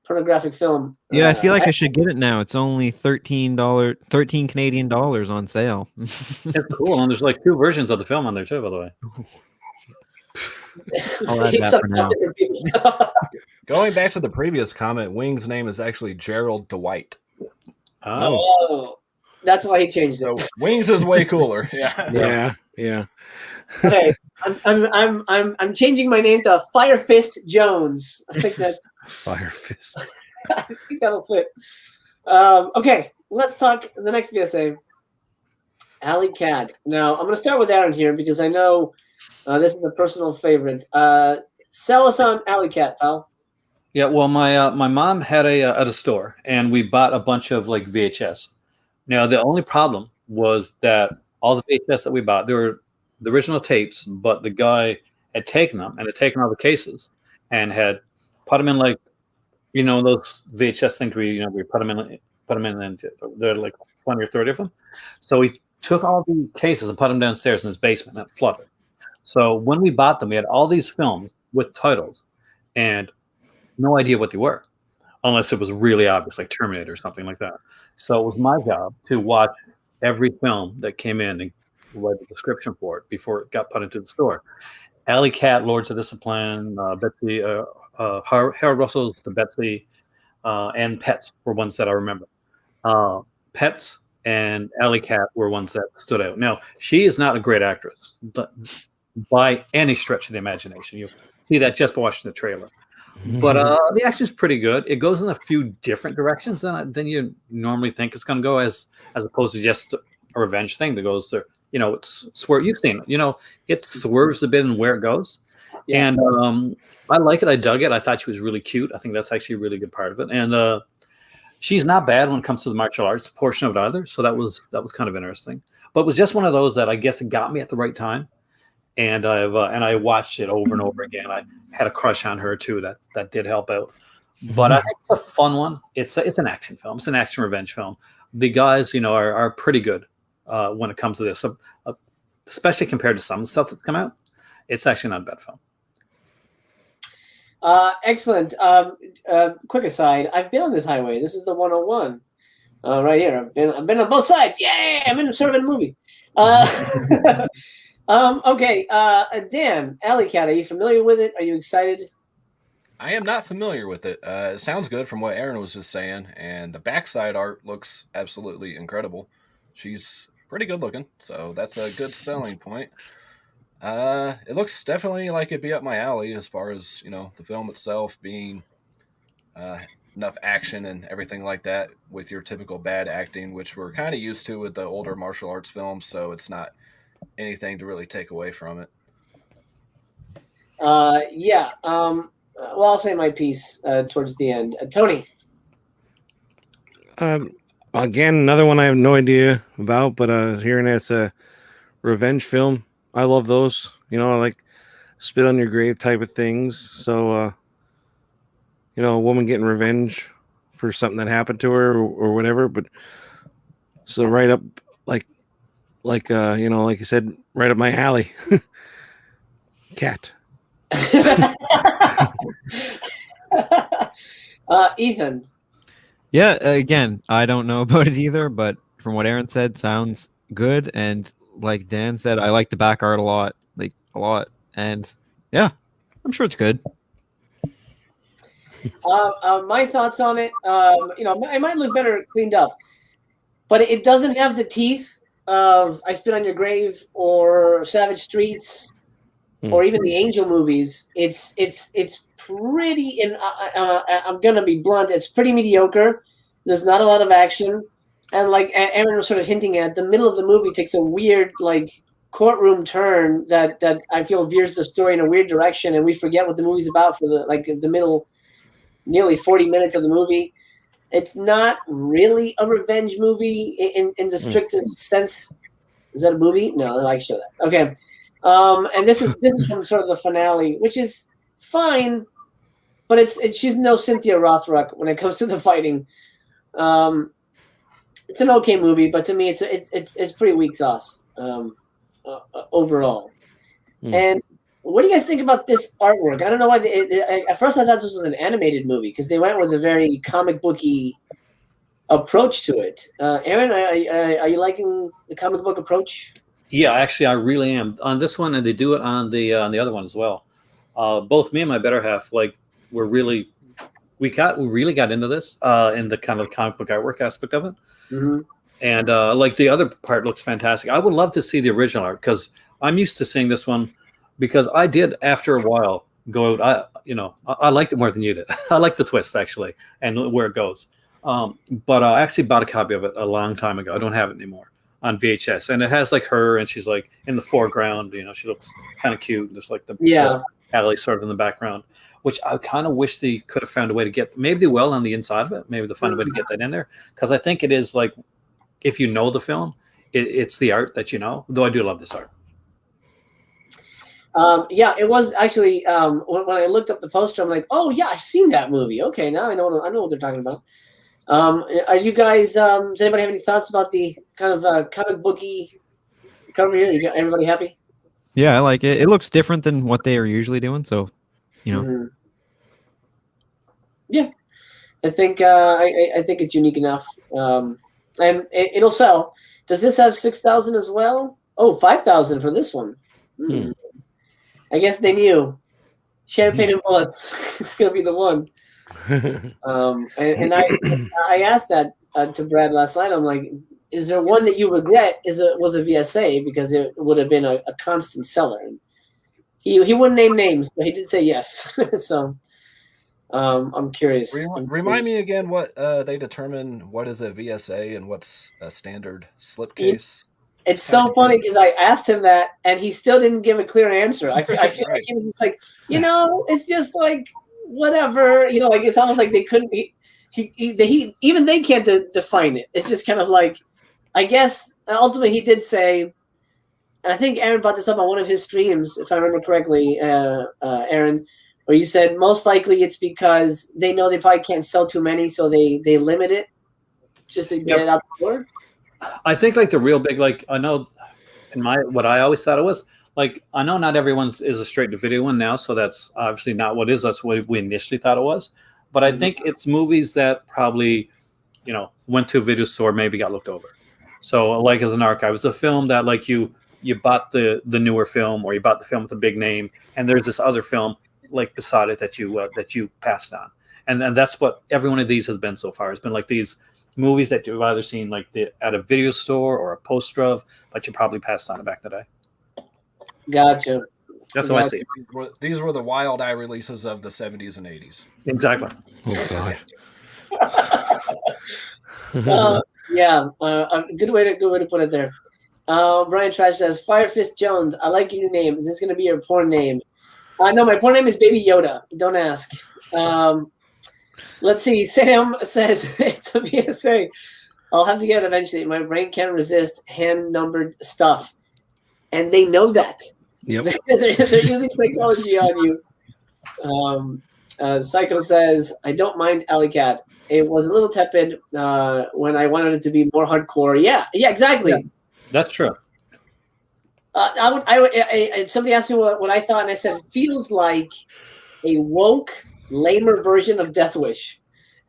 pornographic film. Yeah, I feel like I should get it now. It's only $13 Canadian dollars on sale. It's cool, and there's like 2 versions of the film on there too, by the way. I'll add that for now. Going back to the previous comment, Wing's name is actually Gerald Dwight. Oh, that's why he changed it. So Wings is way cooler. Yeah. Okay, I'm changing my name to Fire Fist Jones. I think that's Fire Fist. I think that'll fit. Okay, let's talk the next VSA. Alley Cat. Now I'm going to start with Aaron here because I know this is a personal favorite. Sell us on Alley Cat, pal. Yeah, well, my mom had at a store, and we bought a bunch of like VHS. Now the only problem was that all the VHS that we bought, they were the original tapes, but the guy had taken them and had taken all the cases and had put them in like, those VHS things we put them in, and there are like 20 or 30 of them. So he took all the cases and put them downstairs in his basement and it flooded. So when we bought them, we had all these films with titles and no idea what they were, unless it was really obvious, like Terminator or something like that. So it was my job to watch every film that came in and write the description for it before it got put into the store. Alley Cat, Lords of Discipline, Betsy, Harold Russell's The Betsy, and Pets were ones that I remember. Pets and Alley Cat were ones that stood out. Now, she is not a great actress by any stretch of the imagination. You see that just by watching the trailer. But the action is pretty good. It goes in a few different directions than you normally think it's going to go, as opposed to just a revenge thing that goes there. It's swerve. You've seen it. It swerves a bit in where it goes. Yeah. And I like it. I dug it. I thought she was really cute. I think that's actually a really good part of it. And she's not bad when it comes to the martial arts portion of it either. So that was kind of interesting. But it was just one of those that I guess it got me at the right time. And I watched it over and over again. I had a crush on her too. That did help out. But I think it's a fun one. It's an action film. It's an action revenge film. The guys, are pretty good when it comes to this, especially compared to some stuff that's come out. It's actually not a bad film. Excellent. Quick aside: I've been on this highway. This is the 101 right here. I've been on both sides. Yay! I'm in a movie. Okay, Dan, Alley Cat, are you familiar with it? Are you excited? I am not familiar with it. It sounds good from what Aaron was just saying, and the backside art looks absolutely incredible. She's pretty good looking, so that's a good selling point. It looks definitely like it'd be up my alley as far as, the film itself being enough action and everything like that with your typical bad acting, which we're kind of used to with the older martial arts films, so it's not anything to really take away from it. Yeah. Well, I'll say my piece towards the end. Tony. Again, another one I have no idea about, but hearing that it's a revenge film, I love those. I like spit on your grave type of things. So, a woman getting revenge for something that happened to her or whatever. But so right up, like you said, right up my alley. Cat. Ethan. Yeah, again, I don't know about it either, but from what Aaron said, sounds good. And like Dan said, I like the back art a lot, And yeah, I'm sure it's good. My thoughts on it, it might look better cleaned up, but it doesn't have the teeth of I Spit on Your Grave or Savage Streets or even the Angel movies. It's pretty, and I'm gonna be blunt, it's pretty mediocre. There's not a lot of action, and like Aaron was sort of hinting at, the middle of the movie takes a weird like courtroom turn that I feel veers the story in a weird direction, and we forget what the movie's about for the middle, nearly 40 minutes of the movie. It's not really a revenge movie in the strictest sense. Is that a movie? No, I like show that. Okay, and this is from sort of the finale, which is fine, but she's no Cynthia Rothrock when it comes to the fighting. It's an okay movie, but to me, it's pretty weak sauce overall. And what do you guys think about this artwork? I don't know why. At first, I thought this was an animated movie because they went with a very comic booky approach to it. Aaron, are you liking the comic book approach? Yeah, actually, I really am on this one, and they do it on the other one as well. Both me and my better half, we really got into this in the kind of comic book artwork aspect of it. Mm-hmm. And the other part looks fantastic. I would love to see the original art because I'm used to seeing this one. Because I did, after a while, go out. I liked it more than you did. I like the twist actually, and where it goes. But I actually bought a copy of it a long time ago. I don't have it anymore on VHS, and it has her, and she's in the foreground. She looks kind of cute. There's the alley sort of in the background, which I kind of wish they could have found a way to get. Maybe they will on the inside of it. Maybe they'll find a way to get that in there because I think it is if you know the film, it's the art that you know. Though I do love this art. It was actually when I looked up the poster, I'm like, oh yeah, I've seen that movie. Okay, now I know what they're talking about. Are you guys? Does anybody have any thoughts about the kind of comic booky cover here? Everybody happy? Yeah, I like it. It looks different than what they are usually doing, so Yeah, I think I think it's unique enough, and it'll sell. Does this have 6,000 as well? Oh, 5,000 for this one. I guess they knew. Champagne and Bullets is going to be the one. And I asked that to Brad last night. I'm like, is there one that you regret? Was a VSA because it would have been a constant seller. And he wouldn't name names, but he did say yes. So I'm curious. Remind me again what they determine what is a VSA and what's a standard slipcase. It's so funny because I asked him that, and he still didn't give a clear answer. I feel like he was just like, it's just whatever. It's almost like they couldn't. Even they can't define it. It's just kind of I guess ultimately he did say, and I think Aaron brought this up on one of his streams, if I remember correctly, Aaron, where you said most likely it's because they know they probably can't sell too many, so they limit it just to get it out the door. I think the real big I know what I always thought it was I know not everyone's is a straight to video one now, so that's obviously not what is. That's what we initially thought it was, but I think it's movies that probably went to a video store, maybe got looked over. So as an archive, it's a film that you bought the newer film or you bought the film with a big name, and there's this other film beside it that you passed on, and that's what every one of these has been so far. It's been these movies that you've either seen at a video store or a poster of, but you probably passed on it back in the day. Gotcha. That's what I see. These were the wild eye releases of the 70s and 80s. Exactly. Oh God. Good way to put it there. Brian Trash says, Fire Fist Jones, I like your new name. Is this going to be your porn name? No, my porn name is Baby Yoda. Don't ask. Let's see. Sam says it's a VSA. I'll have to get it eventually. My brain can't resist hand-numbered stuff. And they know that. Yep. They're using psychology on you. Psycho says, I don't mind Alley Cat. It was a little tepid when I wanted it to be more hardcore. Yeah, exactly. Yeah, that's true. Somebody asked me what I thought, and I said, it feels like a woke, lamer version of Death Wish.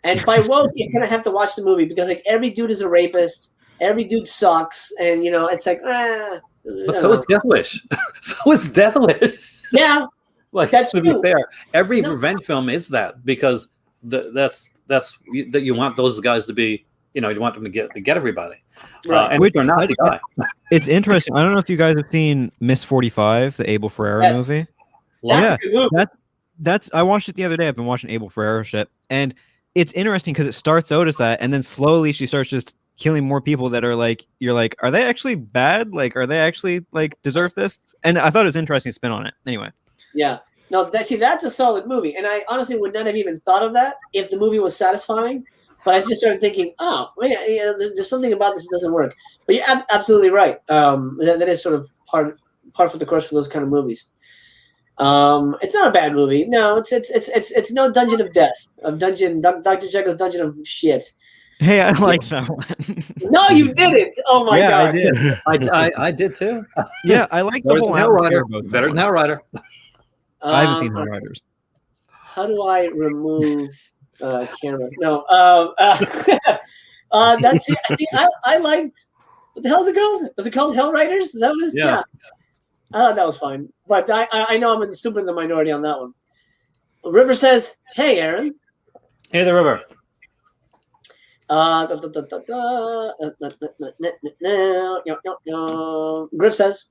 And by woke, you're going to have to watch the movie because every dude is a rapist. every dude sucks, and it's like, But so is Death Wish. So is Death Wish. Yeah, like that's to true. be fair, every revenge film is that because that's that you want those guys to be. You want them to get everybody, Right. and they're not the guy. It's interesting. I don't know if you guys have seen Miss 45, the Abel Ferrara movie. That's a good movie. That's I watched it the other day. I've been watching Abel Ferrara shit, and it's interesting because it starts out as that, and then slowly she starts just killing more people that are like, you're like, are they actually bad? Like, are they actually like deserve this? And I thought it was interesting to spin on it. Anyway. Yeah. No, that's a solid movie, and I honestly would not have even thought of that if the movie was satisfying. But I just started thinking, oh, yeah, there's something about this that doesn't work. But you're absolutely right. That is sort of part for the course for those kind of movies. It's not a bad movie. No, it's no Dungeon of Death, Dr. Jekyll's Dungeon of Shit. Hey, I like that one. No, you didn't. Oh my god. I did. I did too. Yeah, I like the whole Hellrider. Better than Hellrider. I haven't seen Hellriders. How do I remove cameras? No. That's it. I liked. What the hell is it called? Was it called Hellriders? Is that what it is? Yeah. I thought that was fine, but I know I'm super in the minority on that one. River says, "Hey, Aaron." Hey, the River. Griff says,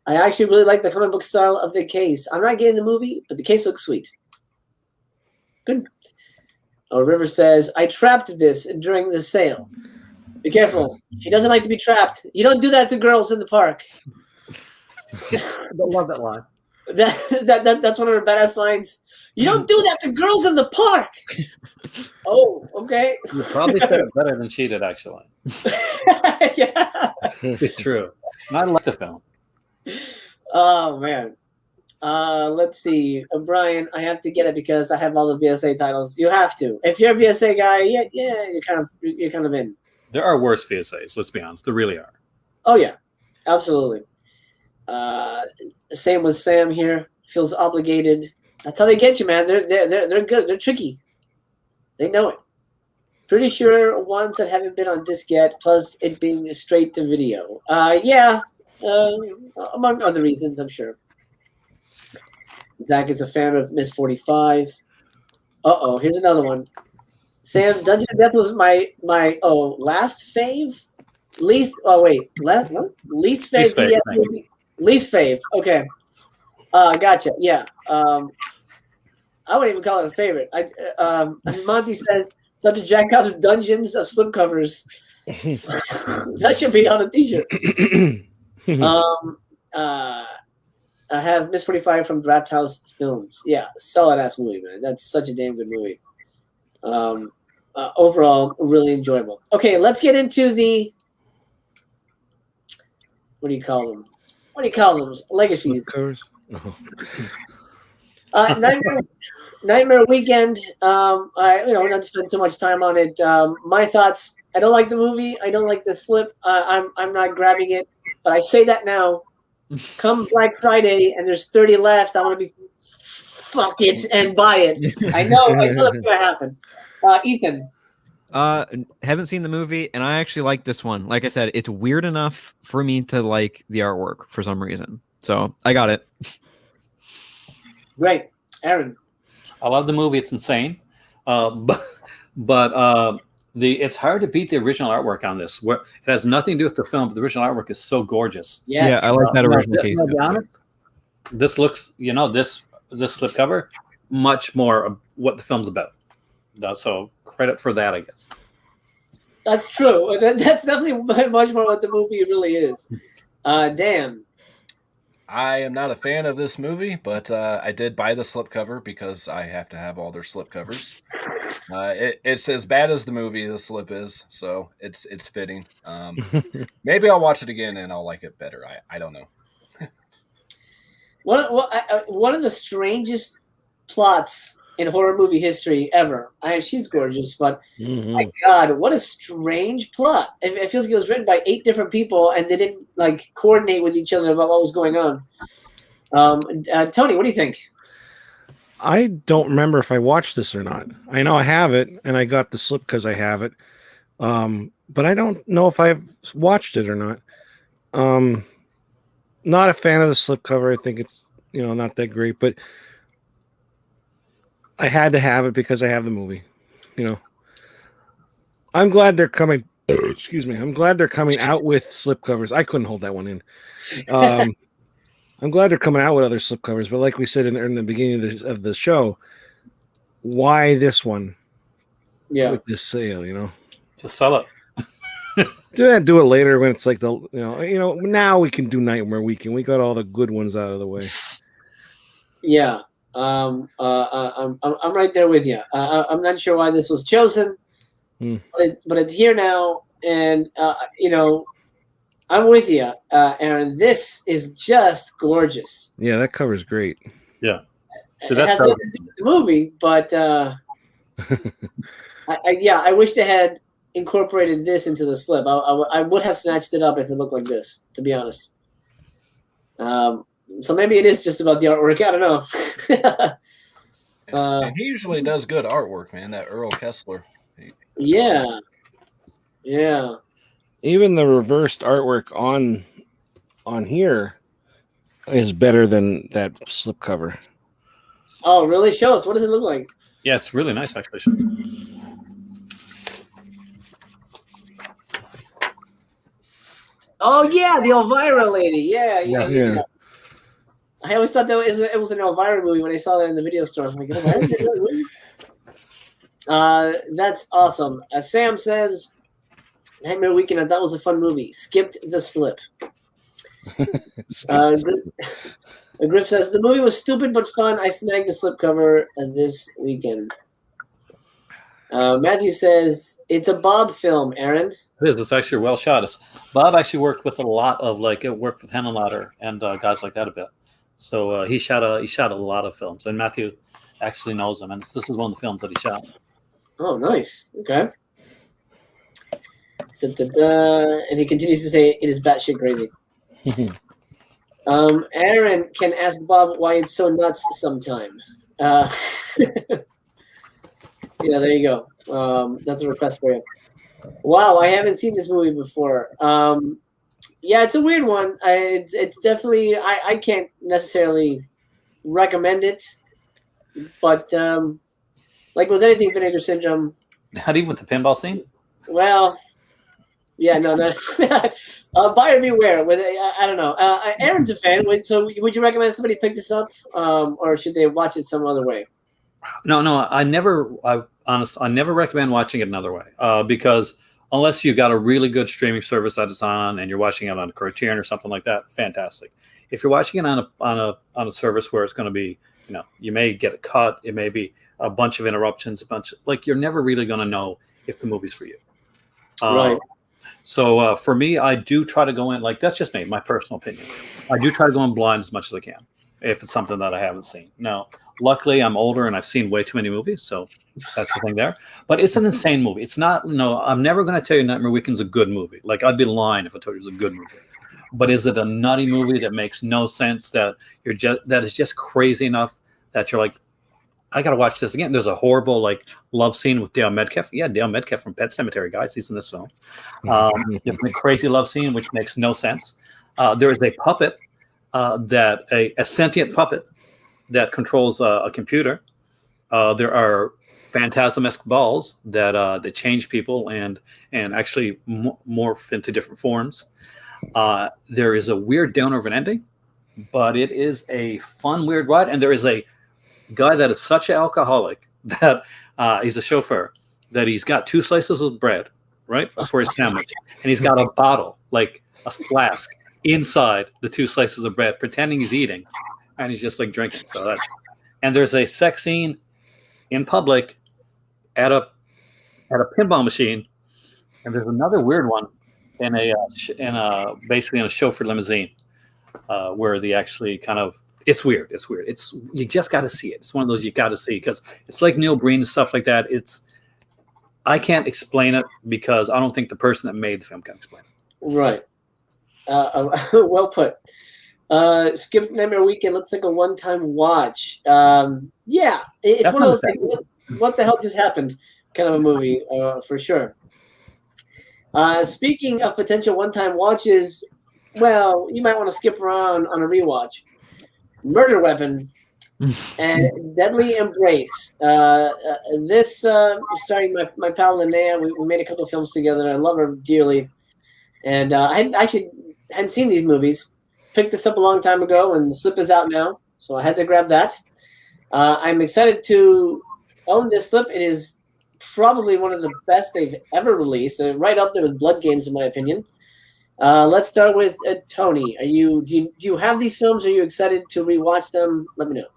"I actually really like the comic book style of the case. I'm not getting the movie, but the case looks sweet." Good. River says, "I trapped this during the sale. Be careful. She doesn't like to be trapped. You don't do that to girls in the park." I love that line. That's one of her badass lines. You don't do that to girls in the park. Oh, okay. You probably said it better than she did, actually. Yeah. It's true. And I like the film. Oh man. Let's see, Brian. I have to get it because I have all the VSA titles. You have to. If you're a VSA guy, yeah, you're kind of in. There are worse VSAs. Let's be honest. There really are. Oh yeah, absolutely. Same with Sam here. Feels obligated. That's how they get you, man. They're good. They're tricky. They know it. Pretty sure ones that haven't been on disc yet, plus it being straight to video. Yeah. Among other reasons, I'm sure. Zach is a fan of Miss 45. Here's another one. Sam, Dungeon of Death was my last fave? Least fave. Least fave. Okay. Gotcha. Yeah. I wouldn't even call it a favorite. As Monty says, Dr. Jacob's Dungeons of Slipcovers. That should be on a t-shirt. I have Miss 45 from Draft House Films. Yeah, solid ass movie, man. That's such a damn good movie. Overall, really enjoyable. Okay, let's get into the what do you call them? Legacies. Nightmare Weekend. I not spend too much time on it. My thoughts. I don't like the movie. I don't like the slip. I'm not grabbing it. But I say that now. Come Black Friday and there's 30 left. I want to be fuck it and buy it. I know that's going to happen. Ethan. Haven't seen the movie, and I actually like this one. Like I said, it's weird enough for me to like the artwork for some reason. So I got it. Great. Aaron. I love the movie. It's insane. But it's hard to beat the original artwork on this. It has nothing to do with the film, but the original artwork is so gorgeous. Yes. Yeah, I like that original case. To be honest, this looks, this slipcover, much more of what the film's about. So credit for that, I guess. That's true. That's definitely much more what the movie really is. Dan. I am not a fan of this movie, but I did buy the slipcover because I have to have all their slipcovers. It's as bad as the movie the slip is, so it's fitting. Maybe I'll watch it again and I'll like it better. I don't know. One of the strangest plots in horror movie history ever. She's gorgeous, but my God, what a strange plot! It feels like it was written by 8 different people, and they didn't coordinate with each other about what was going on. Tony, what do you think? I don't remember if I watched this or not. I know I have it, and I got the slip because I have it. But I don't know if I've watched it or not. Not a fan of the slipcover. I think it's not that great, but I had to have it because I have the movie. I'm glad they're coming. Excuse me. I'm glad they're coming out with slipcovers. I couldn't hold that one in. I'm glad they're coming out with other slipcovers, but like we said in the beginning of the show, why this one? Yeah, with this sale, to sell it. Do it later when it's like now we can do Nightmare Weekend. We got all the good ones out of the way. Yeah, I'm right there with you. I'm not sure why this was chosen, but it's here now, and I'm with you, Aaron. This is just gorgeous. Yeah, that cover's great. Yeah, it has nothing to do with the movie, but I wish they had incorporated this into the slip. I would have snatched it up if it looked like this, to be honest. So maybe it is just about the artwork. I don't know. And he usually does good artwork, man. That Earl Kessler. Yeah. Even the reversed artwork on here is better than that slipcover. Oh, really? Show us. What does it look like? Yeah, it's really nice, actually. Oh yeah, the Elvira lady. Yeah. I always thought that it was an Elvira movie when I saw that in the video store. I'm like, that's awesome. As Sam says, Nightmare Weekend, I thought was a fun movie. Skipped the slip. Grip says the movie was stupid but fun. I snagged the slipcover this weekend. Matthew says it's a Bob film, Aaron. It is. It's actually well shot. Bob actually worked with a lot of worked with Henenlotter and guys like that a bit. So he shot a lot of films, and Matthew actually knows him, and this is one of the films that he shot. Oh, nice. Okay. And he continues to say it is batshit crazy. Aaron can ask Bob why it's so nuts sometime. Yeah, there you go. That's a request for you. Wow, I haven't seen this movie before. Yeah, it's a weird one. It's definitely I can't necessarily recommend it, but like with anything Vinegar Syndrome. How do you with the pinball scene? Well, yeah, no. Buyer beware. I don't know. Aaron's a fan. So would you recommend somebody pick this up, or should they watch it some other way? No. I never recommend watching it another way because unless you've got a really good streaming service that is on and you're watching it on a Criterion or something like that, fantastic. If you're watching it on a service where it's going to be, you may get a cut, it may be a bunch of interruptions, you're never really going to know if the movie's for you. Right. So for me, I do try to go in that's just me, my personal opinion. I do try to go in blind as much as I can if it's something that I haven't seen. Now, luckily, I'm older and I've seen way too many movies, so that's the thing there. But it's an insane movie. It's not. I'm never going to tell you Nightmare Weekend's a good movie. I'd be lying if I told you it was a good movie. But is it a nutty movie that makes no sense? That is just crazy enough that you're like, I got to watch this again. There's a horrible love scene with Dale Metcalf. Yeah, Dale Metcalf from Pet Sematary, guys. He's in this film. There's a crazy love scene which makes no sense. There is a puppet a sentient puppet that controls a computer. There are phantasm-esque balls that change people and actually morph into different forms. There is a weird down-over ending, but it is a fun, weird ride. And there is a guy that is such an alcoholic that he's a chauffeur, that he's got 2 slices of bread, right, for his sandwich. And he's got a bottle, a flask, inside the 2 slices of bread, pretending he's eating. And he's just drinking. And there's a sex scene in public at a pinball machine. And there's another weird one basically in a chauffeur limousine, where they actually it's weird. You just got to see it. It's one of those you got to see because it's like Neil Breen and stuff like that. I can't explain it because I don't think the person that made the film can explain it. Right. Well put. Skip Nightmare Weekend looks like a one-time watch. Yeah, it's one of those things. What the hell just happened? Kind of a movie, for sure. Speaking of potential one-time watches, well, you might want to skip around on a rewatch. Murder Weapon and Deadly Embrace. This starring my pal Linnea. We made a couple of films together. I love her dearly. And I hadn't seen these movies. Picked this up a long time ago, and the slip is out now. So I had to grab that. I'm excited to own this slip. It is probably one of the best they've ever released. Right up there with Blood Games, in my opinion. Let's start with Tony. Do you have these films? Are you excited to rewatch them? Let me know.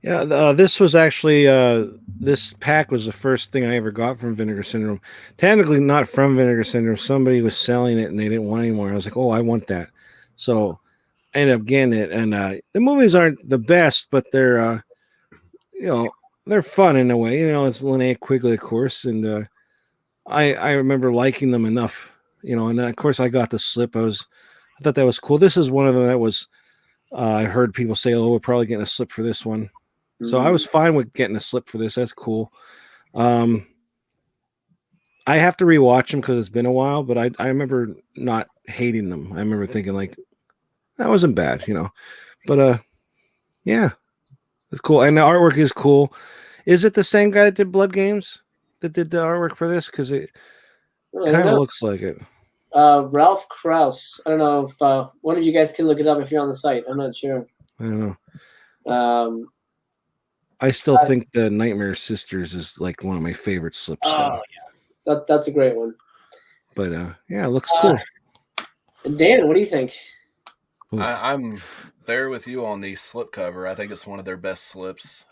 Yeah, this was actually this pack was the first thing I ever got from Vinegar Syndrome. Technically not from Vinegar Syndrome. Somebody was selling it and they didn't want it anymore. I was like, oh, I want that. So I ended up getting it. And the movies aren't the best, but they're they're fun in a way. It's Linnea Quigley, of course, and I remember liking them enough. And then of course I got the slip. I thought that was cool. This is one of them that was I heard people say, oh, we're probably getting a slip for this one. So I was fine with getting a slip for this. That's cool. I have to rewatch them because it's been a while, but I remember not hating them. I remember thinking like that wasn't bad, But yeah, it's cool, and the artwork is cool. Is it the same guy that did Blood Games that did the artwork for this? Because it kind of looks like it. Ralph Krauss. I don't know if one of you guys can look it up if you're on the site. I'm not sure. I don't know. I still think the Nightmare Sisters is like one of my favorite slips. Oh yeah, that's a great one. But yeah, it looks cool. Dan, what do you think? I'm there with you on the slip cover. I think it's one of their best slips.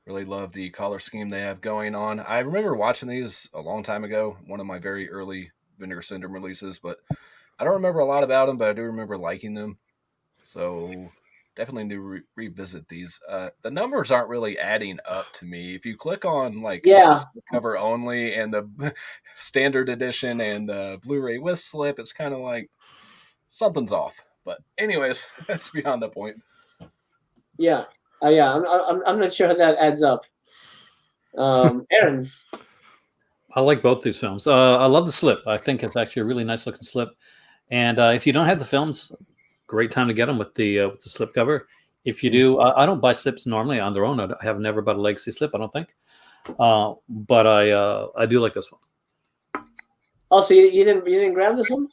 Really love the color scheme they have going on. I remember watching these a long time ago, one of my very early Vinegar Syndrome releases, but I don't remember a lot about them, but I do remember liking them. So definitely need to revisit these. The numbers aren't really adding up to me. If you click on the cover only and the standard edition and the Blu-ray with slip, it's kind of like something's off. But anyways, that's beyond the point. Yeah. I'm not sure how that adds up. Aaron. I like both these films. I love the slip. I think it's actually a really nice looking slip. And if you don't have the films, great time to get them with the slip cover. If you do, I don't buy slips normally on their own. I have never bought a legacy slip, I don't think. But I do like this one. Also, you didn't grab this one?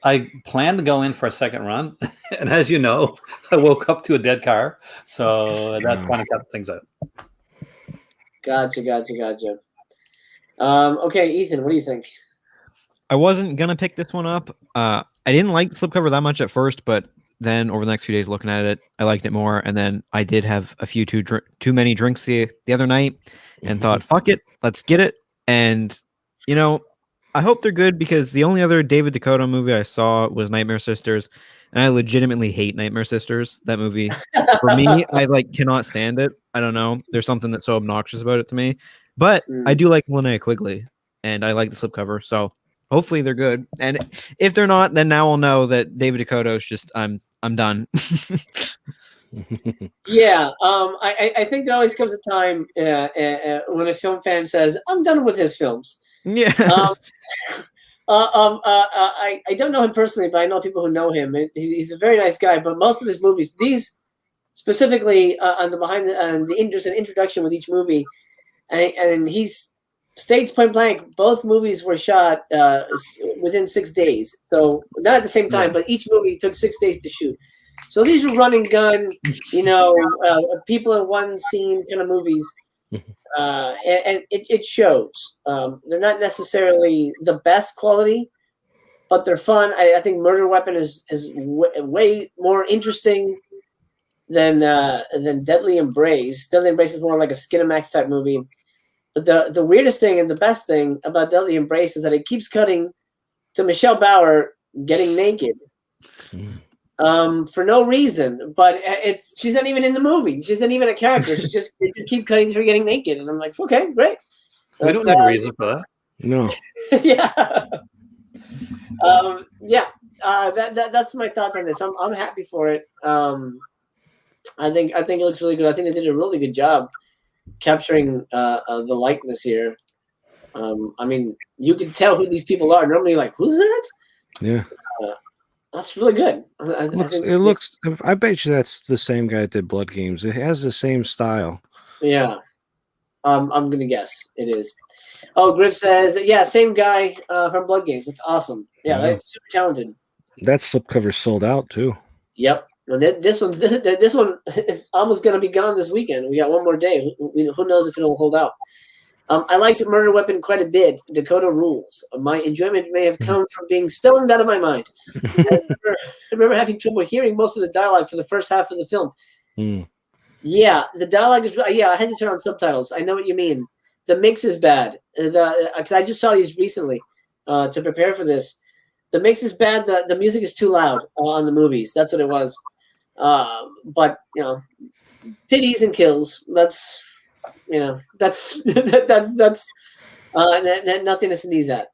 I planned to go in for a second run, and as you know, I woke up to a dead car, so that kind of kept things out. Gotcha. Okay, Ethan, what do you think? I wasn't gonna pick this one up. I didn't like the slipcover that much at first, but then over the next few days looking at it, I liked it more. And then I did have a few too many drinks the other night, and thought, fuck it, let's get it. And I hope they're good, because the only other David Dakota movie I saw was Nightmare Sisters, and I legitimately hate Nightmare Sisters. That movie, for me, I cannot stand it. I don't know. There's something that's so obnoxious about it to me. But I do like Linnea Quigley, and I like the slipcover. So hopefully they're good. And if they're not, then now I'll know that David Dakota is just I'm done. Yeah, I think there always comes a time when a film fan says, "I'm done with his films." Yeah. I don't know him personally, but I know people who know him. He's a very nice guy. But most of his movies, these specifically on the behind the introduction with each movie, and he's states point blank, both movies were shot within 6 days. So not at the same time, but each movie took 6 days to shoot. So these are run and gun, people in one scene kind of movies. And it shows. They're not necessarily the best quality, but they're fun. I think Murder Weapon is way more interesting than Deadly Embrace. Deadly Embrace is more like a Skinamax type movie. But the weirdest thing and the best thing about Deadly Embrace is that it keeps cutting to Michelle Bauer getting naked. For no reason, but she's not even in the movie. She's not even a character. They just keep cutting to her getting naked, and I'm like, okay, great. We don't need a reason for that. No. Yeah. That's my thoughts on this. I'm happy for it. I think it looks really good. I think they did a really good job capturing the likeness here. I mean, you can tell who these people are. Normally, you're like, who's that? Yeah. That's really good. I bet you that's the same guy that did Blood Games. It has the same style. Yeah. I'm gonna guess it is. Oh, Griff says, yeah, same guy from Blood Games. That's awesome. Yeah, Yeah. that's super talented. That slipcover sold out too. Yep. And this one is almost gonna be gone this weekend. We got one more day. Who knows if it'll hold out? I liked Murder Weapon quite a bit. Dakota rules. My enjoyment may have come from being stoned out of my mind. I remember having trouble hearing most of the dialogue for the first half of the film. Yeah, the dialogue is. Yeah, I had to turn on subtitles. I know what you mean. The mix is bad. Because I just saw these recently to prepare for this. The mix is bad. The music is too loud on the movies. That's what it was. But titties and kills. That's that's nothing to sneeze at.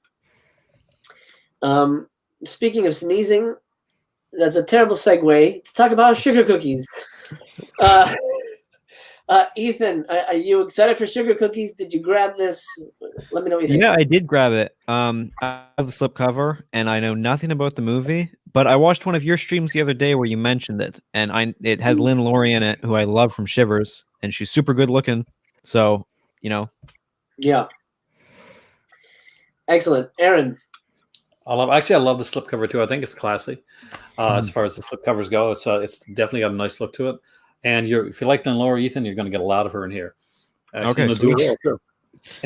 Speaking of sneezing, that's a terrible segue to talk about sugar cookies. Ethan, are you excited for sugar cookies? Did you grab this? Let me know what you think. Yeah, I did grab it. I have the slipcover, and I know nothing about the movie, but I watched one of your streams the other day where you mentioned it, and it has Lynn Laurie in it, who I love from Shivers, and she's super good looking. So, Yeah. Excellent. Aaron. I love the slipcover too. I think it's classy. As far as the slipcovers go, it's definitely got a nice look to it. And if you like Lynn Laurie, Ethan, you're going to get a lot of her in here. Okay, do well too.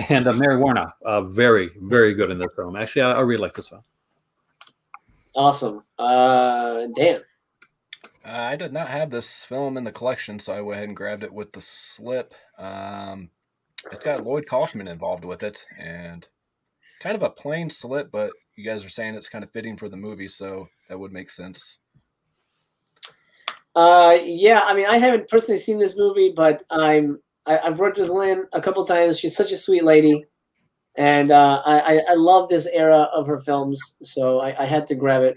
And Mary Warnock, very, very good in this film. Actually, I really like this film. Awesome. Dan. I did not have this film in the collection, so I went ahead and grabbed it with the slip. It's got Lloyd Kaufman involved with it, and kind of a plain slip, but you guys are saying it's kind of fitting for the movie, so that would make sense. Yeah, I mean, I haven't personally seen this movie, but I've worked with Lynn a couple times. She's such a sweet lady, and I love this era of her films, so I had to grab it.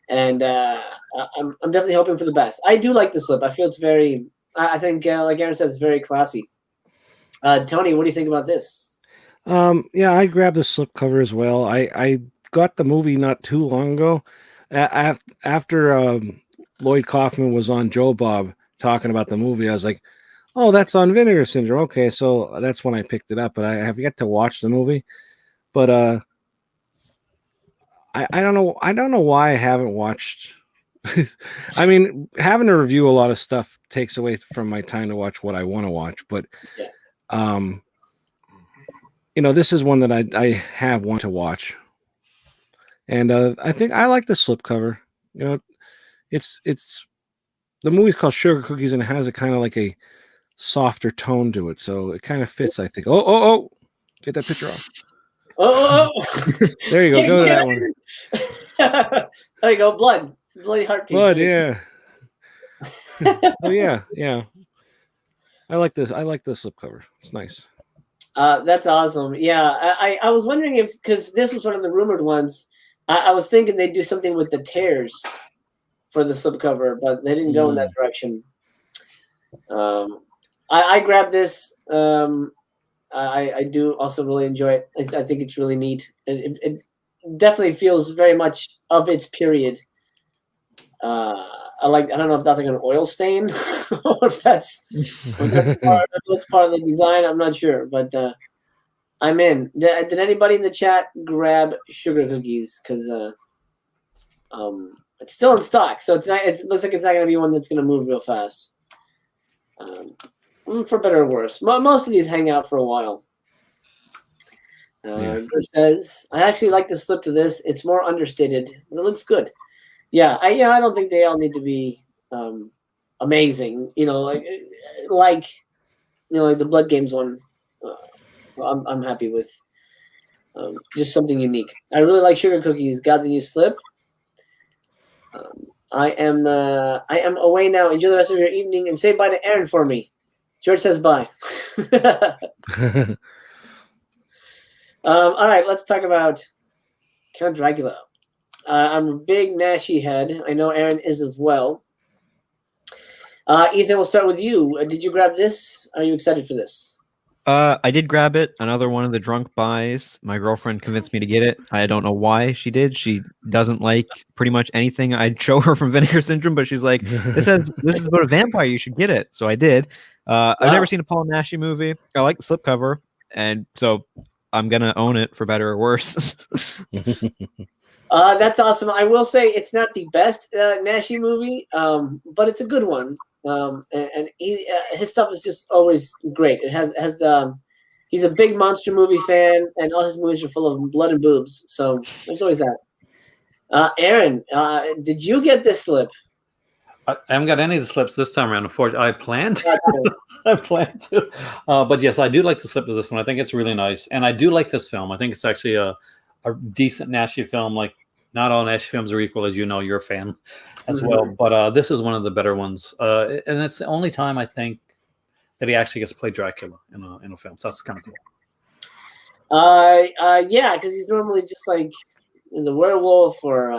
And I'm definitely hoping for the best. I do like the slip. I feel it's very. I think, like Aaron said, it's very classy. Tony, what do you think about this? Yeah, I grabbed the slipcover as well. I got the movie not too long ago. After Lloyd Kaufman was on Joe Bob talking about the movie, I was like, oh, that's on Vinegar Syndrome. Okay, so that's when I picked it up, but I have yet to watch the movie. But I don't know why I haven't watched. I mean, having to review a lot of stuff takes away from my time to watch what I want to watch. But this is one that I have wanted to watch, and I think I like the slipcover. It's the movie's called Sugar Cookies, and it has a kind of like a softer tone to it, so it kind of fits. I think. Oh! Get that picture off. Oh! There you go. Go to that one. There you go. Bloody heart piece. Blood, yeah. Oh yeah. I like this. I like the slipcover. It's nice. That's awesome. Yeah, I was wondering because this was one of the rumored ones. I was thinking they'd do something with the tears for the slipcover, but they didn't go in that direction. I grabbed this. I do also really enjoy it. I think it's really neat. It definitely feels very much of its period. I don't know if that's like an oil stain or if that's part of the design. I'm not sure, but I'm in. Did anybody in the chat grab sugar cookies? Because it's still in stock, so it looks like it's not going to be one that's going to move real fast. For better or worse, most of these hang out for a while. Chris says, I actually like the slip to this. It's more understated, but it looks good. Yeah, I don't think they all need to be amazing. Like the Blood Games one. I'm happy with just something unique. I really like Sugar Cookies. Got the new slip. I am away now. Enjoy the rest of your evening and say bye to Aaron for me. George says bye. All right, let's talk about Count Dracula. I'm a big Naschy head. I know Aaron is as well. Ethan, we'll start with you. Did you grab this? Are you excited for this? I did grab it. Another one of the drunk buys. My girlfriend convinced me to get it. I don't know why she did. She doesn't like pretty much anything I'd show her from Vinegar Syndrome, but she's like, this is about a vampire. You should get it. So I did. I've never seen a Paul Naschy movie. I like the slipcover, and so I'm gonna own it for better or worse. That's awesome. I will say it's not the best Naschy movie, but it's a good one. And his stuff is just always great. It has he's a big monster movie fan, and all his movies are full of blood and boobs. So there's always that. Aaron, did you get this slip? I haven't got any of the slips this time around. Unfortunately, I planned to. I plan to. But yes, I do like the slip to this one. I think it's really nice, and I do like this film. I think it's actually a decent Naschy film. Like, not all Naschy films are equal, as you know. You're a fan as well, but this is one of the better ones, and it's the only time I think that he actually gets to play Dracula in a film. So that's kind of cool. Yeah, because he's normally just like in the werewolf or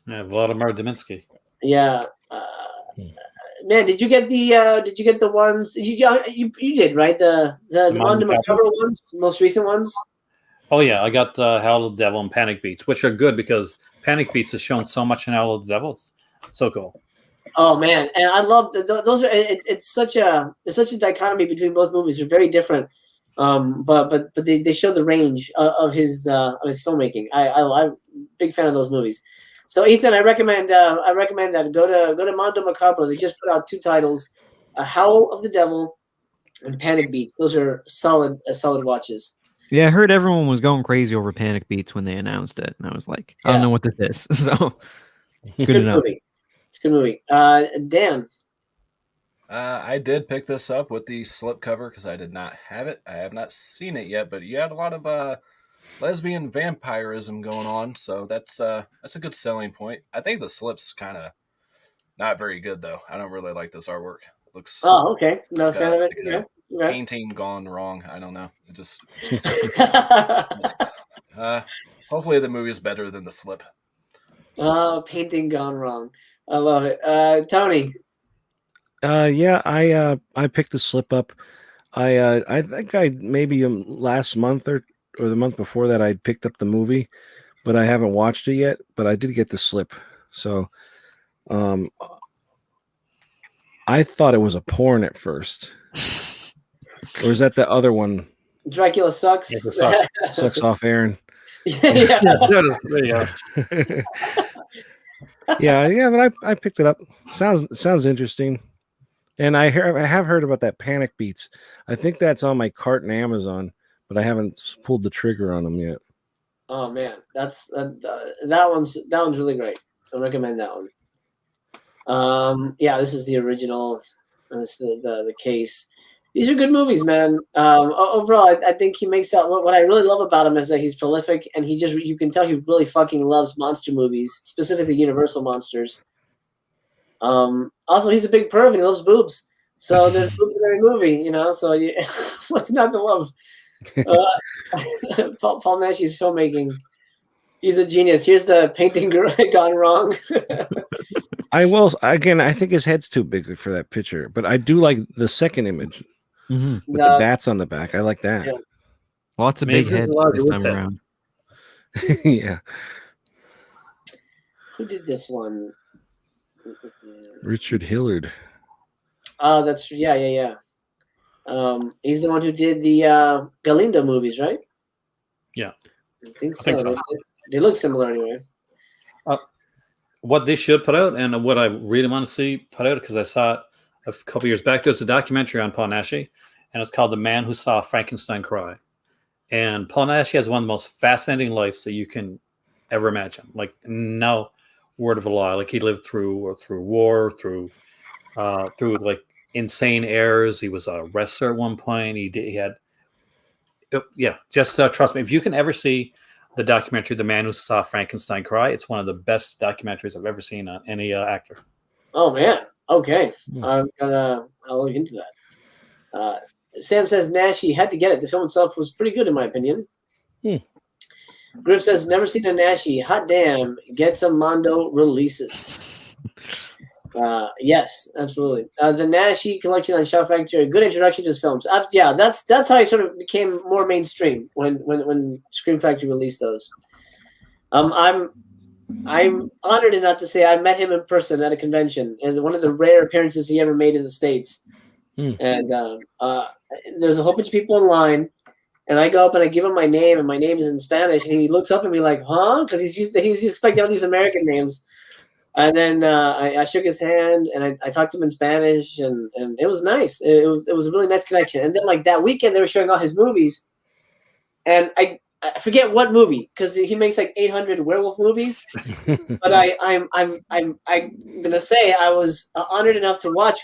Vladimir Deminsky. Yeah. Man, did you get the ones you did, right? The Mondo Macabre ones, most recent ones? Oh yeah, I got Howl of the Devil and Panic Beats, which are good because Panic Beats has shown so much in Howl of the Devil. It's so cool. Oh man, and I love those. It's such a dichotomy between both movies. They're very different, but they show the range of his filmmaking. I'm a big fan of those movies. So Ethan, I recommend that go to Mondo Macabre. They just put out 2 titles, Howl of the Devil and Panic Beats. Those are solid watches. Yeah, I heard everyone was going crazy over Panic Beats when they announced it, and I was like, I don't know what this is. So it's good to know. Movie. It's a good movie. Dan. I did pick this up with the slipcover because I did not have it. I have not seen it yet, but you had a lot of lesbian vampirism going on, so that's a good selling point. I think the slip's kind of not very good though. I don't really like this artwork. It looks okay. Not a fan of it. Yeah. Okay. Painting gone wrong. I don't know. It just hopefully the movie is better than the slip. Painting gone wrong. I love it. Tony. Yeah, I picked the slip up. I think I maybe last month or the month before that I picked up the movie, but I haven't watched it yet. But I did get the slip, so I thought it was a porn at first. Or is that the other one? Dracula sucks. Sucks off Aaron. Yeah. yeah, but I picked it up. Sounds interesting. And I have heard about that Panic Beats. I think that's on my cart in Amazon, but I haven't pulled the trigger on them yet. Oh man, that one's really great. I recommend that one. Yeah, this is the original. This is the case. These are good movies, man. Overall, I think he makes out. What I really love about him is that he's prolific, and you can tell he really fucking loves monster movies, specifically Universal monsters. Also, he's a big perv and he loves boobs. So there's boobs in every movie, So what's not to love? Paul Naschy's filmmaking. He's a genius. Here's the painting gone wrong. I think his head's too big for that picture, but I do like the second image with the bats on the back. I like that. Yeah. Lots of big heads this time around. Yeah. Who did this one? Richard Hillard. Oh, that's yeah. He's the one who did the Galindo movies, right? Yeah, I think so. They look similar anyway. What they should put out, and what I really want to see put out, because I saw it a couple years back. There's a documentary on Paul Naschy, and it's called "The Man Who Saw Frankenstein Cry." And Paul Naschy has one of the most fascinating lives that you can ever imagine. Like, no word of a lie. Like, he lived through war, through like insane errors. He was a wrestler at one point. Just trust me. If you can ever see the documentary "The Man Who Saw Frankenstein Cry," it's one of the best documentaries I've ever seen on any actor. Oh man, okay, I'll look into that. Sam says Naschy had to get it. The film itself was pretty good in my opinion. Griff says never seen a Naschy. Hot damn, get some Mondo releases. Yes, absolutely. The Naschy collection on Shout Factory, a good introduction to his films. Yeah, that's how he sort of became more mainstream when Scream Factory released those. I'm honored enough to say I met him in person at a convention, and one of the rare appearances he ever made in the States. And there's a whole bunch of people in line, and I go up and I give him my name, and my name is in Spanish, and he looks up at me like, "Huh?" Because he's expecting all these American names. And then I shook his hand, and I talked to him in Spanish, and it was nice. It was a really nice connection. And then like that weekend, they were showing all his movies, and I forget what movie because he makes like 800 werewolf movies. But I'm gonna say I was honored enough to watch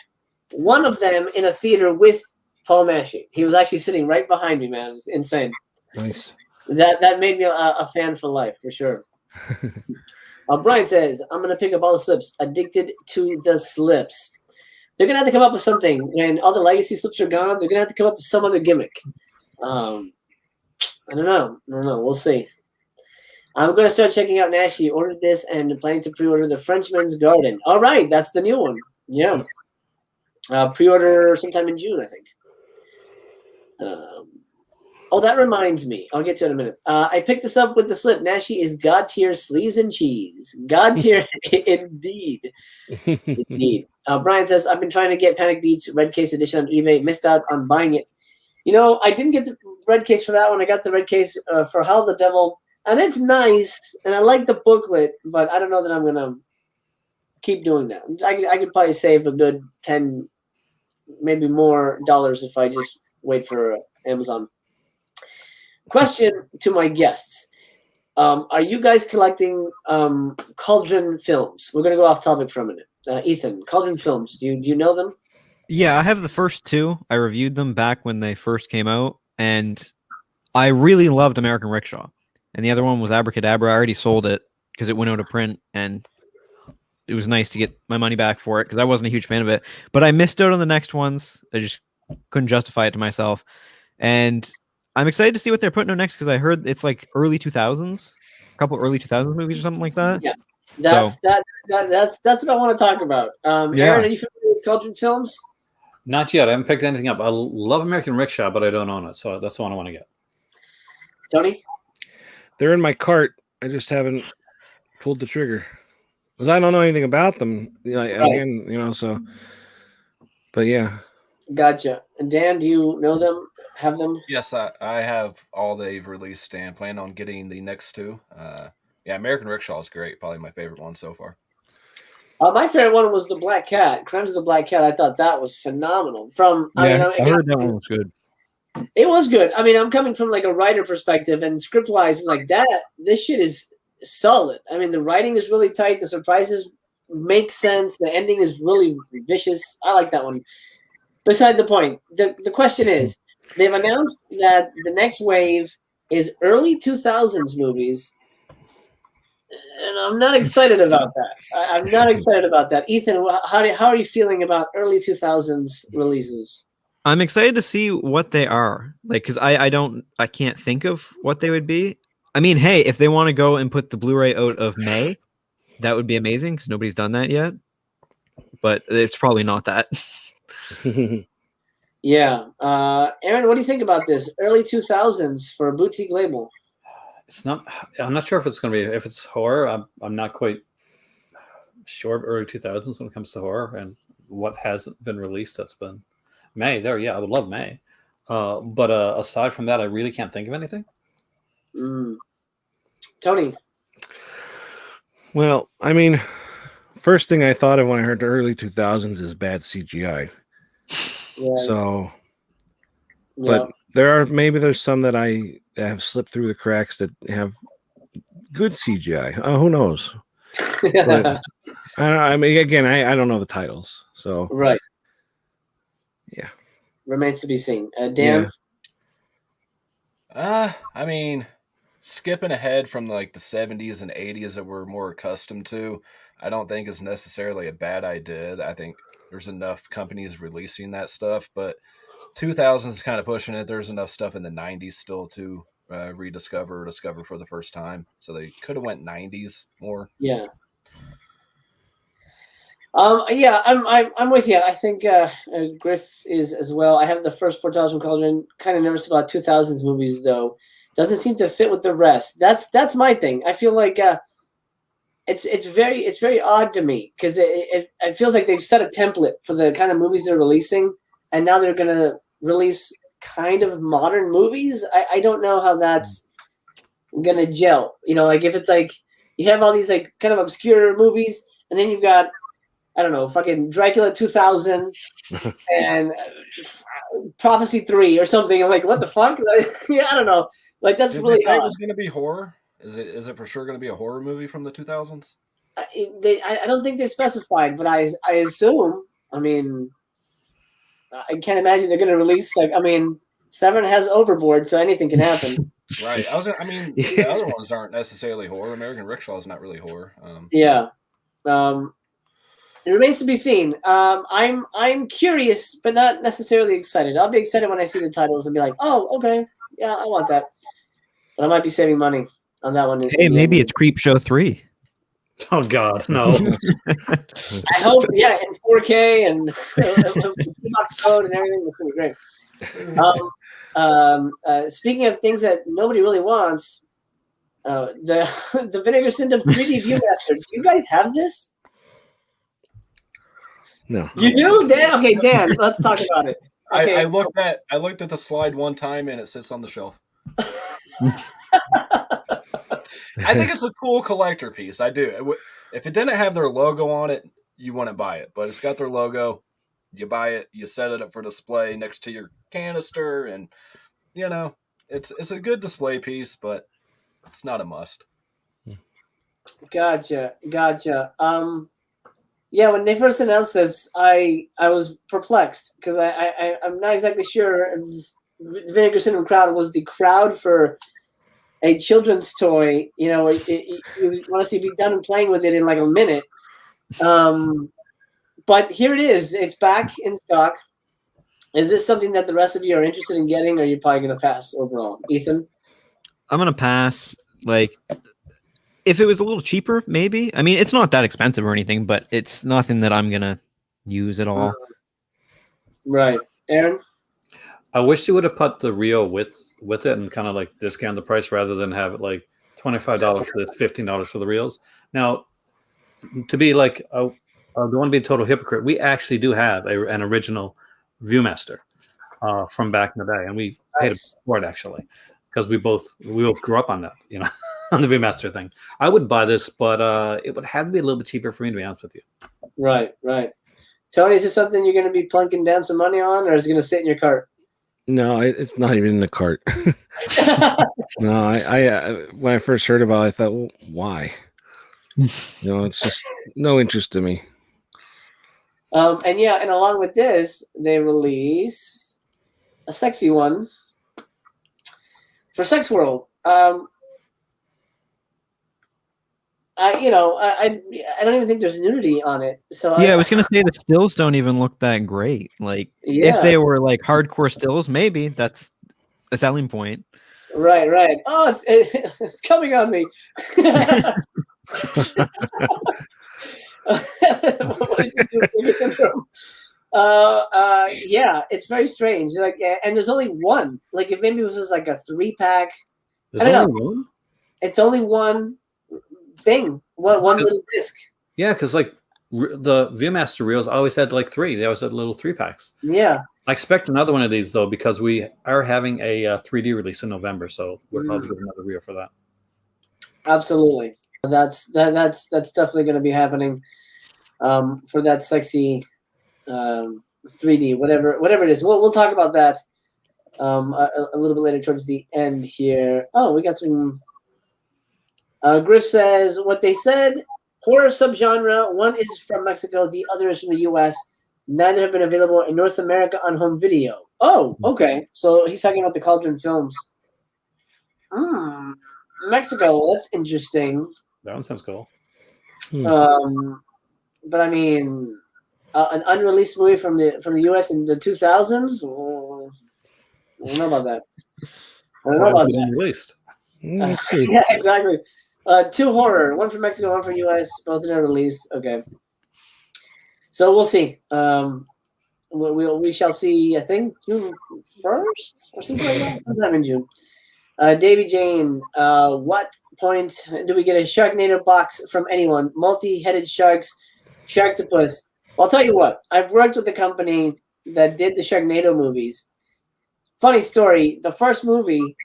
one of them in a theater with Paul Naschy. He was actually sitting right behind me, man. It was insane. Nice. That made me a fan for life for sure. Brian says, I'm going to pick up all the slips. Addicted to the slips. They're going to have to come up with something. When all the legacy slips are gone, they're going to have to come up with some other gimmick. I don't know. We'll see. I'm going to start checking out Naschy. Ordered this and planning to pre-order The Frenchman's Garden. All right. That's the new one. Yeah. Pre-order sometime in June, I think. Oh, that reminds me. I'll get to it in a minute. I picked this up with the slip. Naschy is God tier sleaze and cheese. God tier indeed. Indeed. Brian says, I've been trying to get Panic Beats Red Case Edition on eBay. Missed out on buying it. You know, I didn't get the red case for that one. I got the red case for How the Devil. And it's nice. And I like the booklet. But I don't know that I'm going to keep doing that. I could probably save a good 10, maybe more dollars if I just wait for Amazon. Question to my guests. Are you guys collecting Cauldron films? We're going to go off topic for a minute. Ethan, Cauldron films, do you know them? Yeah, I have the first two. I reviewed them back when they first came out, and I really loved American Rickshaw. And the other one was Abracadabra. I already sold it because it went out of print, and it was nice to get my money back for it because I wasn't a huge fan of it. But I missed out on the next ones. I just couldn't justify it to myself. And I'm excited to see what they're putting out next because I heard it's like early 2000s, a couple early 2000s movies or something like that. Yeah, that's what I want to talk about. Aaron, are you familiar with Cauldron films? Not yet. I haven't picked anything up. I love American Rickshaw, but I don't own it, so that's the one I want to get. Tony? They're in my cart. I just haven't pulled the trigger because I don't know anything about them. Again, so. But yeah. Gotcha. And Dan, do you know them? Have them? Yes, I have all they've released and plan on getting the next two. Yeah, American Rickshaw is great. Probably my favorite one so far. My favorite one was The Black Cat. Crimes of the Black Cat. I thought that was phenomenal. I heard that one was good. It was good. I mean, I'm coming from like a writer perspective, and script-wise, like that, this shit is solid. I mean, the writing is really tight. The surprises make sense. The ending is really vicious. I like that one. Beside the point, the question is, they've announced that the next wave is early 2000s movies, and I'm not excited about that. I'm not excited about that. Ethan, how are you feeling about early 2000s releases? I'm excited to see what they are, like, because I can't think of what they would be. I mean, hey, if they want to go and put the Blu-ray out of May, that would be amazing because nobody's done that yet. But it's probably not that. Yeah. Aaron, what do you think about this? Early 2000s for a boutique label. I'm not sure if it's going to be, if it's horror. I'm not quite sure of early 2000s when it comes to horror and what hasn't been released. That's been May there. Yeah, I would love May. But aside from that, I really can't think of anything. Tony. Well, I mean, first thing I thought of when I heard the early 2000s is bad CGI. Yeah. So, but there's some that I have slipped through the cracks that have good CGI. Who knows? But, I mean, again, I don't know the titles, so right. Yeah, remains to be seen. Dan. I mean, skipping ahead from like the 70s and 80s that we're more accustomed to, I don't think is necessarily a bad idea. I think there's enough companies releasing that stuff, but 2000s is kind of pushing it. There's enough stuff in the 90s still to rediscover or discover for the first time. So they could have went 90s more. Yeah. Yeah, I'm with you. I think Griff is as well. I have the first 4,000 Cauldron. Kind of nervous about 2000s movies though. Doesn't seem to fit with the rest. That's my thing. I feel like it's very odd to me because it feels like they've set a template for the kind of movies they're releasing, and now they're gonna release kind of modern movies. I don't know how that's gonna gel. You know, like if it's like you have all these like kind of obscure movies, and then you've got I don't know, fucking Dracula 2000 and Prophecy 3 or something. I'm like, what the fuck? Like, yeah, I don't know. Like that's Did really they say it odd. was going to be horror? Is it for sure going to be a horror movie from the 2000s? I don't think they specified, but I assume. I mean, I can't imagine they're going to release like. I mean, Seven has Overboard, so anything can happen. Right. I mean, the other ones aren't necessarily horror. American Rickshaw is not really horror. Yeah. It remains to be seen. I'm curious, but not necessarily excited. I'll be excited when I see the titles and be like, oh, okay, yeah, I want that. But I might be saving money on that one. Hey, maybe it's Creepshow 3. Oh God, no! I hope, yeah, in 4K and box code and everything. That's gonna be great. Speaking of things that nobody really wants, the Vinegar Syndrome 3D Viewmaster. Do you guys have this? No. You do, Dan? Okay, Dan. Let's talk about it. Okay. I looked at the slide one time and it sits on the shelf. I think it's a cool collector piece. I do. If it didn't have their logo on it, you wouldn't buy it. But it's got their logo. You buy it. You set it up for display next to your canister, and you know it's a good display piece, but it's not a must. Gotcha. Yeah, when they first announced this, I was perplexed because I'm not exactly sure if the Vinegar Syndrome crowd was the crowd for a children's toy. You know, you want to see be done and playing with it in like a minute. But here it is. It's back in stock. Is this something that the rest of you are interested in getting, or are you probably going to pass overall? Ethan? I'm going to pass. Like, if it was a little cheaper, maybe. I mean, it's not that expensive or anything, but it's nothing that I'm going to use at all. Right. Aaron? I wish you would have put the Rio with it and kind of like discount the price rather than have it like $25 for this, $15 for the Reels. Now, to be like, I don't want to be a total hypocrite. We actually do have an original Viewmaster from back in the day, and we paid for it actually because we both grew up on that, you know, on the Viewmaster thing. I would buy this, but it would have to be a little bit cheaper for me, to be honest with you. Right. Tony, is this something you're going to be plunking down some money on, or is it going to sit in your cart? No, it's not even in the cart. No, I when I first heard about it, I thought, well, why? You know, it's just no interest to me. And along with this, they release a sexy one for Sex World. I don't even think there's nudity on it. So yeah, I was gonna say the stills don't even look that great. Like, if they were like hardcore stills, maybe that's a selling point. Right. Oh, it's coming on me. Yeah, it's very strange. Like, and there's only one. Like, if maybe it was like a 3-pack. I don't know. One? It's only one thing. One little disc. Yeah, because like the Viewmaster reels always had like 3. They always had little 3-packs. Yeah. I expect another one of these though, because we are having a 3D release in November, so we're probably doing another reel for that. Absolutely. That's definitely going to be happening for that sexy 3D, whatever it is. We'll talk about that a little bit later towards the end here. Oh, we got some. Griff says what they said. Horror subgenre. One is from Mexico. The other is from the U.S. Neither have been available in North America on home video. Oh, okay. So he's talking about the Cauldron films. Mexico. That's interesting. That one sounds cool. But I mean, an unreleased movie from the U.S. in the 2000s. I don't know about that. Unreleased. Yeah, exactly. 2 horror, one from Mexico, one from U.S. Both in a release. Okay. So we'll see. We shall see. I think June 1st or something like that. Sometime in June. Davy Jane, what point do we get a Sharknado box from anyone? Multi-headed sharks, Sharktopus. Well, I'll tell you what. I've worked with a company that did the Sharknado movies. Funny story. The first movie,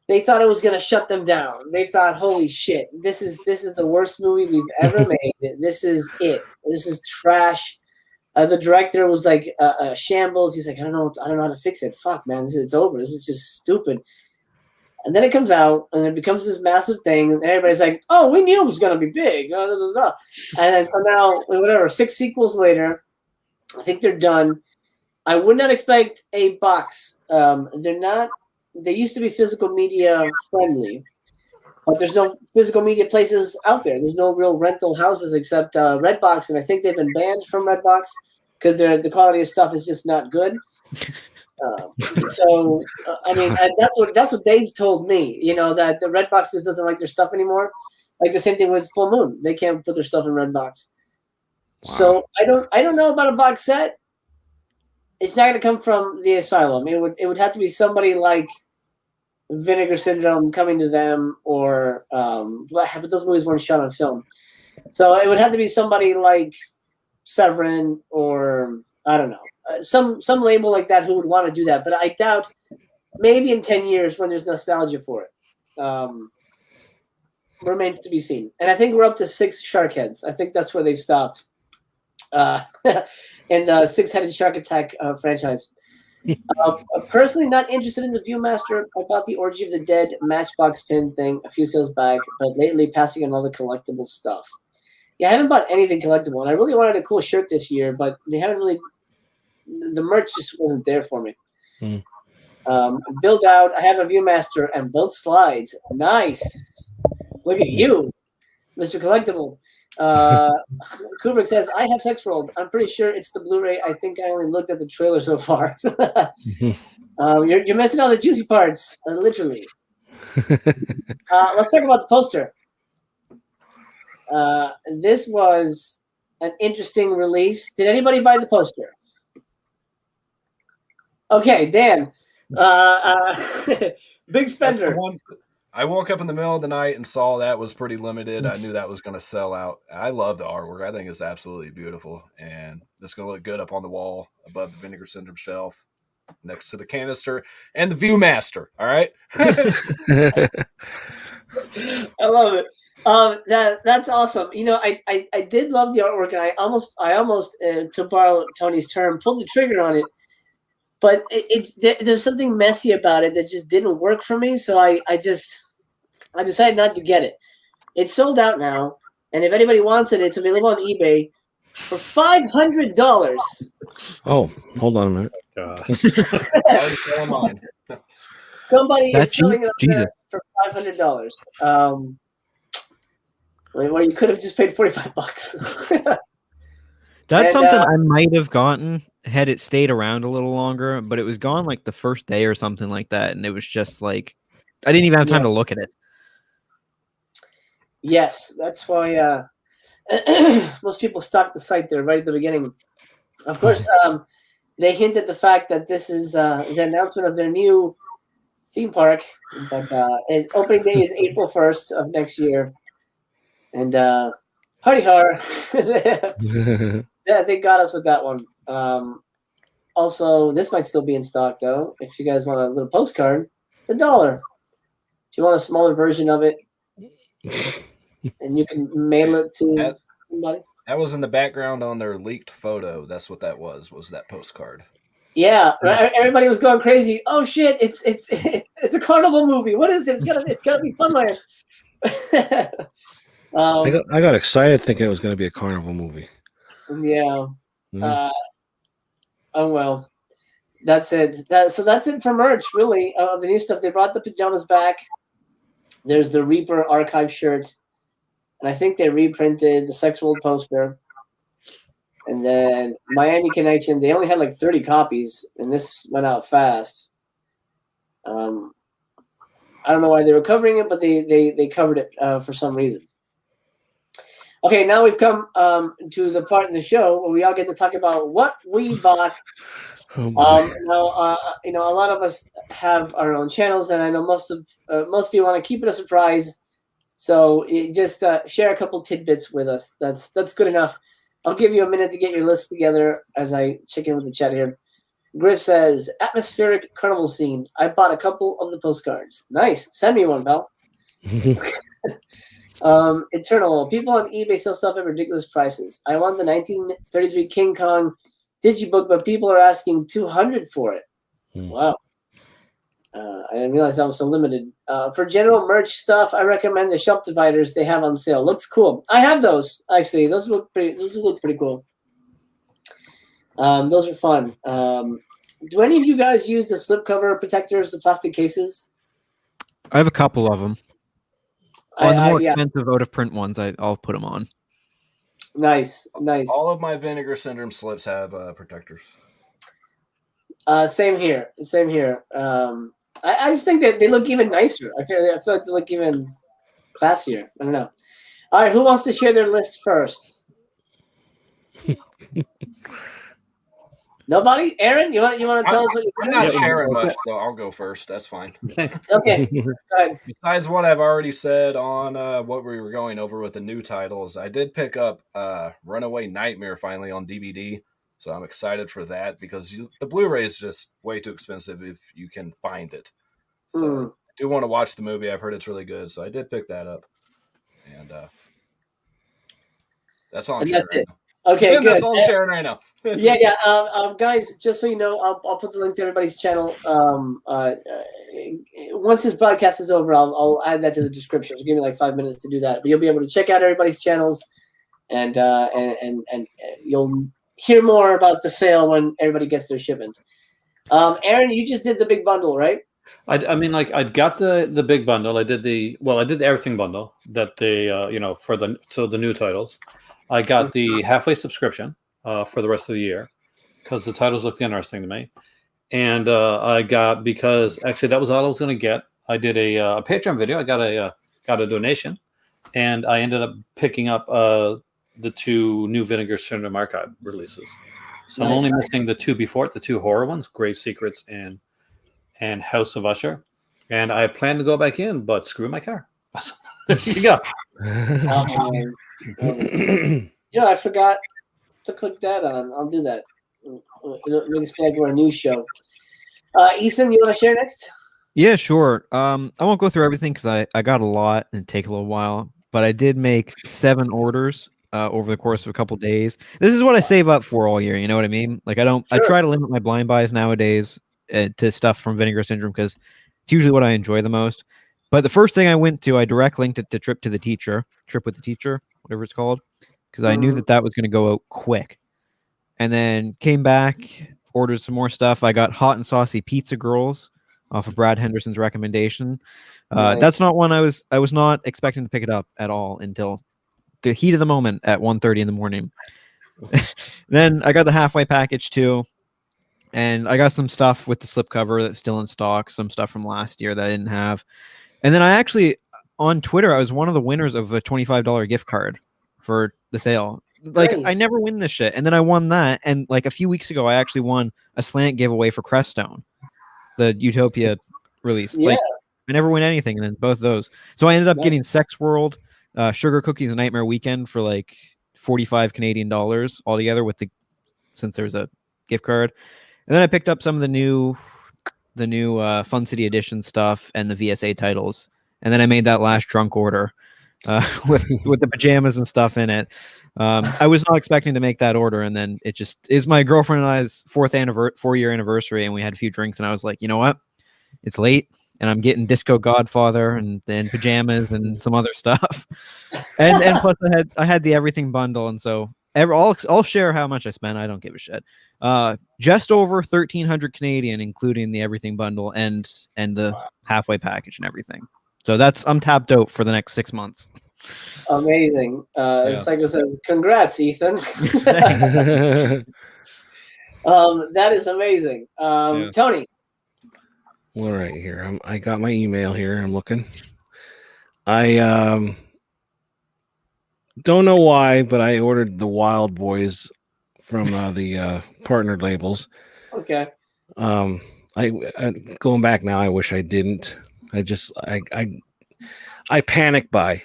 they thought it was going to shut them down. They thought, holy shit, this is the worst movie we've ever made. This is it. This is trash. The director was like shambles. He's like, I don't know how to fix it. Fuck, man, it's over. This is just stupid. And then it comes out, and it becomes this massive thing, and everybody's like, oh, we knew it was going to be big. And then so now, whatever, 6 sequels later, I think they're done. I would not expect a box. They're not. They used to be physical media friendly, but there's no physical media places out there. There's no real rental houses except Redbox, and I think they've been banned from Redbox because the quality of stuff is just not good. I mean, that's what they've told me. You know, that the Redbox just doesn't like their stuff anymore. Like the same thing with Full Moon, they can't put their stuff in Redbox. Wow. So I don't know about a box set. It's not going to come from the Asylum. It would have to be somebody like Vinegar Syndrome coming to them, or but those movies weren't shot on film, so it would have to be somebody like Severin, or I don't know, some label like that who would want to do that. But I doubt. Maybe in 10 years when there's nostalgia for it. Remains to be seen. And I think we're up to 6 shark heads. I think that's where they've stopped. In the 6-headed Shark Attack franchise. Personally not interested in the Viewmaster. I bought the Orgy of the Dead Matchbox pin thing a few sales back, but lately passing on all the collectible stuff. Yeah, I haven't bought anything collectible, and I really wanted a cool shirt this year, but they haven't really. The merch just wasn't there for me. Build out. I have a Viewmaster and both slides. Nice. Look at you, Mr. Collectible. Kubrick says, I have Sex World. I'm pretty sure it's the Blu-ray. I think I only looked at the trailer so far. You're missing all the juicy parts, literally. Let's talk about the poster. This was an interesting release. Did anybody buy the poster? Okay, Dan. Big spender. I woke up in the middle of the night and saw that was pretty limited. I knew that was going to sell out. I love the artwork. I think it's absolutely beautiful. And it's going to look good up on the wall above the Vinegar Syndrome shelf next to the canister and the Viewmaster. All right. I love it. That's awesome. You know, I did love the artwork, and I almost to borrow Tony's term, pulled the trigger on it. But there's something messy about it that just didn't work for me. So I decided not to get it. It's sold out now, and if anybody wants it, it's available on eBay for $500. Oh, hold on a minute. Somebody is selling it there for $500. Well, you could have just paid $45. That's something I might have gotten had it stayed around a little longer, but it was gone like the first day or something like that, and it was just like I didn't even have time to look at it. Yes, that's why most people stock the site there right at the beginning. Of course, they hint at the fact that this is the announcement of their new theme park, but opening day is April 1st of next year, and hardy har. Yeah, they got us with that one. Also, this might still be in stock though. If you guys want a little postcard, it's $1. If you want a smaller version of it, and you can mail it to somebody. That was in the background on their leaked photo. That's what that was that postcard. Yeah, everybody was going crazy. Oh shit! It's a carnival movie. What is it? It's gotta be Funland. I got excited thinking it was going to be a carnival movie. Yeah. Oh well, that's it. So that's it for merch, really. The new stuff. They brought the pajamas back. There's the Reaper archive shirt, and I think they reprinted the Sex World poster. And then Miami Connection. They only had like 30 copies, and this went out fast. I don't know why they were covering it, but they covered it for some reason. Okay, now we've come to the part in the show where we all get to talk about what we bought. Now, you know, a lot of us have our own channels, and I know most people want to keep it a surprise. So just share a couple tidbits with us. That's good enough. I'll give you a minute to get your list together as I check in with the chat here. Griff says, atmospheric carnival scene. I bought a couple of the postcards. Nice. Send me one, pal. Eternal. People on eBay sell stuff at ridiculous prices. I want the 1933 King Kong digibook, but people are asking $200 for it. Wow. I didn't realize that was so limited. For general merch stuff, I recommend the shelf dividers they have on sale. Looks cool. I have those, actually. Those look pretty cool. Those are fun. Do any of you guys use the slipcover protectors, the plastic cases? I have a couple of them. On the more expensive out of print ones, I'll put them on. Nice. All of my Vinegar Syndrome slips have protectors. Same here. I just think that they look even nicer. I feel like they look even classier. I don't know. All right, who wants to share their list first? Nobody? Aaron, you want to tell us what you're I'm not sharing much, so I'll go first. That's fine. Okay. Go ahead. Besides what I've already said on what we were going over with the new titles, I did pick up Runaway Nightmare finally on DVD. So I'm excited for that because the Blu-ray is just way too expensive if you can find it. So I do want to watch the movie. I've heard it's really good. So I did pick that up. And that's all I'm sharing right now. Okay, good. That's all I'm sharing right now. Guys, just so you know, I'll put the link to everybody's channel. Once this broadcast is over, I'll add that to the description. So give me like 5 minutes to do that. But you'll be able to check out everybody's channels, and you'll hear more about the sale when everybody gets their shipment. Aaron, you just did the big bundle, right? I mean, like, I got the big bundle. I did the everything bundle that they for the new titles. I got the halfway subscription for the rest of the year because the titles looked interesting to me, and I got, because actually that was all I was going to get. I did a Patreon video. I got a donation, and I ended up picking up the two new Vinegar Syndrome archive releases. So I'm only missing the two before it, the two horror ones, Grave Secrets and House of Usher. And I plan to go back in, but screw my car. There you go. I forgot to click that on. I'll do that. Make us feel like we're a news show. Ethan, you want to share next? Yeah, sure. I won't go through everything because I got a lot and take a little while, but I did make 7 orders over the course of a couple days. This is what I save up for all year. You know what I mean? Like I try to limit my blind buys nowadays to stuff from Vinegar Syndrome because it's usually what I enjoy the most. But the first thing I went to, I direct linked it to Trip with the Teacher, whatever it's called, because I knew that was going to go out quick. And then came back, ordered some more stuff. I got Hot and Saucy Pizza Girls off of Brad Henderson's recommendation. Nice. That's not one I was not expecting to pick it up at all until the heat of the moment at 1:30 in the morning. Then I got the halfway package too, and I got some stuff with the slipcover that's still in stock, some stuff from last year that I didn't have. And then I actually, on Twitter, I was one of the winners of a $25 gift card for the sale. Like, nice. I never win this shit. And then I won that, and like a few weeks ago, I actually won a slant giveaway for Creststone, the Utopia release. Yeah. Like, I never win anything, and then both those. So I ended up getting Sex World, Sugar Cookies and Nightmare Weekend for like $45 Canadian altogether since there's a gift card. And then I picked up some of the new Fun City Edition stuff and the VSA titles. And then I made that last drunk order with the pajamas and stuff in it. I was not expecting to make that order, and then it just is my girlfriend and I's 4-year anniversary, and we had a few drinks, and I was like, you know what? It's late, and I'm getting Disco Godfather and then pajamas and some other stuff. And plus I had the everything bundle, and so I'll share how much I spent. I don't give a shit. Just over 1,300 Canadian, including the everything bundle and the halfway package and everything. So I'm tapped out for the next 6 months. Amazing. Psycho says, "Congrats, Ethan." That is amazing. Tony. All right, here I got my email here. I'm looking. I Don't know why, but I ordered the Wild Boys from the partnered labels. Okay. I going back now. I wish I didn't. I panic buy,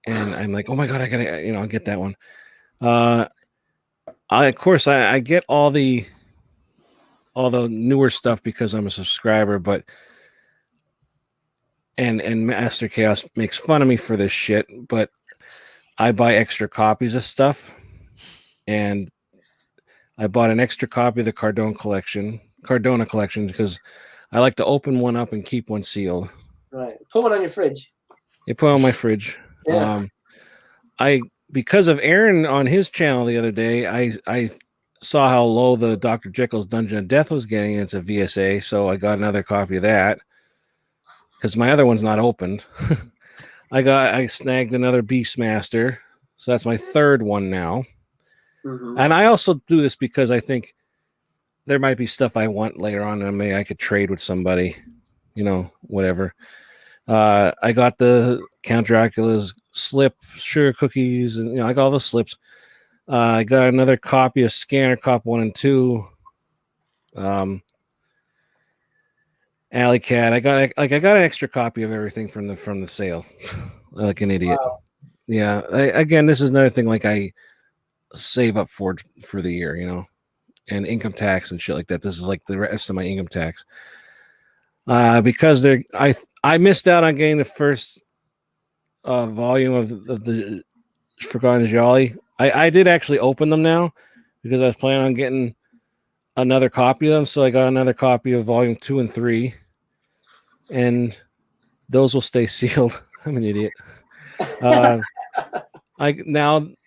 and I'm like, oh my god, I gotta, I'll get that one. I get all the newer stuff because I'm a subscriber, but and Master Chaos makes fun of me for this shit, but I buy extra copies of stuff, and I bought an extra copy of the Cardona collection because I like to open one up and keep one sealed. Right. Put one on your fridge. You put it on my fridge. Yeah. Because of Aaron on his channel the other day, I saw how low the Dr. Jekyll's Dungeon of Death was getting. It's a VSA, so I got another copy of that because my other one's not opened. I snagged another Beastmaster, so that's my third one now. Mm-hmm. And I also do this because I think there might be stuff I want later on, and maybe I could trade with somebody, whatever. I got the Count Dracula's slip, sugar cookies, and I got all the slips. I got another copy of Scanner Cop 1 and 2. Alley Cat. I got an extra copy of everything from the sale. Like an idiot. Wow. Yeah. Again, this is another thing like I save up for the year, and income tax and shit like that. This is like the rest of my income tax. Because I missed out on getting the first volume of the Forgotten Jolly. I did actually open them now because I was planning on getting another copy of them. So I got another copy of volume 2 and 3, and those will stay sealed. I'm an idiot. Now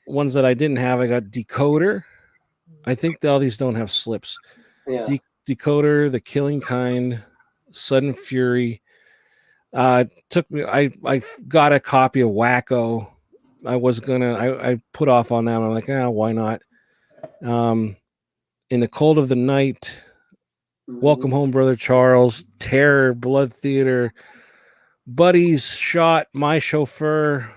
ones that I didn't have, I got Decoder. I think all these don't have slips. Yeah. Decoder, The Killing Kind, Sudden Fury. Took me. I got a copy of Wacko. I put off on that. I'm like, why not? In the Cold of the Night, Welcome Home, Brother Charles, Terror, Blood Theater, Buddies, Shot, My Chauffeur,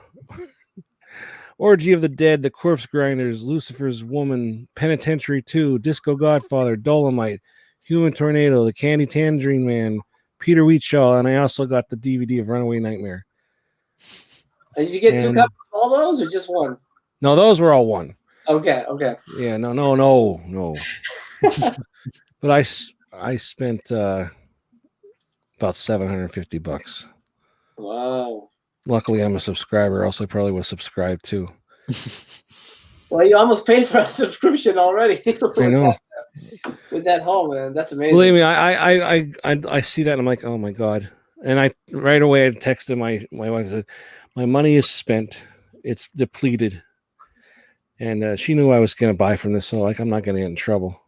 Orgy of the Dead, The Corpse Grinders, Lucifer's Woman, Penitentiary 2, Disco Godfather, Dolomite, Human Tornado, The Candy Tangerine Man, Peter Wheatshaw, and I also got the DVD of Runaway Nightmare. Did you get 2 copies of all those or just one? No, those were all one. Okay. Yeah, no. But I spent about $750. Wow. Luckily, I'm a subscriber. Else I probably would subscribe too. Well, you almost paid for a subscription already. I know. With that haul, man, that's amazing. Believe me, I see that and I'm like, oh my god! And I right away I texted my wife and said, my money is spent. It's depleted. And she knew I was going to buy from this, so like I'm not going to get in trouble.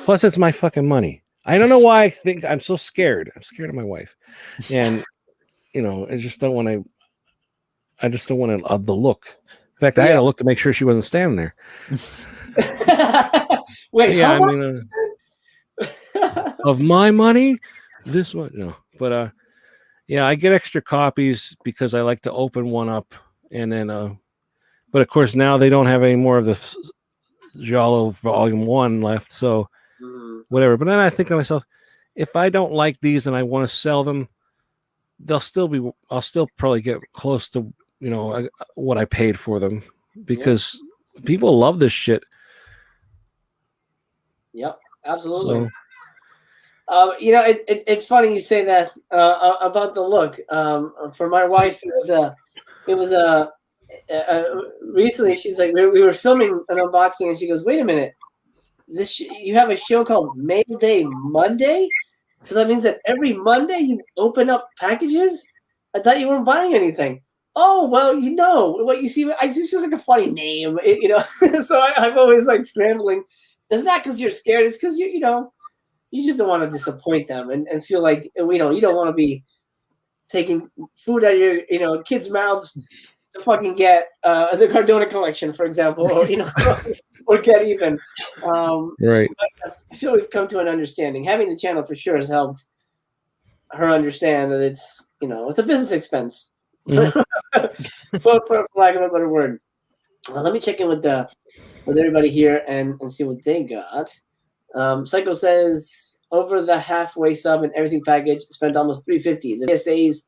Plus, it's my fucking money. I don't know why I think I'm so scared. I'm scared of my wife, and I just don't want to. I just don't want to the look. In fact, I had to look to make sure she wasn't standing there. Wait, yeah, of my money, this one, no, but yeah, I get extra copies because I like to open one up, and then but of course now they don't have any more of the Giallo Volume 1 left, so whatever. But then I think to myself, if I don't like these and I want to sell them, I'll still probably get close to what I paid for them because people love this shit. Yep, absolutely. So, it's funny you say that about the look. For my wife, it was recently. She's like, we were filming an unboxing, and she goes, "Wait a minute, you have a show called Mail Day Monday? So that means that every Monday you open up packages? I thought you weren't buying anything." Oh, well, what you see, it's just like a funny name, So I'm always like scrambling. It's not because you're scared. It's because you just don't want to disappoint them and feel like you don't want to be taking food out of your kids' mouths to fucking get the Cardona collection, for example, or or get even. Right. I feel we've come to an understanding. Having the channel for sure has helped her understand that it's a business expense, for lack of a better word. Let me check in with everybody here and see what they got. Psycho says over the halfway sub and everything package, spent almost $350. The PSAs,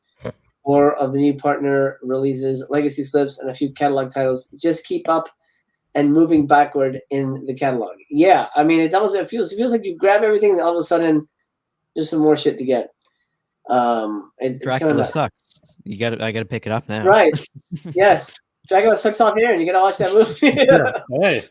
4 of the new partner releases, legacy slips, and a few catalog titles. Just keep up and moving backward in the catalog. Yeah, I mean, it feels like you grab everything and all of a sudden there's some more shit to get. It's Dracula kind of sucks. I gotta pick it up now. Right. Yeah. Dracula sucks off here and you gotta watch that movie. Hey.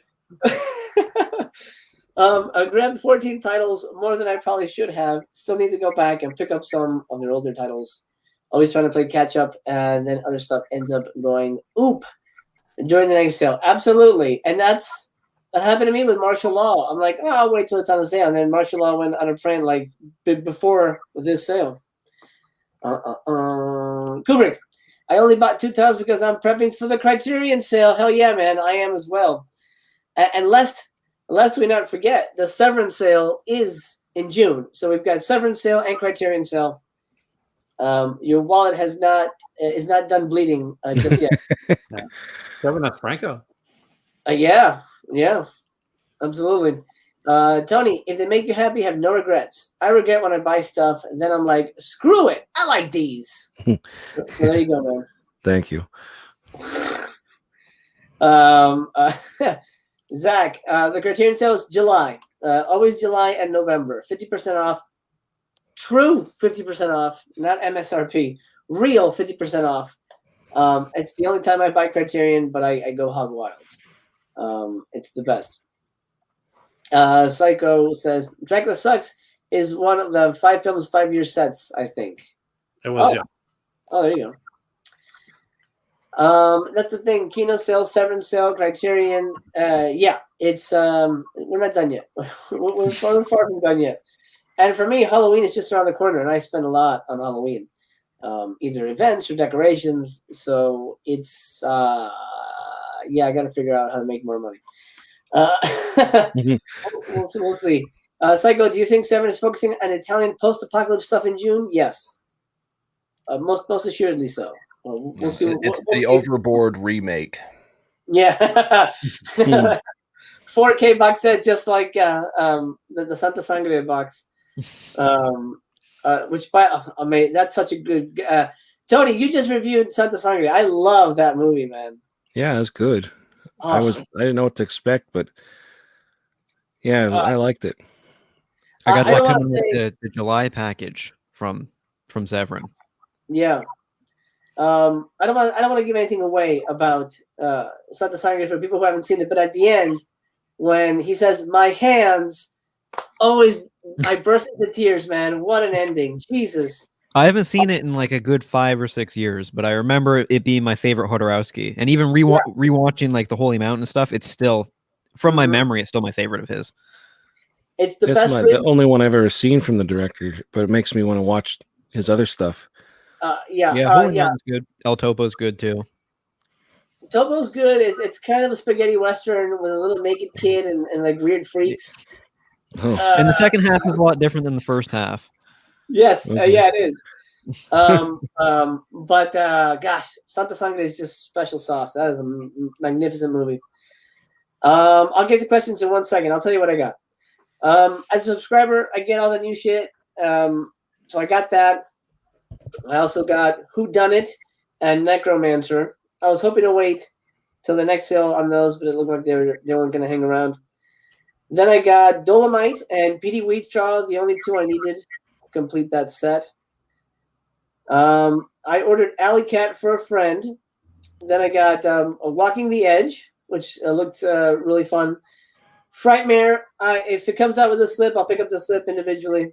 I grabbed 14 titles, more than I probably should have. Still need to go back and pick up some of their older titles. Always trying to play catch up, and then other stuff ends up going oop during the next sale. Absolutely. And that happened to me with martial law. I'm like, I'll wait till it's on the sale. And then martial law went on a print like before this sale. Kubrick. I only bought 2 titles because I'm prepping for the Criterion sale. Hell yeah, man. I am as well. And lest we not forget, the Severance sale is in June. So we've got Severance sale and Criterion sale. Your wallet is not done bleeding just yet. Severance Franco. Yeah, absolutely. Tony, if they make you happy, have no regrets. I regret when I buy stuff, and then I'm like, screw it. I like these. So there you go, man. Thank you. Zach, the Criterion sale is July. Always July and November. 50% off. True 50% off, not MSRP. Real 50% off. It's the only time I buy Criterion, but I go hog wild. It's the best. Psycho says Dracula Sucks is one of the 5 films 5-year sets, I think. It was, yeah. Oh, there you go. That's the thing. Kino sale, Severance sale, Criterion. Yeah, it's we're not done yet. we're far from done yet. And for me, Halloween is just around the corner, and I spend a lot on Halloween, either events or decorations. So it's I got to figure out how to make more money. We'll see. Psycho, do you think Seven is focusing on Italian post-apocalypse stuff in June? Yes, most assuredly so. We'll see. It's the Overboard remake. Yeah. 4K box set, just like the Santa Sangre box. Which that's such a good. Tony, you just reviewed Santa Sangre. I love that movie, man. Yeah, it's good. I didn't know what to expect, but yeah, I liked it. I got that coming with the July package from Severin. Yeah. I don't want to give anything away about Santa Sangre for people who haven't seen it, but at the end, when he says "my hands," always I burst into tears, man. What an ending, Jesus! I haven't seen it in like a good 5 or 6 years, but I remember it being my favorite Jodorowsky, and even rewatching like the Holy Mountain stuff, it's still from my memory, it's still my favorite of his. It's the That's best. the only one I've ever seen from the director, but it makes me want to watch his other stuff. Holy Mountain's good. El Topo's good too. Topo's good. It's kind of a spaghetti western with a little naked kid and like weird freaks. And the second half is a lot different than the first half. Yes, yeah, it is. But gosh, Santa Sangre is just special sauce. That is a magnificent movie. I'll get to questions in 1 second. I'll tell you what I got. As a subscriber, I get all the new shit. So I got that. I also got Whodunit and Necromancer. I was hoping to wait till the next sale on those, but it looked like they weren't going to hang around. Then I got Dolomite and P.D. Wheatstraw, the only 2 I needed to complete that set. I ordered Alley Cat for a friend. Then I got Walking the Edge, which looked really fun. Frightmare, if it comes out with a slip, I'll pick up the slip individually.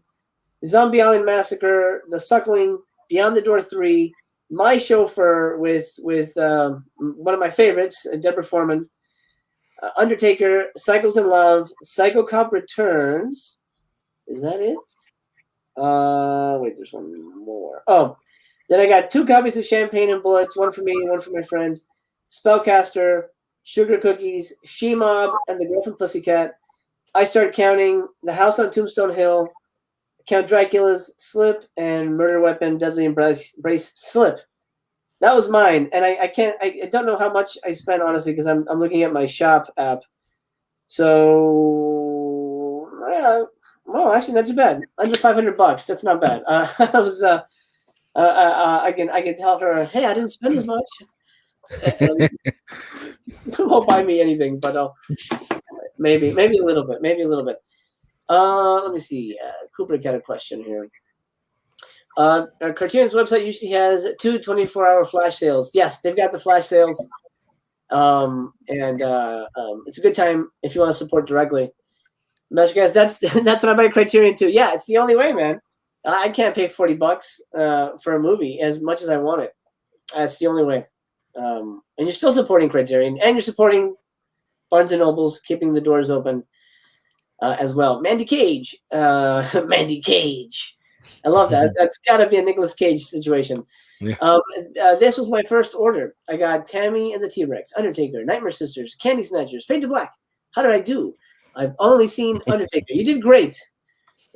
Zombie Island Massacre, The Suckling, Beyond the Door 3, My Chauffeur with one of my favorites, Deborah Foreman, Undertaker, Cycles in Love, Psycho Cop Returns. Is that it? Wait, there's one more. Oh, then I got 2 copies of Champagne and Bullets, one for me, one for my friend. Spellcaster, Sugar Cookies, She-Mob, and The Girl from Pussycat. I Start Counting, The House on Tombstone Hill, Count Dracula's Slip, and Murder Weapon, Deadly Embrace Slip. That was mine, and I don't know how much I spent honestly because I'm looking at my shop app. So well, actually not too bad. Under $500. That's not bad. I was I can tell her, hey, I didn't spend as much. Won't buy me anything, but maybe a little bit. Let me see. Kubrick had a question here. Cartoon's website usually has 2 24-hour flash sales. Yes, they've got the flash sales. And it's a good time if you want to support directly. Master guys, that's what I buy Criterion too. Yeah, it's the only way, man. I can't pay $40 for a movie as much as I want it. That's the only way. And you're still supporting Criterion, and you're supporting Barnes and Nobles, keeping the doors open as well. Mandy Cage. Mandy Cage. I love that. That's got to be a Nicolas Cage situation. Yeah. This was my first order. I got Tammy and the T-Rex, Undertaker, Nightmare Sisters, Candy Snatchers, Fade to Black. How did I do? I've only seen Undertaker. You did great.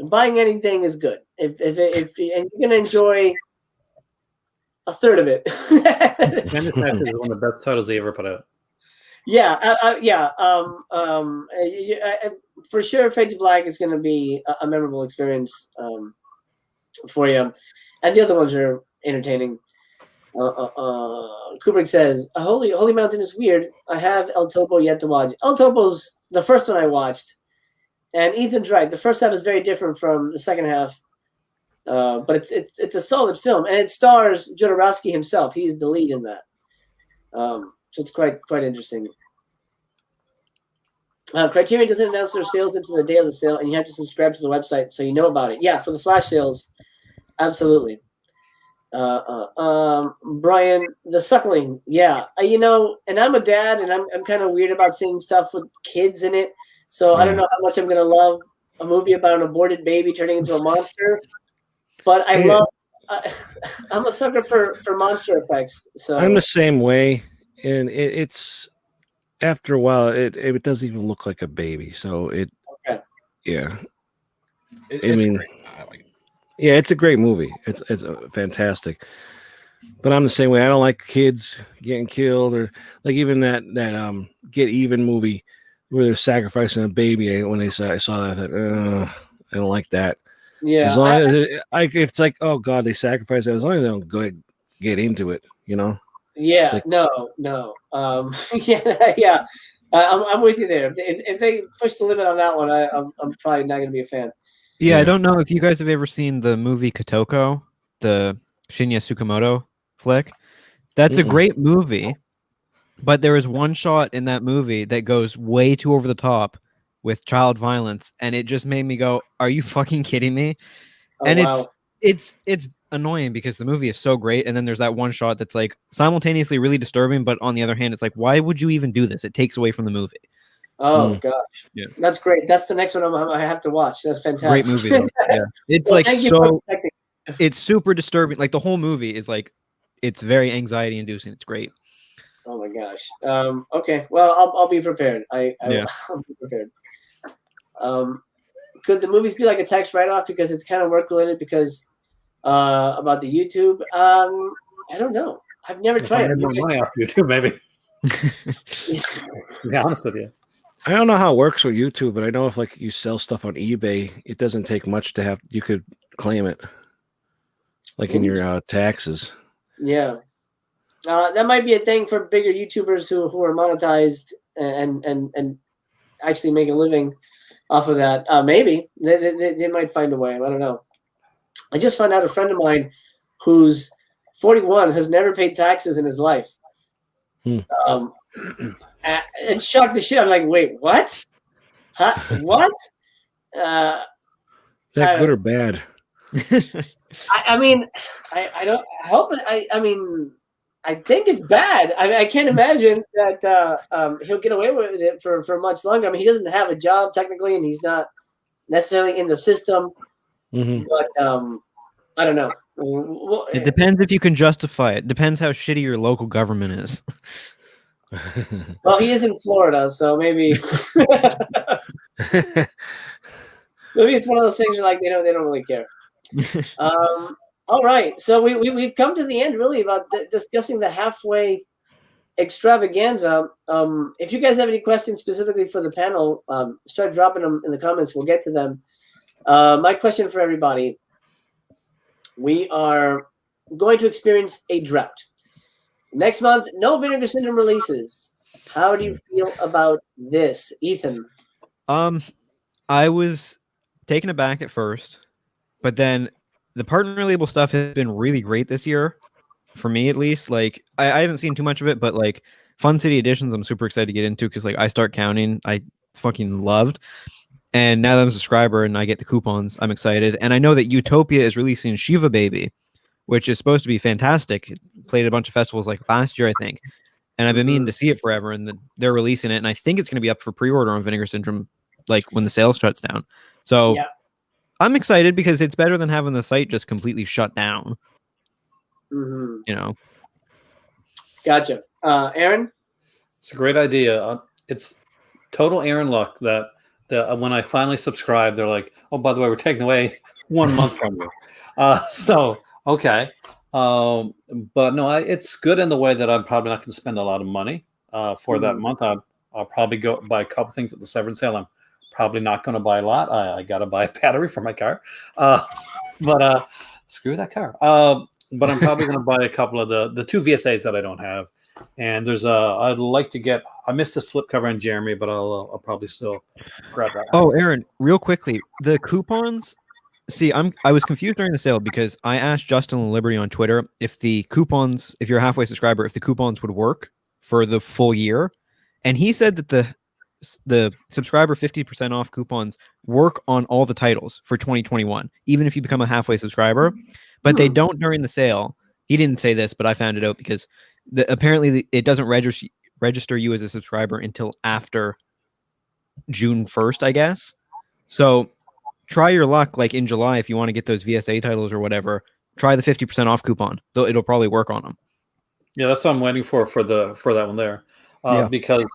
Buying anything is good. If and you're gonna enjoy a third of it. Candy Snatchers is one of the best titles they ever put out. Yeah, for sure. Fade to Black is gonna be a memorable experience for you, and the other ones are entertaining. Kubrick says, Holy Mountain is weird. I have El Topo yet to watch. El Topo's the first one I watched. And Ethan's right. The first half is very different from the second half. But it's a solid film. And it stars Jodorowsky himself. He's the lead in that. So it's quite interesting. Criterion doesn't announce their sales until the day of the sale, and you have to subscribe to the website so you know about it. Yeah, for the flash sales, absolutely. Brian, The Suckling, yeah. And I'm a dad, and I'm kind of weird about seeing stuff with kids in it. So I don't know how much I'm gonna love a movie about an aborted baby turning into a monster. But I'm a sucker for monster effects. So I'm the same way, and it's after a while it doesn't even look like a baby. So yeah. Yeah, it's a great movie. It's fantastic. But I'm the same way. I don't like kids getting killed, or like even that Get Even movie where they're sacrificing a baby. When I saw that, I thought, I don't like that. Yeah. As long as it's like, oh God, they sacrifice it. As long as they don't go get into it, Yeah. Like, no. Yeah. I'm with you there. If they push the limit on that one, I'm probably not going to be a fan. Yeah, I don't know if you guys have ever seen the movie Kotoko, the Shinya Tsukamoto flick. That's a great movie, but there is one shot in that movie that goes way too over the top with child violence, and it just made me go, "Are you fucking kidding me?" And wow. it's annoying because the movie is so great, and then there's that one shot that's like simultaneously really disturbing, but on the other hand, it's like, why would you even do this? It takes away from the movie. Oh gosh, yeah, that's great. That's the next one I have to watch. That's fantastic. Great movie. Though. Yeah, it's well, like it's super disturbing. Like the whole movie is like, it's very anxiety inducing. It's great. Oh my gosh. Okay. Well, I'll be prepared. I'll be prepared. Could the movies be like a tax write-off because it's kind of work related? Because about the YouTube, I don't know. I've never tried it. Money off YouTube, maybe. To be honest with you. I don't know how it works with YouTube, but I know if like you sell stuff on eBay, it doesn't take much to have. You could claim it, like in your taxes. Yeah, that might be a thing for bigger YouTubers who are monetized and actually make a living off of that. Maybe they might find a way. I don't know. I just found out a friend of mine who's 41 has never paid taxes in his life. It shocked the shit. I'm like, wait, what? Huh? What? Is that good or bad? I mean, I don't hope it. I mean, I think it's bad. I mean, I can't imagine that he'll get away with it for much longer. I mean, he doesn't have a job technically, and he's not necessarily in the system. But I don't know. Well, it depends if you can justify it. Depends how shitty your local government is. Well, he is in Florida, so maybe maybe it's one of those things where like they don't really care. All right, so we've come to the end really about discussing the halfway extravaganza. If you guys have any questions specifically for the panel, start dropping them in the comments. We'll get to them. My question for everybody: we are going to experience a drought next month. No Vinegar Syndrome releases. How do you feel about this, Ethan? I was taken aback at first, but then the partner label stuff has been really great this year, for me at least. Like, I haven't seen too much of it, but like Fun City Editions, I'm super excited to get into because like I Start Counting, I fucking loved. And now that I'm a subscriber and I get the coupons, I'm excited. And I know that Utopia is releasing Shiva Baby, which is supposed to be fantastic. It played at a bunch of festivals like last year, I think. And I've been meaning to see it forever, and they're releasing it. And I think it's going to be up for pre-order on Vinegar Syndrome, like when the sale shuts down. So I'm excited because it's better than having the site just completely shut down. Mm-hmm. You know. Gotcha. Aaron? It's a great idea. It's total Aaron luck that when I finally subscribed, they're like, oh, by the way, we're taking away 1 month from you. So, okay. But no, it's good in the way that I'm probably not going to spend a lot of money for that month. I'll probably go buy a couple things at the Severance sale. I'm probably not going to buy a lot. I got to buy a battery for my car. But screw that car. But I'm probably going to buy a couple of the 2 VSAs that I don't have. And there's I'd like to get, I missed a slipcover on Jeremy, but I'll probably still grab that. Oh, Aaron, real quickly, the coupons. See, I was confused during the sale because I asked Justin and Liberty on Twitter if the coupons, if you're a halfway subscriber, if the coupons would work for the full year. And he said that the subscriber 50% off coupons work on all the titles for 2021, even if you become a halfway subscriber, but they don't during the sale. He didn't say this, but I found it out because apparently it doesn't register you as a subscriber until after June 1st, I guess. So try your luck, like in July, if you want to get those VSA titles or whatever, try the 50% off coupon. It'll probably work on them. Yeah, that's what I'm waiting for that one there. Because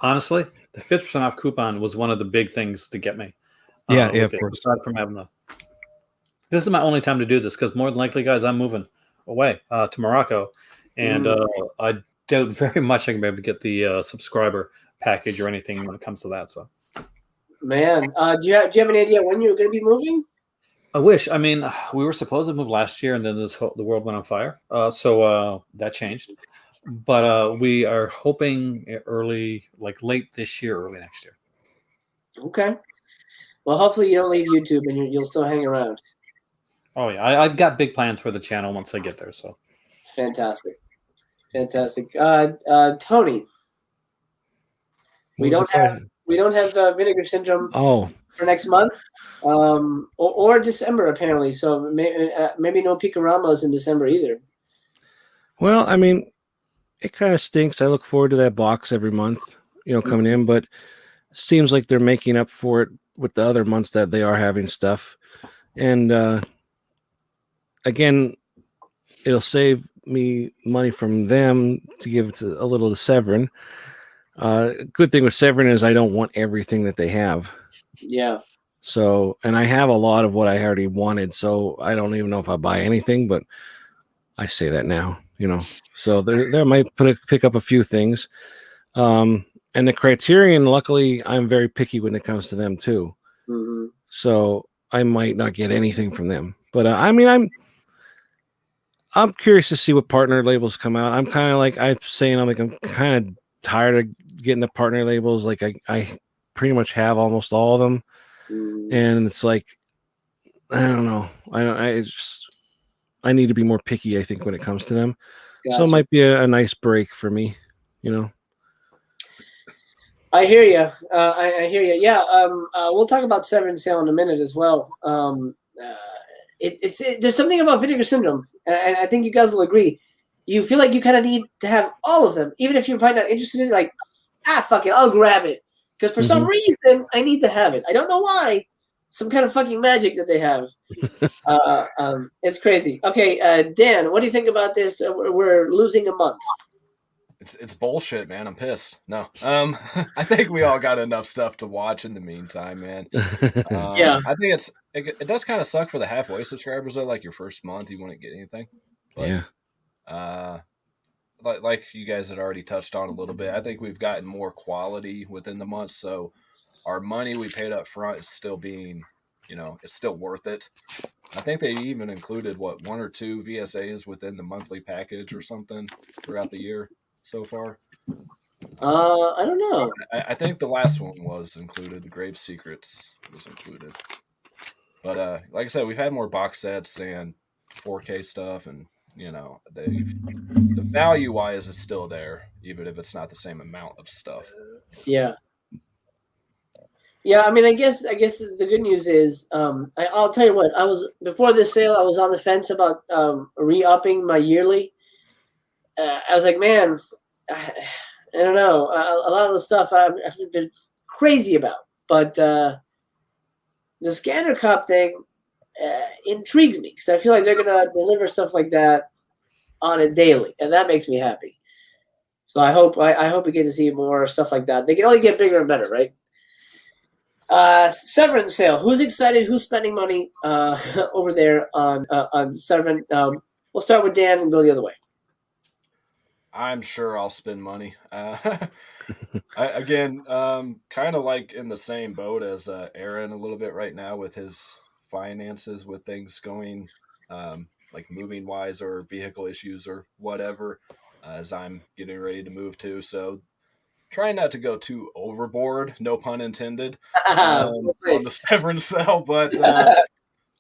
honestly, the 50% off coupon was one of the big things to get me. Of course. Aside from having this is my only time to do this because more than likely, guys, I'm moving away to Morocco, and I doubt very much I can be able to get the subscriber package or anything when it comes to that. So, man, do you have any idea when you're going to be moving? I wish. I mean, we were supposed to move last year, and then the world went on fire. So that changed. But we are hoping late this year, early next year. Okay. Well, hopefully you don't leave YouTube and you'll still hang around. Oh yeah, I've got big plans for the channel once I get there. So fantastic. Tony, we don't have Vinegar Syndrome for next month, or December apparently. So maybe no Picaramas in December either. Well, I mean, it kind of stinks. I look forward to that box every month, coming in, but seems like they're making up for it with the other months that they are having stuff. And again, it'll save me money from them to give it a little to Severin. Good thing with Severin is I don't want everything that they have. Yeah. So, and I have a lot of what I already wanted, so I don't even know if I buy anything, but I say that now, So there might pick up a few things. And the Criterion, luckily, I'm very picky when it comes to them too. Mm-hmm. So I might not get anything from them. But I mean, I'm curious to see what partner labels come out. I'm kind of like I'm kind of tired of getting the partner labels. Like I pretty much have almost all of them, and it's like I don't know. I need to be more picky. I think when it comes to them, So it might be a nice break for me. I hear you. I hear you. Yeah. We'll talk about Severin Sale in a minute as well. There's something about Vinegar Syndrome, and I think you guys will agree. You feel like you kind of need to have all of them, even if you're probably not interested in it. Like, fuck it, I'll grab it because for some reason I need to have it. I don't know why. Some kind of fucking magic that they have. It's crazy. Okay, Dan, what do you think about this? We're losing a month. It's bullshit, man. I'm pissed. No. I think we all got enough stuff to watch in the meantime, man. Yeah. I think it does kind of suck for the halfway subscribers though. Like your first month, you wouldn't get anything. But, yeah. Like you guys had already touched on a little bit, I think we've gotten more quality within the month. So our money we paid up front is still being, it's still worth it. I think they even included one or two VSAs within the monthly package or something throughout the year so far. I don't know. I think the last one was included. The Grave Secrets was included. But like I said, we've had more box sets and 4K stuff, and the value wise is still there, even if it's not the same amount of stuff. Yeah. Yeah, I mean, I guess the good news is, I'll tell you what. Before this sale, I was on the fence about re-upping my yearly. I was like, man, I don't know. A lot of the stuff I've been crazy about, but the Scanner Cup thing intrigues me because I feel like they're gonna deliver stuff like that on it daily, and that makes me happy. So I hope we get to see more stuff like that. They can only get bigger and better, right? Severance sale. Who's excited? Who's spending money over there on Severance? We'll start with Dan and go the other way. I'm sure I'll spend money. Again, kind of like in the same boat as Aaron a little bit right now with his finances, with things going like moving wise or vehicle issues or whatever, as I'm getting ready to move to. So trying not to go too overboard, no pun intended, on the Severance sale, but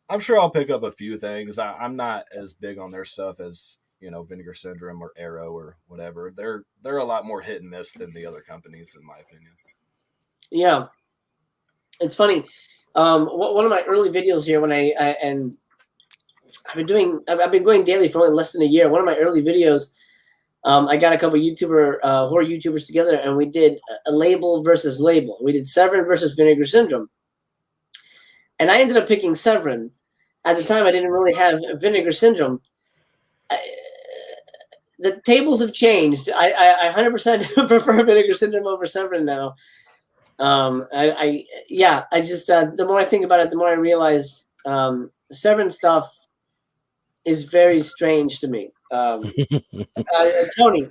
I'm sure I'll pick up a few things. I'm not as big on their stuff as Vinegar Syndrome or Arrow or whatever. They're a lot more hit and miss than the other companies, in my opinion. Yeah, it's funny. One of my early videos here, when I've been going daily for only less than a year. One of my early videos, I got a couple horror YouTubers together, and we did a label versus label. We did Severin versus Vinegar Syndrome, and I ended up picking Severin. At the time, I didn't really have Vinegar Syndrome. The tables have changed. I 100% prefer Vinegar Syndrome over Severin now. I just the more I think about it, the more I realize Severin stuff is very strange to me. Tony,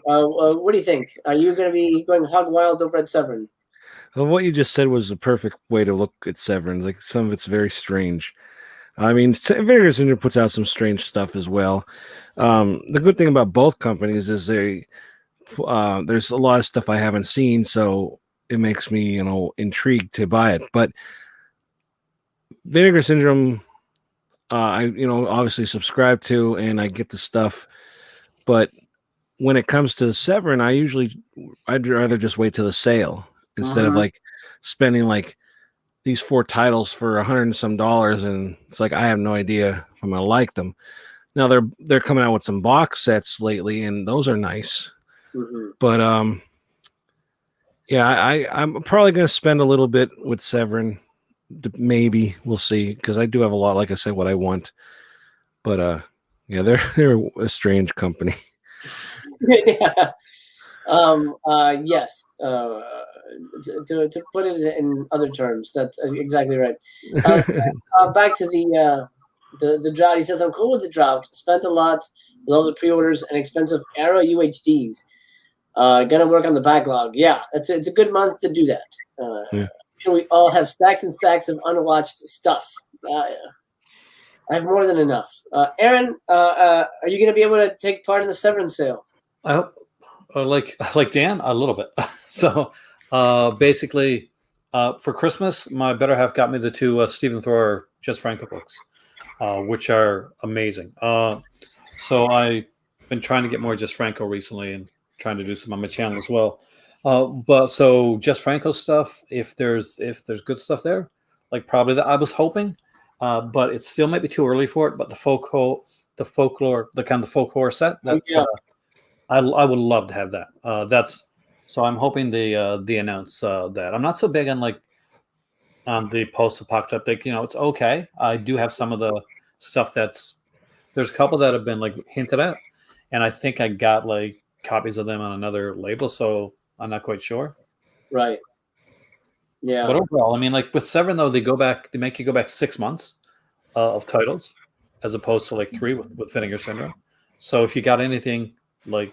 what do you think? Are you going to be going hog wild over at Severin? Well, what you just said was the perfect way to look at Severin. Like, some of it's very strange. I mean, Vinegar Syndrome puts out some strange stuff as well. The good thing about both companies is there's a lot of stuff I haven't seen, so it makes me, intrigued to buy it. But Vinegar Syndrome, I obviously subscribe to, and I get the stuff. But when it comes to Severin, I'd rather just wait till the sale instead of like spending like these 4 titles for $100 and some, and it's like I have no idea if I'm gonna like them. Now they're coming out with some box sets lately, and those are nice. But I'm probably gonna spend a little bit with Severin. Maybe we'll see, because I do have a lot, like I said, what I want. But they're a strange company. Yeah. Yes. To put it in other terms, that's exactly right. Back to the drought. He says, I'm cool with the drought. Spent a lot with all the pre-orders and expensive Arrow UHDs. Gonna work on the backlog. Yeah, it's a good month to do that. Sure, we all have stacks and stacks of unwatched stuff. I have more than enough. Aaron, are you going to be able to take part in the Severin sale? I hope, like Dan, a little bit. So basically, for Christmas, my better half got me the 2 Stephen Thrower Jess Franco books, which are amazing. So I've been trying to get more Jess Franco recently, and trying to do some on my channel as well. But so Jess Franco stuff, if there's good stuff there, like probably that I was hoping, but it still might be too early for it. But the folklore, the kind of folk horror set, that's I would love to have that. So I'm hoping they announce that. I'm not so big on like the post-apocalyptic. It's okay. I do have some of the stuff there's a couple that have been like hinted at, and I think I got like copies of them on another label, so I'm not quite sure. Right. Yeah. But overall, I mean, like with Severin though, they make you go back 6 months. of titles, as opposed to like 3 with Vinegar Syndrome. So if you got anything like,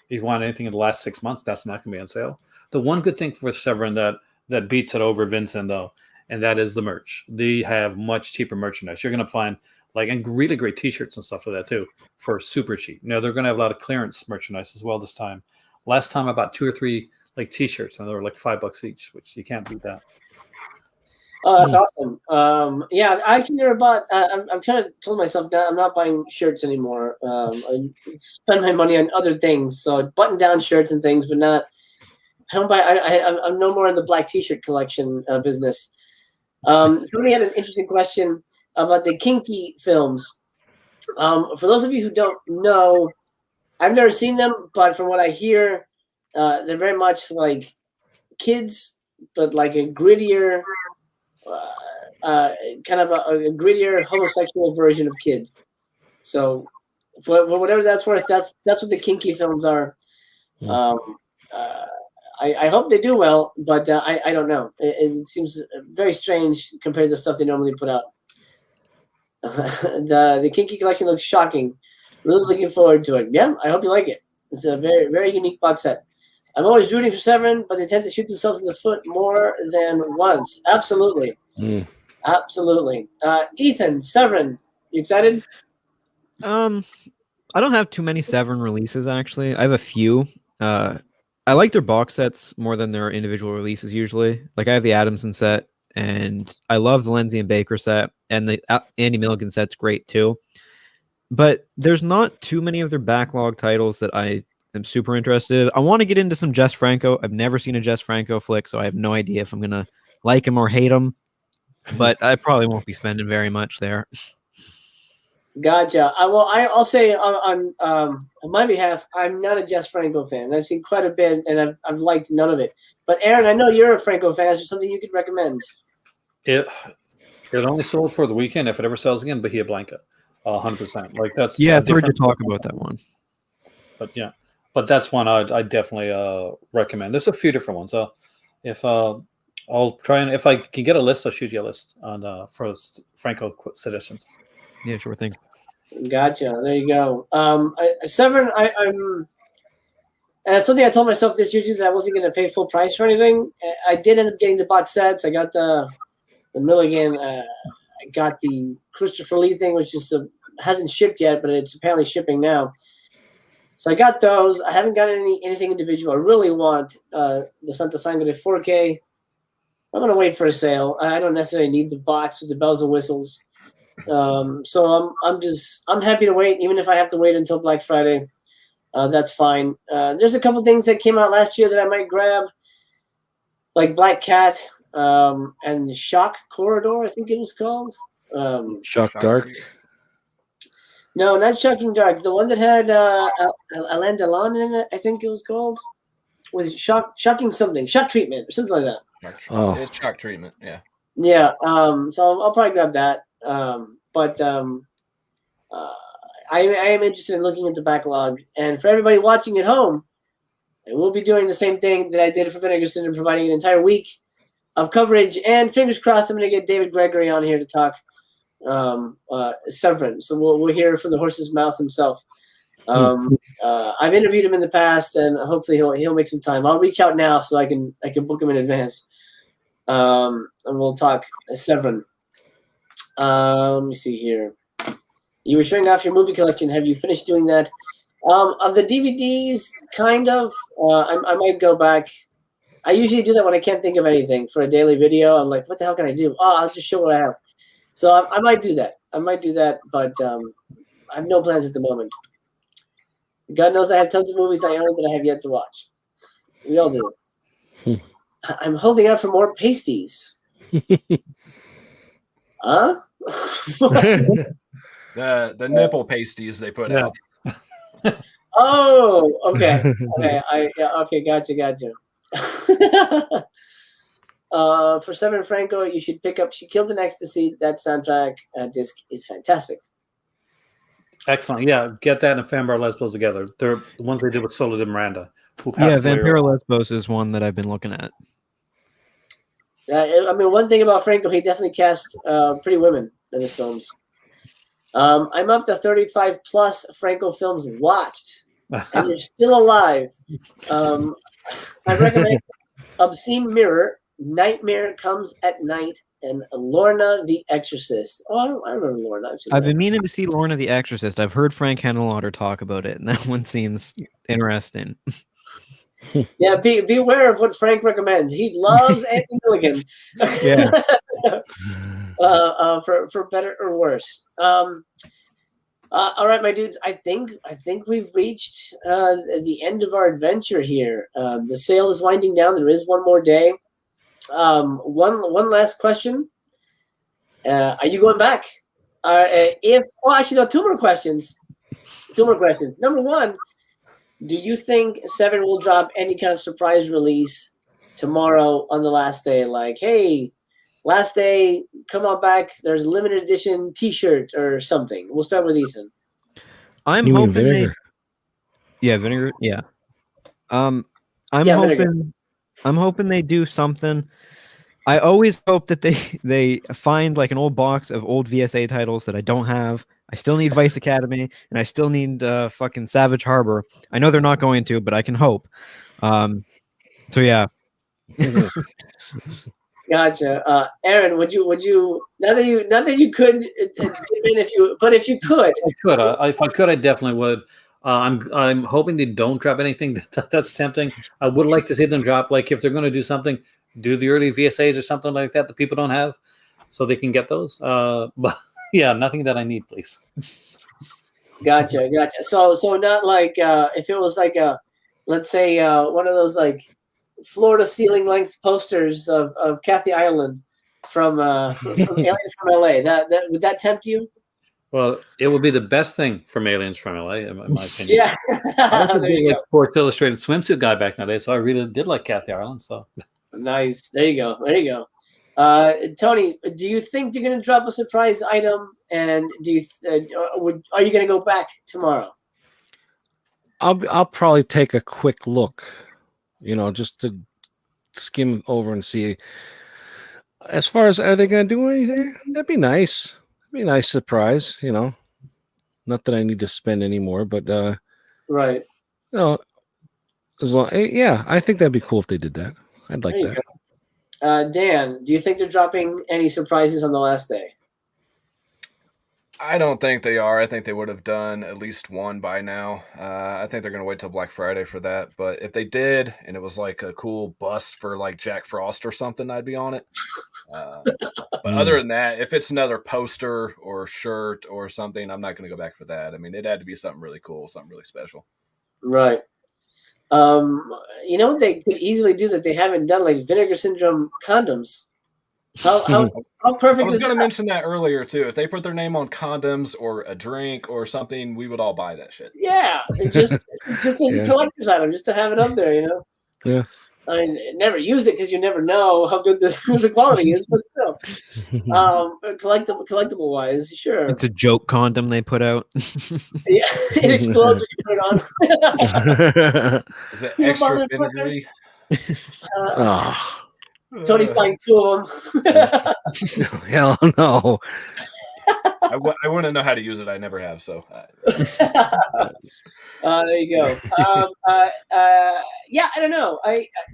if you want anything in the last 6 months, that's not going to be on sale. The one good thing for Severin that beats it over Vincent though, and that is the merch. They have much cheaper merchandise. You're going to find and really great T-shirts and stuff like that too for super cheap. They're going to have a lot of clearance merchandise as well this time. Last time I bought 2 or 3 T-shirts and they were like $5 each, which you can't beat that. Oh, that's awesome. Yeah, I actually never bought. I'm kind of told myself that I'm not buying shirts anymore. I spend my money on other things, so button-down shirts and things, but not. I don't buy. I'm no more in the black T-shirt collection business. Somebody had an interesting question about the Kinky films. For those of you who don't know, I've never seen them, but from what I hear, they're very much like kids, but like a grittier. Kind of a grittier homosexual version of kids. So, for whatever that's worth, that's what the Kinky films are. I hope they do well, but I don't know. It seems very strange compared to the stuff they normally put out. The Kinky collection looks shocking. Really looking forward to it. Yeah, I hope you like it. It's a very, very unique box set. I'm always rooting for Severin, but they tend to shoot themselves in the foot more than once. Absolutely. Absolutely. Ethan, Severin, you excited? I don't have too many Severin releases, actually. I have a few. I like their box sets more than their individual releases usually. Like I have the Adamson set, and I love the Lindsay and Baker set, and the Andy Milligan set's great too. But there's not too many of their backlog titles that I am super interested. I want to get into some Jess Franco. I've never seen a Jess Franco flick, so I have no idea if I'm going to like him or hate him. But I probably won't be spending very much there. Gotcha. I'll say on my behalf, I'm not a Jess Franco fan. I've seen quite a bit, and I've liked none of it. But Aaron, I know you're a Franco fan. Is there something you could recommend? It only sold for the weekend. If it ever sells again, Bahia Blanca, 100%. Like that's I've heard you talk about that one. But yeah, but that's one I definitely recommend. There's a few different ones. If I'll try, and if I can get a list, I'll shoot you a list on for Franco suggestions. Yeah, sure thing. Gotcha. There you go. Severin, I'm something I told myself this year is I wasn't going to pay full price for anything. I did end up getting the box sets. I got the Milligan. I got the Christopher Lee thing, which is hasn't shipped yet, but it's apparently shipping now. So I got those. I haven't got anything individual. I really want the Santa Sangre 4K. I'm going to wait for a sale. I don't necessarily need the box with the bells and whistles. So I'm happy to wait, even if I have to wait until Black Friday. That's fine. There's a couple things that came out last year that I might grab, like Black Cat and Shock Corridor, I think it was called. Shock Dark. No, not Shocking Dark. The one that had Alain Delon in it, I think it was called. Was Shocking something? Shock Treatment or something like that. Oh, it's Shock Treatment. Yeah. Yeah. So I'll probably grab that. But I am interested in looking at the backlog. And for everybody watching at home, I will be doing the same thing that I did for Vinegar Syndrome, providing an entire week of coverage. And fingers crossed, I'm going to get David Gregory on here to talk Severin. So we'll hear from the horse's mouth himself. I've interviewed him in the past, and hopefully he'll make some time. I'll reach out now so I can book him in advance. And we'll talk Severin. Let me see here. You were showing off your movie collection. Have you finished doing that? Of the DVDs, kind of. I might go back. I usually do that when I can't think of anything for a daily video. I'm like, what the hell can I do? Oh, I'll just show what I have. So I might do that. But I have no plans at the moment. God knows I have tons of movies I own that I have yet to watch. We all do. I'm holding out for more pasties. Huh? The nipple pasties they put out. Oh, okay. Okay, gotcha. For Severin Franco, you should pick up She Killed an Ecstasy. That soundtrack disc is fantastic. Excellent. Yeah, get that and Vampire Lesbos together. They're the ones they did with Sola de Miranda. Yeah, Vampire Lesbos is one that I've been looking at. I mean, one thing about Franco, he definitely cast pretty women. in the films. I'm up to 35 plus Franco films watched, and you're still alive. I recommend Obscene Mirror, Nightmare Comes at Night, and Lorna the Exorcist. Oh, I remember Lorna. I've been meaning to see Lorna the Exorcist. I've heard Frank Henenlotter talk about it, and that one seems interesting. Yeah, be aware of what Frank recommends. He loves Anthony Milligan. Yeah. For better or worse. All right, my dudes. I think we've reached the end of our adventure here. The sale is winding down. There is one more day. One last question. Are you going back? Actually, no. Two more questions. Number one. Do you think Seven will drop any kind of surprise release tomorrow on the last day? Like, hey, last day, come on back. There's a limited edition T-shirt or something. We'll start with Ethan. I'm You mean hoping Vinegar? Vinegar. Yeah. I'm Vinegar. hoping they do something. I always hope that they find like an old box of old VSA titles that I don't have. I still need Vice Academy, and I still need fucking Savage Harbor. I know they're not going to, but I can hope. So yeah. Gotcha. Aaron, would you not that you could if you could. I could. If I could, I definitely would. I'm hoping they don't drop anything that's tempting. I would like to see them drop, like, if they're going to do something, do the early VSAs or something like that people don't have, so they can get those. But yeah, nothing that I need, please. Gotcha. So not like if it was like let's say one of those like floor to ceiling length posters of Kathy Ireland from Aliens from LA. That would that tempt you? Well, it would be the best thing from Aliens from LA, in my opinion. Yeah. I was a Sports Illustrated swimsuit guy back in the day, so I really did like Kathy Ireland. So nice. There you go. Tony, do you think they're going to drop a surprise item? And do you are you going to go back tomorrow? I'll probably take a quick look, just to skim over and see. As far as, are they going to do anything? That'd be nice. It'd be a nice surprise, Not that I need to spend any more, but right. As long, yeah, I think that'd be cool if they did that. I'd like that. Dan, do you think they're dropping any surprises on the last day? I don't think they are. I think they would have done at least one by now. I think they're going to wait till Black Friday for that. But if they did, and it was like a cool bust for like Jack Frost or something, I'd be on it. But other than that, if it's another poster or shirt or something, I'm not going to go back for that. I mean, it had to be something really cool, something really special. Right. What they could easily do that they haven't done, like Vinegar Syndrome condoms. How perfect? I was going to mention that earlier too. If they put their name on condoms or a drink or something, we would all buy that shit. Yeah, just as a collector's item, just to have it up there, Yeah. I mean, never use it because you never know how good the quality is, but still, collectible wise, sure. It's a joke condom they put out. Yeah, it explodes when you put it on. Is it extra vinegary? Tony's buying two of them. Hell no. I wouldn't know how to use it. I never have. So there you go. Yeah, I don't know.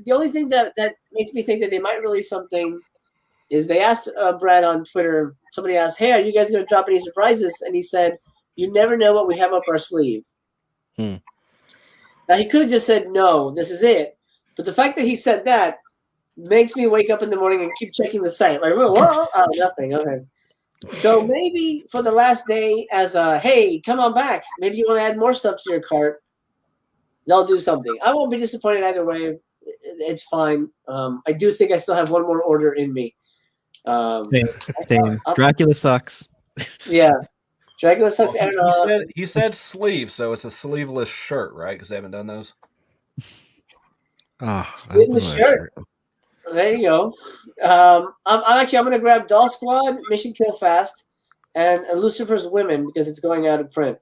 The only thing that makes me think that they might release something is they asked Brad on Twitter. Somebody asked, "Hey, are you guys going to drop any surprises?" And he said, "You never know what we have up our sleeve." Now he could have just said, "No, this is it," but the fact that he said that makes me wake up in the morning and keep checking the site. Like, whoa, oh, nothing. Okay. So maybe for the last day, as a hey, come on back. Maybe you want to add more stuff to your cart. They'll do something. I won't be disappointed either way. It's fine. I do think I still have one more order in me. Same. Dracula sucks. Yeah, Dracula sucks. Well, he said sleeve, so it's a sleeveless shirt, right? Because they haven't done those. Sleeveless shirt. There you go. I'm going to grab Doll Squad, Mission Kill Fast, and Lucifer's Women because it's going out of print.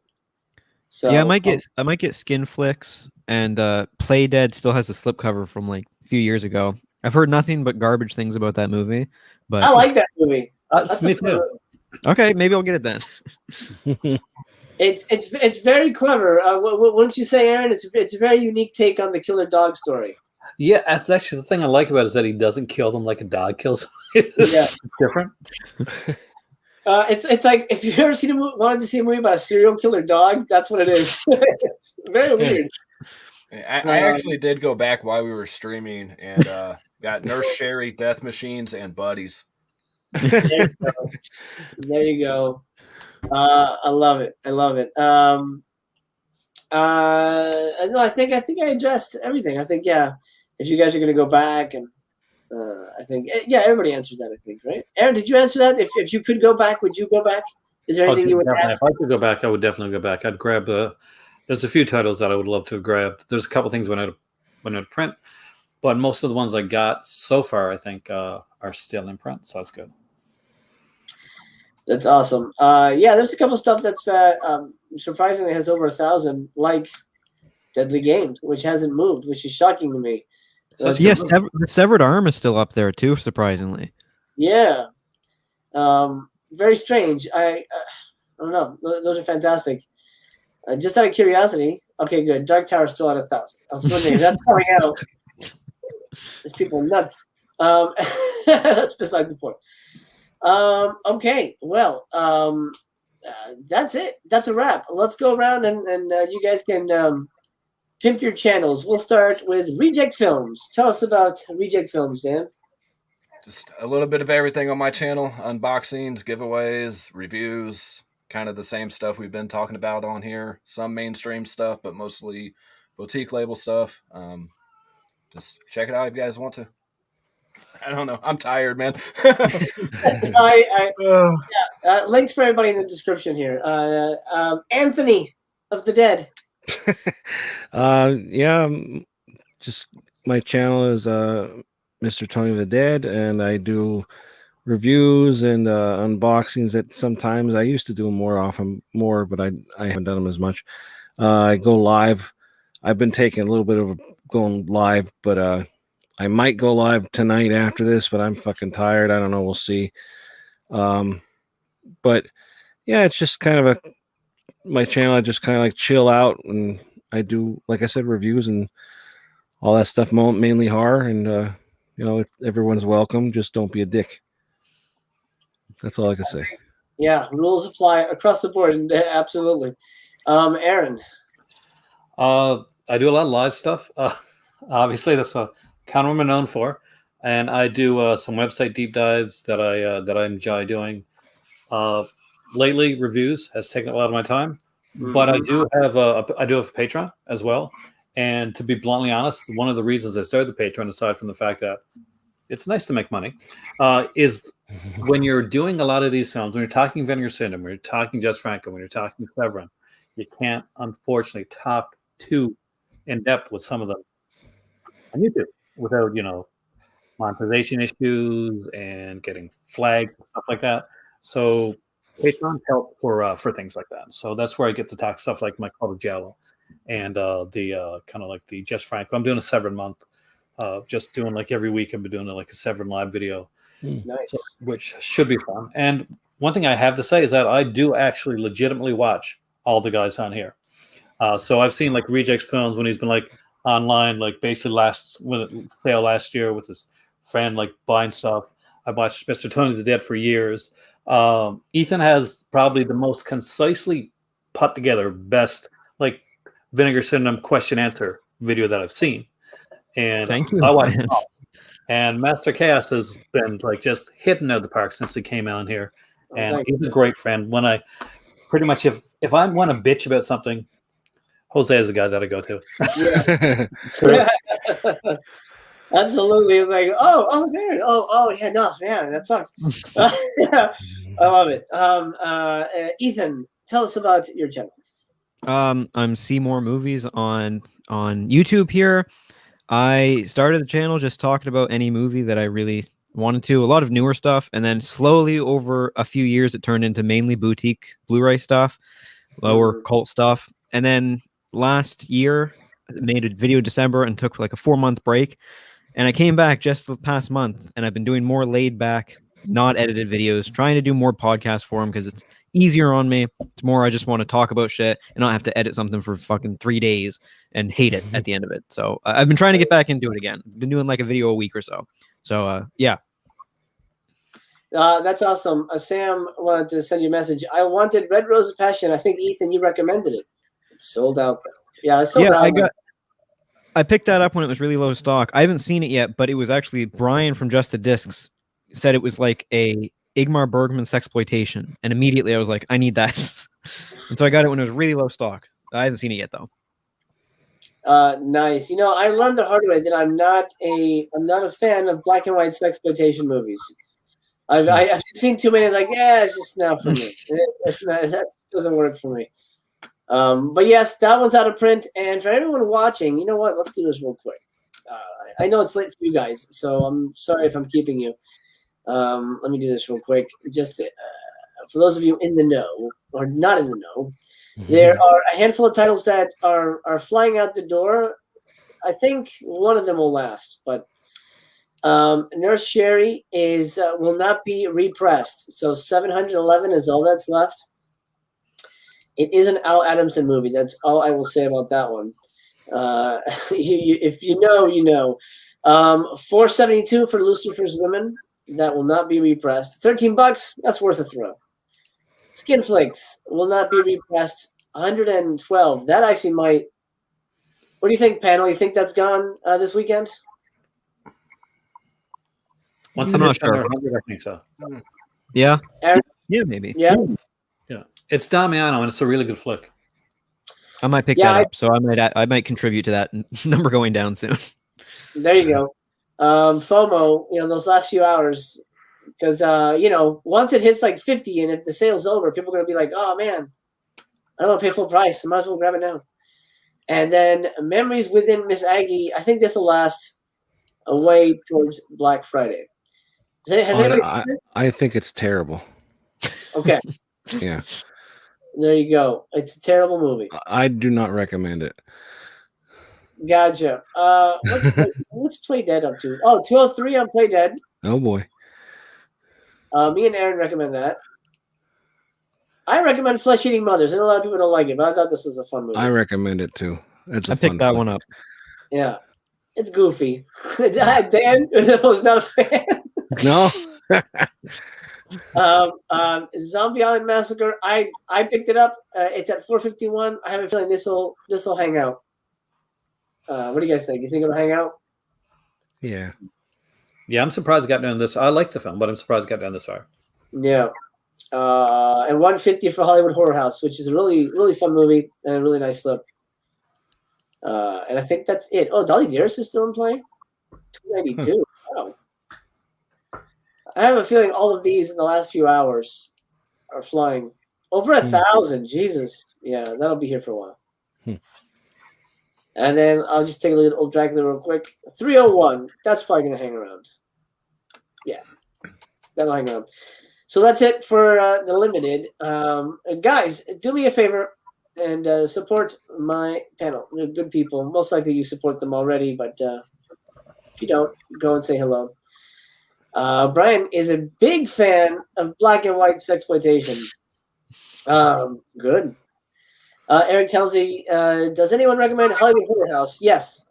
So yeah, I might get Skin Flicks, and Play Dead still has a slipcover from like a few years ago. I've heard nothing but garbage things about that movie, but I like that movie. Me too. Okay, maybe I'll get it then. It's very clever. Wouldn't you say, Aaron? It's a very unique take on the killer dog story. Yeah, that's actually the thing I like about it is that he doesn't kill them like a dog kills. It's different. It's like if you've ever wanted to see a movie about a serial killer dog, that's what it is. It's very weird. I actually did go back while we were streaming and got Nurse Sherry, Death Machines, and Buddies. There you go. I love it. No, I think I addressed everything. I think if you guys are going to go back and I think everybody answered that. I think, right? Aaron, did you answer that? If you could go back, would you go back? Is there anything you would add? If I could go back, I would definitely go back. I'd grab there's a few titles that I would love to have grabbed. There's a couple things when I print, but most of the ones I got so far, I think, are still in print. So that's good. That's awesome. There's a couple stuff that's surprisingly has over 1,000, like Deadly Games, which hasn't moved, which is shocking to me. So yes, the Severed Arm is still up there too, surprisingly. Yeah, very strange. I don't know. Those are fantastic. Just out of curiosity, okay, good. Dark Tower is still at 1,000. I was wondering if that's coming out. These people are nuts. That's beside the point. Okay, well, that's it. That's a wrap. Let's go around and you guys can pimp your channels. We'll start with Rejectz Films. Tell us about Rejectz Films, Dan. Just a little bit of everything on my channel. Unboxings, giveaways, reviews, kind of the same stuff we've been talking about on here. Some mainstream stuff, but mostly boutique label stuff. Just check it out if you guys want to. I don't know. I'm tired, man. Links for everybody in the description here. Anthony of the Dead. Just my channel is Mr. Tony of the Dead, and I do reviews and unboxings that sometimes I used to do more, but I haven't done them as much. I go live. I've been taking a little bit of going live, but I might go live tonight after this, but I'm fucking tired. I don't know. We'll see. But yeah, it's just kind of my channel. I just kind of like chill out, and I do, like I said, reviews and all that stuff, mainly horror. And everyone's welcome. Just don't be a dick. That's all I can say. Yeah, rules apply across the board. Absolutely. Aaron. I do a lot of live stuff. Obviously, that's what kind of what I'm known for, and I do some website deep dives that I enjoy doing. Lately, reviews has taken a lot of my time, but I do have a Patreon as well. And to be bluntly honest, one of the reasons I started the Patreon, aside from the fact that it's nice to make money, is when you're doing a lot of these films, when you're talking Vinegar Syndrome, when you're talking Jess Franco, when you're talking Severin, you can't unfortunately talk too in depth with some of them on YouTube without, monetization issues and getting flags and stuff like that. So Patreon help for things like that. So that's where I get to talk stuff like my Color Jello and the kind of like the Jess Franco. I'm doing a Severin month. Just doing like every week. I've been doing like a Severin live video, nice. Which should be fun. And one thing I have to say is that I do actually legitimately watch all the guys on here. So I've seen like Rejectz Films when he's been like online, like basically sale last year with his friend, like buying stuff. I watched Mr. Tony the Dead for years. Ethan has probably the most concisely put together best like Vinegar Syndrome question answer video that I've seen. And thank you. I watched it all. And Master Chaos has been like just hitting out of the park since he came out here. And he's a great friend. When I pretty much if I want to bitch about something, Jose is the guy that I go to. Yeah. Absolutely. It's like, oh, there. Oh, yeah, no, man, that sucks. I love it. Ethan, tell us about your channel. I'm CMoore Movies on YouTube here. I started the channel just talking about any movie that I really wanted to, a lot of newer stuff, and then slowly over a few years it turned into mainly boutique Blu-ray stuff, lower cult stuff. And then last year I made a video in December and took like a 4-month break, and I came back just the past month, and I've been doing more laid back not edited videos, trying to do more podcasts for him because it's easier on me. It's more I just want to talk about shit and not have to edit something for fucking 3 days and hate it at the end of it. So I've been trying to get back into it again. Been doing like a video a week or so. So yeah. That's awesome. Sam wanted to send you a message. I wanted Red Rose of Passion. I think, Ethan, you recommended it. It's sold out, though. Yeah, it's sold out. I picked that up when it was really low stock. I haven't seen it yet, but it was actually Brian from Just the Discs said it was like a Ingmar Bergman sexploitation. And immediately I was like, I need that. And so I got it when it was really low stock. I haven't seen it yet, though. Nice. You know, I learned the hard way that I'm not a fan of black and white sexploitation movies. I've seen too many. Like, yeah, it's just not for me. That doesn't work for me. But yes, that one's out of print. And for everyone watching, you know what? Let's do this real quick. I know it's late for you guys, so I'm sorry if I'm keeping you. Let me do this real quick. Just for those of you in the know or not in the know, there are a handful of titles that are flying out the door. I think one of them will last, but Nurse Sherry will not be repressed. So 711 is all that's left. It is an Al Adamson movie. That's all I will say about that one. If you know, you know. 472 for Lucifer's Women. That will not be repressed. $13. That's worth a throw. Skin Flakes will not be repressed. 112. That actually might. What do you think, panel? You think that's gone this weekend? Once I'm not sure. 100, I think so. Yeah. Aaron? Yeah, maybe. Yeah. Yeah. It's Damiano, and it's a really good flick. I might pick that up, so I might contribute to that number going down soon. There you go. FOMO, you know, those last few hours, because you know, once it hits like 50 and if the sale's over, people are gonna be like, oh man, I don't want to pay full price. I might as well grab it now. And then Memories Within Miss Aggie, I think this will last away towards Black Friday. Has anybody seen this? I think it's terrible. Okay. Yeah. There you go. It's a terrible movie. I do not recommend it. Gotcha. What's Play Dead up to? Oh, 203 on Play Dead. Oh boy. Me and Aaron recommend that. I recommend Flesh Eating Mothers. I know a lot of people don't like it, but I thought this was a fun movie. I recommend it too. I picked that one up. Yeah. It's goofy. Dan was not a fan. No. Zombie Island Massacre. I picked it up. It's at 451. I have a feeling this will hang out. What do you guys think? You think it'll hang out? Yeah. Yeah, I'm surprised it got down this. I like the film, but I'm surprised it got down this far. Yeah. And 150 for Hollywood Horror House, which is a really, really fun movie and a really nice slip. And I think that's it. Oh, Dolly Dearest is still in play? 292. Wow. I have a feeling all of these in the last few hours are flying. Over 1,000. Jesus. Yeah, that'll be here for a while. And then I'll just take a look at Old Dracula real quick. 301. That's probably going to hang around. Yeah. That'll hang around. So that's it for the limited. Guys, do me a favor and support my panel. They're good people. Most likely you support them already, but if you don't, go and say hello. Brian is a big fan of black and white sexploitation. Good. Eric tells me, does anyone recommend Hollywood Horror House? Yes.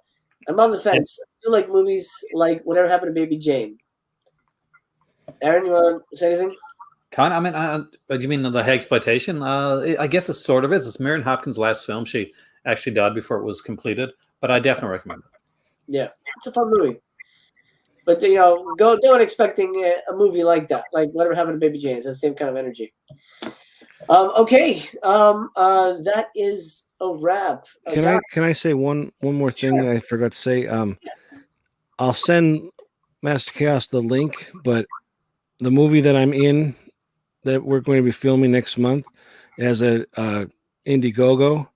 I'm on the fence. I do like movies like Whatever Happened to Baby Jane. Aaron, you want to say anything? I mean, do you mean the exploitation? I guess it sort of is. It's Marion Hopkins' last film. She actually died before it was completed, but I definitely recommend it. Yeah, it's a fun movie. But, you know, don't expecting a movie like that, like Whatever Happened to Baby Jane. It's the same kind of energy. Okay, that is a wrap. Can I say one more thing that I forgot to say? I'll send Master Chaos the link, but the movie that I'm in that we're going to be filming next month has a Indiegogo.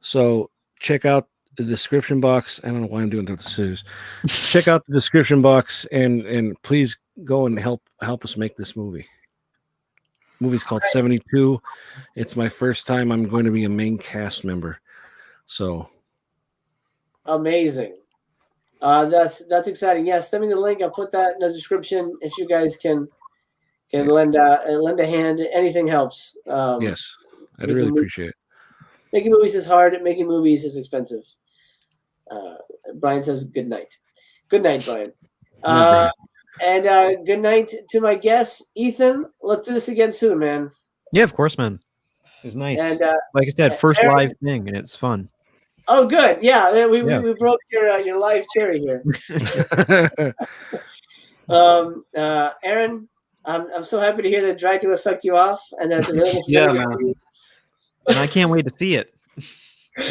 So check out the description box. I don't know why I'm doing that to Suze. Check out the description box and please go and help us make this movie. The movie's called 72. It's my first time I'm going to be a main cast member. So amazing. That's exciting. Yeah, send me the link. I'll put that in the description if you guys can can lend a hand. Anything helps. Yes, I'd really appreciate it. Making movies is hard. Making movies is expensive. Brian says good night. Good night, Brian. And good night to my guest, Ethan. Let's do this again soon, man. Yeah, of course, man. It was nice. And like I said, first Aaron, live thing, and it's fun. Oh, good. Yeah, we broke your live cherry here. Aaron, I'm so happy to hear that Dracula sucked you off, and that's available for Yeah, you. man. And I can't wait to see it.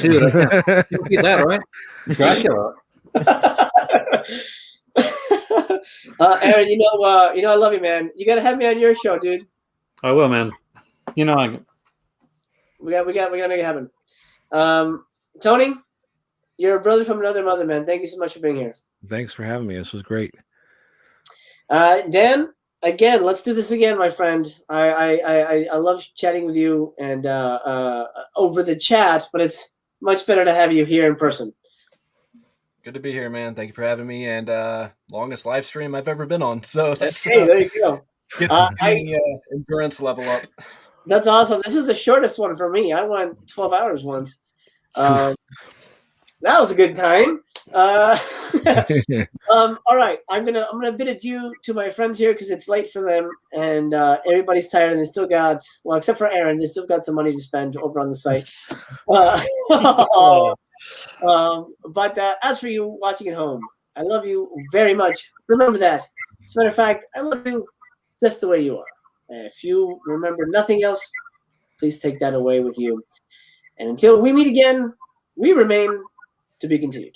Dude, I can't. You see that, right? Dracula. Aaron, you know I love you, man. You gotta have me on your show, dude. I will, man. You know, we gotta make it happen. Tony, you're a brother from another mother, man. Thank you so much for being here. Thanks for having me. This was great. Dan, again, let's do this again, my friend. I love chatting with you and over the chat, but it's much better to have you here in person. Good to be here, man. Thank you for having me, and longest live stream I've ever been on. So that's hey, there you go. Get the endurance level up. That's awesome. This is the shortest one for me. I went 12 hours once. That was a good time. All right, I'm gonna bid adieu to my friends here because it's late for them, and everybody's tired, and they still got, well, except for Aaron, they still got some money to spend over on the site. But as for you watching at home, I love you very much. Remember that. As a matter of fact, I love you just the way you are. And if you remember nothing else, please take that away with you. And until we meet again, we remain to be continued.